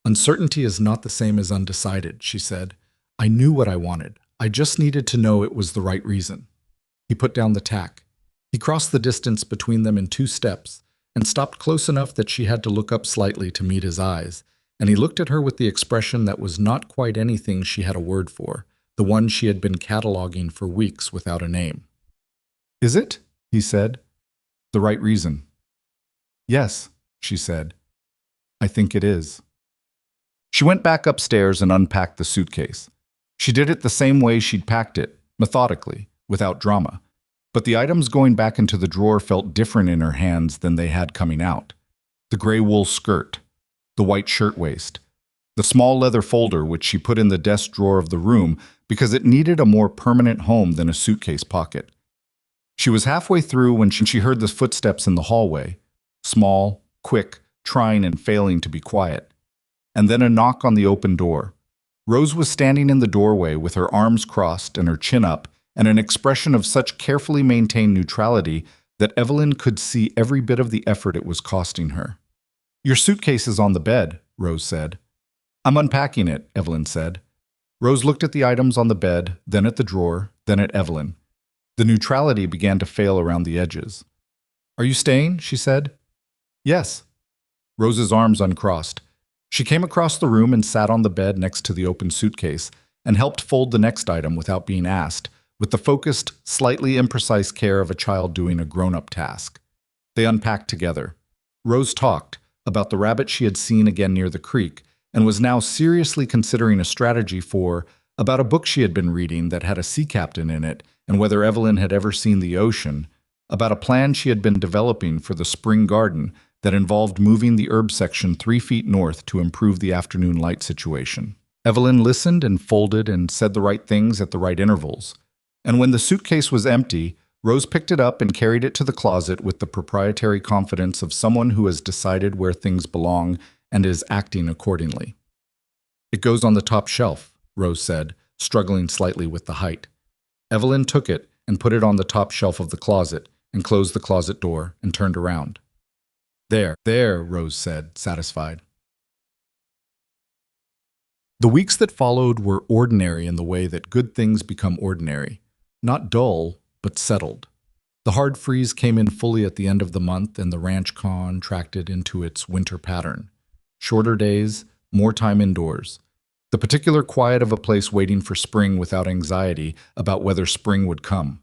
"Uncertainty is not the same as undecided," she said. "I knew what I wanted. I just needed to know it was the right reason." He put down the tack. He crossed the distance between them in 2 steps, and stopped close enough that she had to look up slightly to meet his eyes, and he looked at her with the expression that was not quite anything she had a word for, the one she had been cataloging for weeks without a name. "Is it?" he said. "The right reason?" "Yes," she said. "I think it is." She went back upstairs and unpacked the suitcase. She did it the same way she'd packed it, methodically, without drama. But the items going back into the drawer felt different in her hands than they had coming out. The gray wool skirt, the white shirtwaist, the small leather folder which she put in the desk drawer of the room because it needed a more permanent home than a suitcase pocket. She was halfway through when she heard the footsteps in the hallway, small, quick, trying and failing to be quiet, and then a knock on the open door. Rose was standing in the doorway with her arms crossed and her chin up, and an expression of such carefully maintained neutrality that Evelyn could see every bit of the effort it was costing her. "Your suitcase is on the bed," Rose said. "I'm unpacking it," Evelyn said. Rose looked at the items on the bed, then at the drawer, then at Evelyn. The neutrality began to fail around the edges. "Are you staying?" she said. "Yes." Rose's arms uncrossed. She came across the room and sat on the bed next to the open suitcase and helped fold the next item without being asked, with the focused, slightly imprecise care of a child doing a grown-up task. They unpacked together. Rose talked about the rabbit she had seen again near the creek and was now seriously considering a strategy about a book she had been reading that had a sea captain in it and whether Evelyn had ever seen the ocean, about a plan she had been developing for the spring garden that involved moving the herb section 3 feet north to improve the afternoon light situation. Evelyn listened and folded and said the right things at the right intervals. And when the suitcase was empty, Rose picked it up and carried it to the closet with the proprietary confidence of someone who has decided where things belong and is acting accordingly. "It goes on the top shelf," Rose said, struggling slightly with the height. Evelyn took it and put it on the top shelf of the closet and closed the closet door and turned around. There, Rose said, satisfied. The weeks that followed were ordinary in the way that good things become ordinary. Not dull, but settled. The hard freeze came in fully at the end of the month and the ranch contracted into its winter pattern. Shorter days, more time indoors. The particular quiet of a place waiting for spring without anxiety about whether spring would come.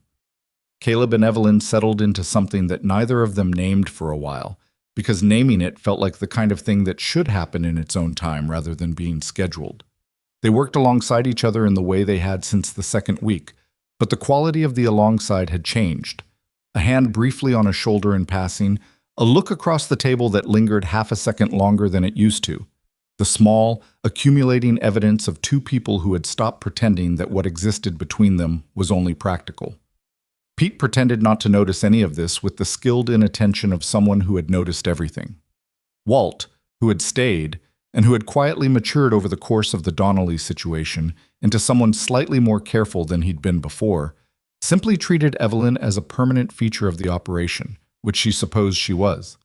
Caleb and Evelyn settled into something that neither of them named for a while, because naming it felt like the kind of thing that should happen in its own time rather than being scheduled. They worked alongside each other in the way they had since the second week, but the quality of the alongside had changed. A hand briefly on a shoulder in passing, a look across the table that lingered half a second longer than it used to. The small, accumulating evidence of two people who had stopped pretending that what existed between them was only practical. Pete pretended not to notice any of this with the skilled inattention of someone who had noticed everything. Walt, who had stayed, and who had quietly matured over the course of the Donnelly situation into someone slightly more careful than he'd been before, simply treated Evelyn as a permanent feature of the operation, which she supposed she was.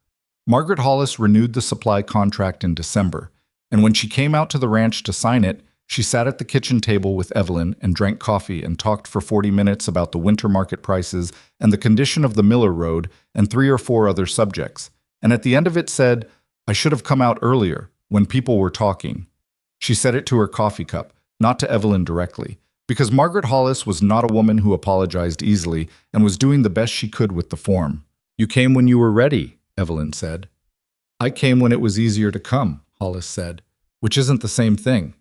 Margaret Hollis renewed the supply contract in December, and when she came out to the ranch to sign it, she sat at the kitchen table with Evelyn and drank coffee and talked for 40 minutes about the winter market prices and the condition of the Miller Road and 3 or 4 other subjects, and at the end of it said, "I should have come out earlier, when people were talking." She said it to her coffee cup, not to Evelyn directly, because Margaret Hollis was not a woman who apologized easily and was doing the best she could with the form. "You came when you were ready," Evelyn said. "I came when it was easier to come," Hollis said, "which isn't the same thing."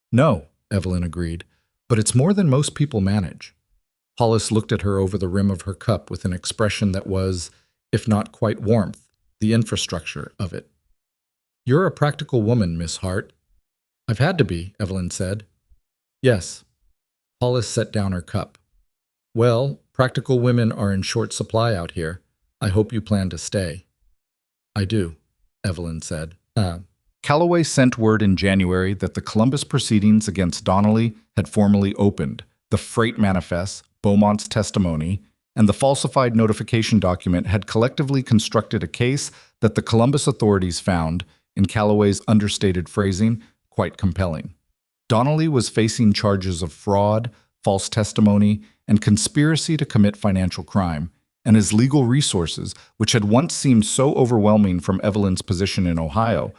"No," Evelyn agreed, "but it's more than most people manage." Hollis looked at her over the rim of her cup with an expression that was, if not quite warmth, the infrastructure of it. "You're a practical woman, Miss Hart." "I've had to be," Evelyn said. "Yes." Hollis set down her cup. "Well, practical women are in short supply out here. I hope you plan to stay." "I do," Evelyn said. Calloway sent word in January that the Columbus proceedings against Donnelly had formally opened. The freight manifest, Beaumont's testimony, and the falsified notification document had collectively constructed a case that the Columbus authorities found, in Calloway's understated phrasing, quite compelling. Donnelly was facing charges of fraud, false testimony, and conspiracy to commit financial crime, and his legal resources, which had once seemed so overwhelming from Evelyn's position in Ohio,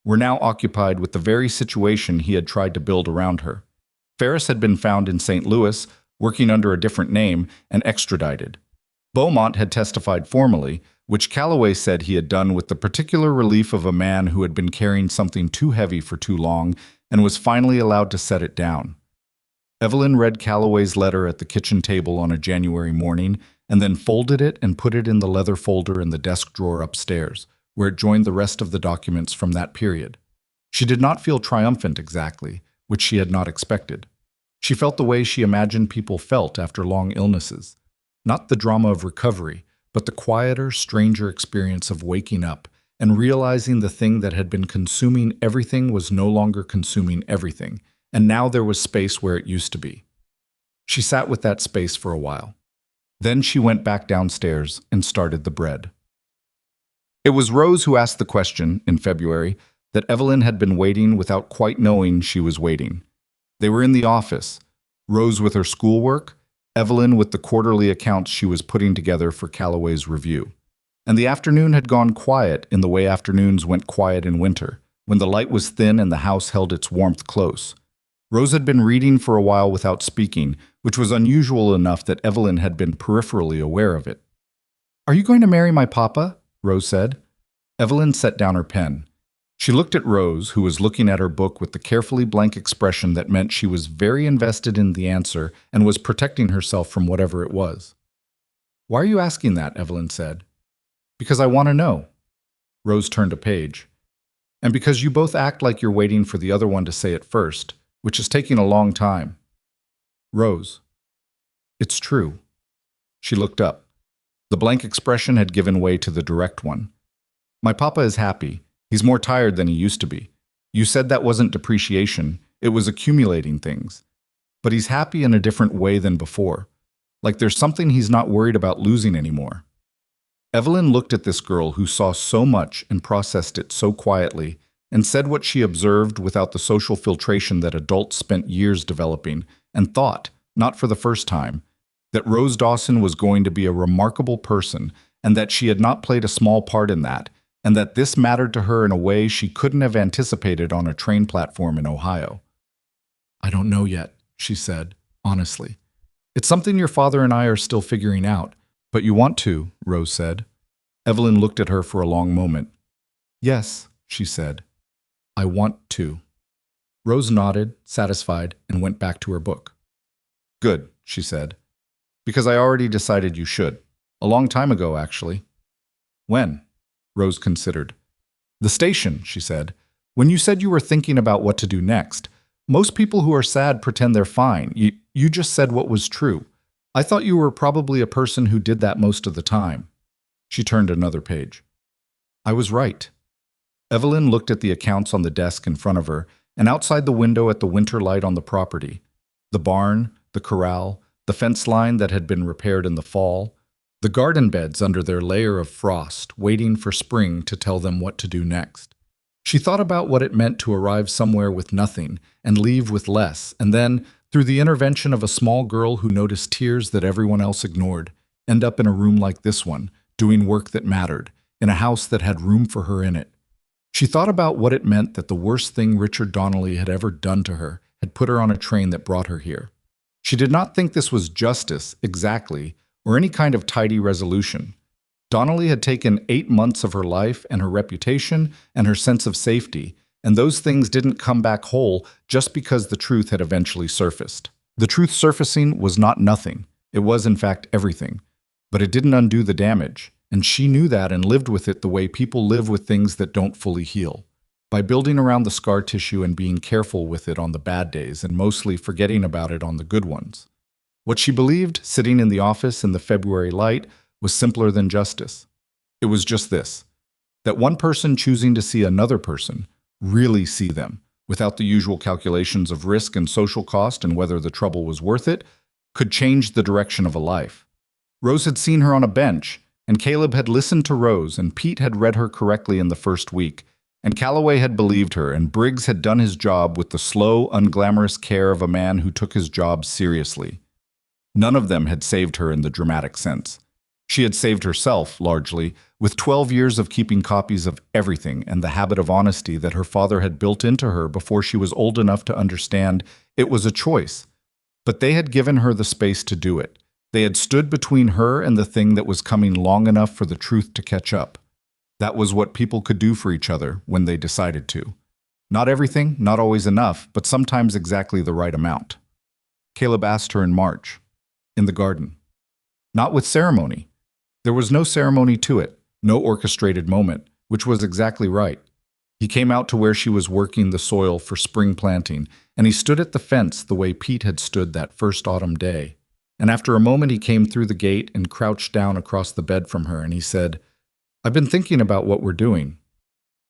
were now occupied with the very situation he had tried to build around her. Ferris had been found in St. Louis, working under a different name, and extradited. Beaumont had testified formally, which Calloway said he had done with the particular relief of a man who had been carrying something too heavy for too long and was finally allowed to set it down. Evelyn read Calloway's letter at the kitchen table on a January morning and then folded it and put it in the leather folder in the desk drawer upstairs, where it joined the rest of the documents from that period. She did not feel triumphant exactly, which she had not expected. She felt the way she imagined people felt after long illnesses. Not the drama of recovery, but the quieter, stranger experience of waking up and realizing the thing that had been consuming everything was no longer consuming everything, and now there was space where it used to be. She sat with that space for a while. Then she went back downstairs and started the bread. It was Rose who asked the question, in February, that Evelyn had been waiting without quite knowing she was waiting. They were in the office, Rose with her schoolwork, Evelyn with the quarterly accounts she was putting together for Calloway's review. And the afternoon had gone quiet in the way afternoons went quiet in winter, when the light was thin and the house held its warmth close. Rose had been reading for a while without speaking, which was unusual enough that Evelyn had been peripherally aware of it. "Are you going to marry my papa?" Rose said. Evelyn set down her pen. She looked at Rose, who was looking at her book with the carefully blank expression that meant she was very invested in the answer and was protecting herself from whatever it was. "Why are you asking that?" Evelyn said. "Because I want to know." Rose turned a page. "And because you both act like you're waiting for the other one to say it first, which is taking a long time." "Rose, it's true." She looked up. The blank expression had given way to the direct one. "My papa is happy. He's more tired than he used to be. You said that wasn't depreciation, it was accumulating things. But he's happy in a different way than before. Like there's something he's not worried about losing anymore." Evelyn looked at this girl who saw so much and processed it so quietly, and said what she observed without the social filtration that adults spent years developing, and thought, not for the first time, that Rose Dawson was going to be a remarkable person, and that she had not played a small part in that, and that this mattered to her in a way she couldn't have anticipated on a train platform in Ohio. "I don't know yet," she said, honestly. "It's something your father and I are still figuring out. But you want to," Rose said. Evelyn looked at her for a long moment. "Yes," she said. "I want to." Rose nodded, satisfied, and went back to her book. "Good," she said. "Because I already decided you should. A long time ago, actually." "When?" Rose considered. "The station," she said. "When you said you were thinking about what to do next. Most people who are sad pretend they're fine. You just said what was true. I thought you were probably a person who did that most of the time." She turned another page. "I was right." Evelyn looked at the accounts on the desk in front of her and outside the window at the winter light on the property. The barn, the corral, the fence line that had been repaired in the fall, the garden beds under their layer of frost, waiting for spring to tell them what to do next. She thought about what it meant to arrive somewhere with nothing and leave with less, and then, through the intervention of a small girl who noticed tears that everyone else ignored, end up in a room like this one, doing work that mattered, in a house that had room for her in it. She thought about what it meant that the worst thing Richard Donnelly had ever done to her had put her on a train that brought her here. She did not think this was justice, exactly, or any kind of tidy resolution. Donnelly had taken 8 months of her life and her reputation and her sense of safety, and those things didn't come back whole just because the truth had eventually surfaced. The truth surfacing was not nothing. It was, in fact, everything. But it didn't undo the damage, and she knew that and lived with it the way people live with things that don't fully heal, by building around the scar tissue and being careful with it on the bad days and mostly forgetting about it on the good ones. What she believed, sitting in the office in the February light, was simpler than justice. It was just this, that one person choosing to see another person, really see them, without the usual calculations of risk and social cost and whether the trouble was worth it, could change the direction of a life. Rose had seen her on a bench, and Caleb had listened to Rose, and Pete had read her correctly in the first week, and Calloway had believed her, and Briggs had done his job with the slow, unglamorous care of a man who took his job seriously. None of them had saved her in the dramatic sense. She had saved herself, largely, with 12 years of keeping copies of everything and the habit of honesty that her father had built into her before she was old enough to understand it was a choice. But they had given her the space to do it. They had stood between her and the thing that was coming long enough for the truth to catch up. That was what people could do for each other when they decided to. Not everything, not always enough, but sometimes exactly the right amount. Caleb asked her in March, in the garden. Not with ceremony. There was no ceremony to it, no orchestrated moment, which was exactly right. He came out to where she was working the soil for spring planting, and he stood at the fence the way Pete had stood that first autumn day. And after a moment he came through the gate and crouched down across the bed from her, and he said, "I've been thinking about what we're doing."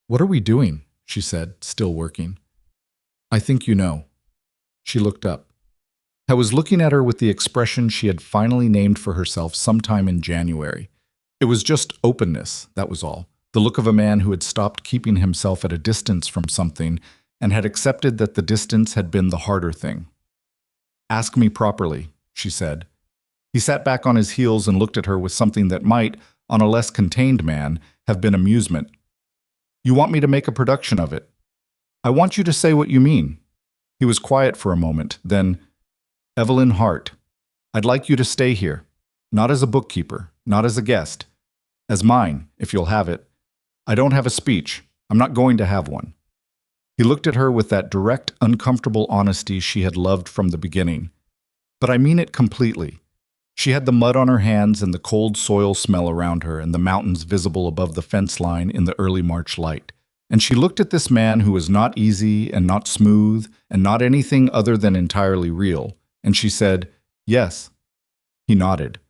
"What are we doing?" she said, still working. "I think you know." She looked up. I was looking at her with the expression she had finally named for herself sometime in January. It was just openness, that was all. The look of a man who had stopped keeping himself at a distance from something and had accepted that the distance had been the harder thing. "Ask me properly," she said. He sat back on his heels and looked at her with something that might, on a less contained man, have been amusement. "You want me to make a production of it?" "I want you to say what you mean." He was quiet for a moment, then, "Evelyn Hart, I'd like you to stay here. Not as a bookkeeper, not as a guest. As mine, if you'll have it. I don't have a speech. I'm not going to have one." He looked at her with that direct, uncomfortable honesty she had loved from the beginning. "But I mean it completely." She had the mud on her hands and the cold soil smell around her and the mountains visible above the fence line in the early March light. And she looked at this man who was not easy and not smooth and not anything other than entirely real, and she said, "Yes." He nodded.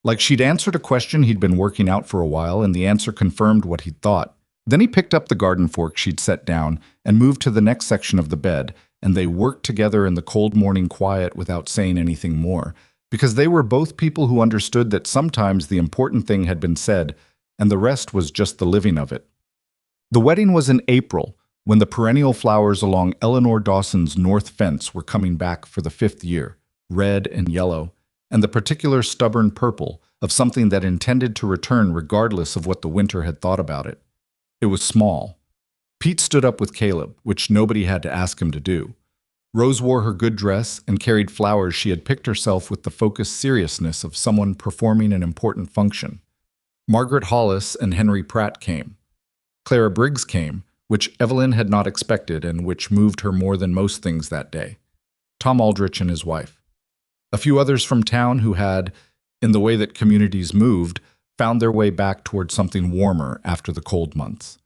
Like she'd answered a question he'd been working out for a while, and the answer confirmed what he'd thought. Then he picked up the garden fork she'd set down and moved to the next section of the bed, and they worked together in the cold morning quiet without saying anything more, because they were both people who understood that sometimes the important thing had been said, and the rest was just the living of it. The wedding was in April, when the perennial flowers along Eleanor Dawson's north fence were coming back for the 5th year, red and yellow, and the particular stubborn purple of something that intended to return regardless of what the winter had thought about it. It was small. Pete stood up with Caleb, which nobody had to ask him to do. Rose wore her good dress and carried flowers she had picked herself with the focused seriousness of someone performing an important function. Margaret Hollis and Henry Pratt came. Clara Briggs came, which Evelyn had not expected and which moved her more than most things that day. Tom Aldrich and his wife. A few others from town who had, in the way that communities moved, found their way back toward something warmer after the cold months.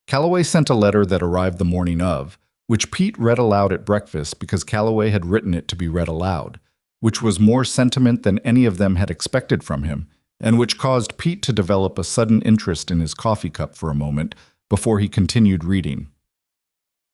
Calloway sent a letter that arrived the morning of, which Pete read aloud at breakfast because Calloway had written it to be read aloud, which was more sentiment than any of them had expected from him, and which caused Pete to develop a sudden interest in his coffee cup for a moment before he continued reading.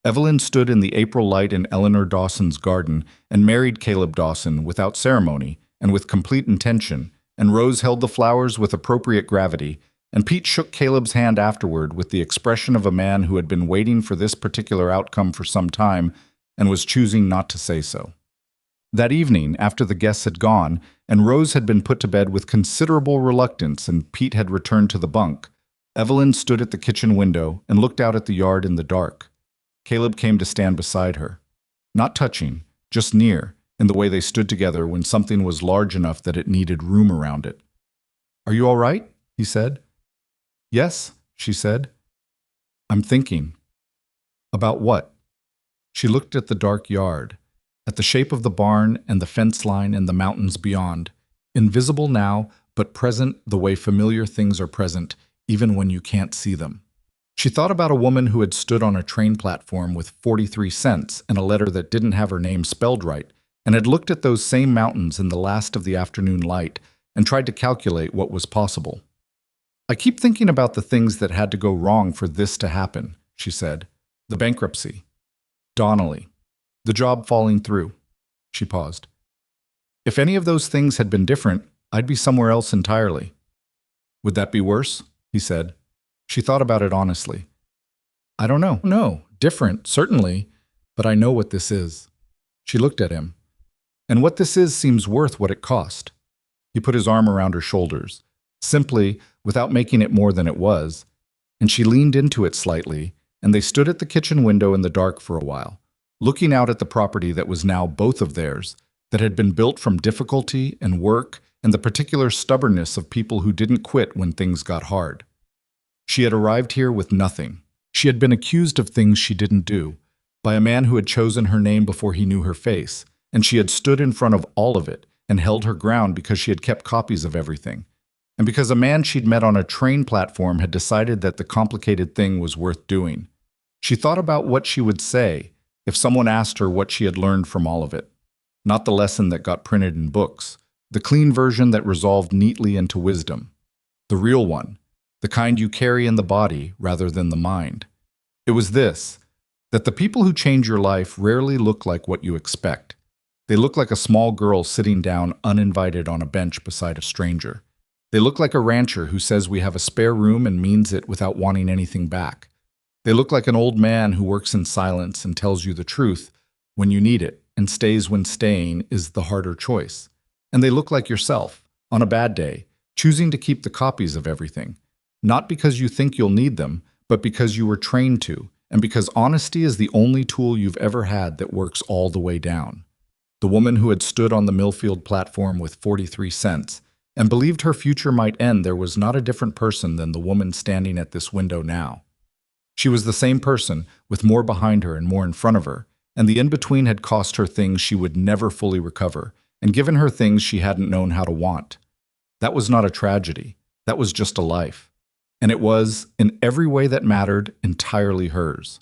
Evelyn stood in the April light in Eleanor Dawson's garden and married Caleb Dawson without ceremony and with complete intention, and Rose held the flowers with appropriate gravity, and Pete shook Caleb's hand afterward with the expression of a man who had been waiting for this particular outcome for some time and was choosing not to say so. That evening, after the guests had gone, and Rose had been put to bed with considerable reluctance and Pete had returned to the bunk, Evelyn stood at the kitchen window and looked out at the yard in the dark. Caleb came to stand beside her. Not touching, just near, in the way they stood together when something was large enough that it needed room around it. "Are you all right?" he said. "Yes," she said. "I'm thinking." "About what?" She looked at the dark yard, at the shape of the barn and the fence line and the mountains beyond, invisible now, but present the way familiar things are present, even when you can't see them. She thought about a woman who had stood on a train platform with 43 cents and a letter that didn't have her name spelled right, and had looked at those same mountains in the last of the afternoon light and tried to calculate what was possible. "I keep thinking about the things that had to go wrong for this to happen," she said. "The bankruptcy. Donnelly. The job falling through." She paused. "If any of those things had been different, I'd be somewhere else entirely." "Would that be worse?" he said. She thought about it honestly. "I don't know. No, different, certainly, but I know what this is." She looked at him. "And what this is seems worth what it cost." He put his arm around her shoulders, simply, without making it more than it was, and she leaned into it slightly, and they stood at the kitchen window in the dark for a while, looking out at the property that was now both of theirs, that had been built from difficulty and work and the particular stubbornness of people who didn't quit when things got hard. She had arrived here with nothing. She had been accused of things she didn't do, by a man who had chosen her name before he knew her face, and she had stood in front of all of it and held her ground because she had kept copies of everything. And because a man she'd met on a train platform had decided that the complicated thing was worth doing. She thought about what she would say if someone asked her what she had learned from all of it. Not the lesson that got printed in books, the clean version that resolved neatly into wisdom. The real one, the kind you carry in the body rather than the mind. It was this, that the people who change your life rarely look like what you expect. They look like a small girl sitting down uninvited on a bench beside a stranger. They look like a rancher who says we have a spare room and means it without wanting anything back. They look like an old man who works in silence and tells you the truth when you need it and stays when staying is the harder choice. And they look like yourself, on a bad day, choosing to keep the copies of everything. Not because you think you'll need them, but because you were trained to, and because honesty is the only tool you've ever had that works all the way down. The woman who had stood on the Millfield platform with 43 cents and believed her future might end there was not a different person than the woman standing at this window now. She was the same person, with more behind her and more in front of her, and the in-between had cost her things she would never fully recover, and given her things she hadn't known how to want. That was not a tragedy. That was just a life. And it was, in every way that mattered, entirely hers.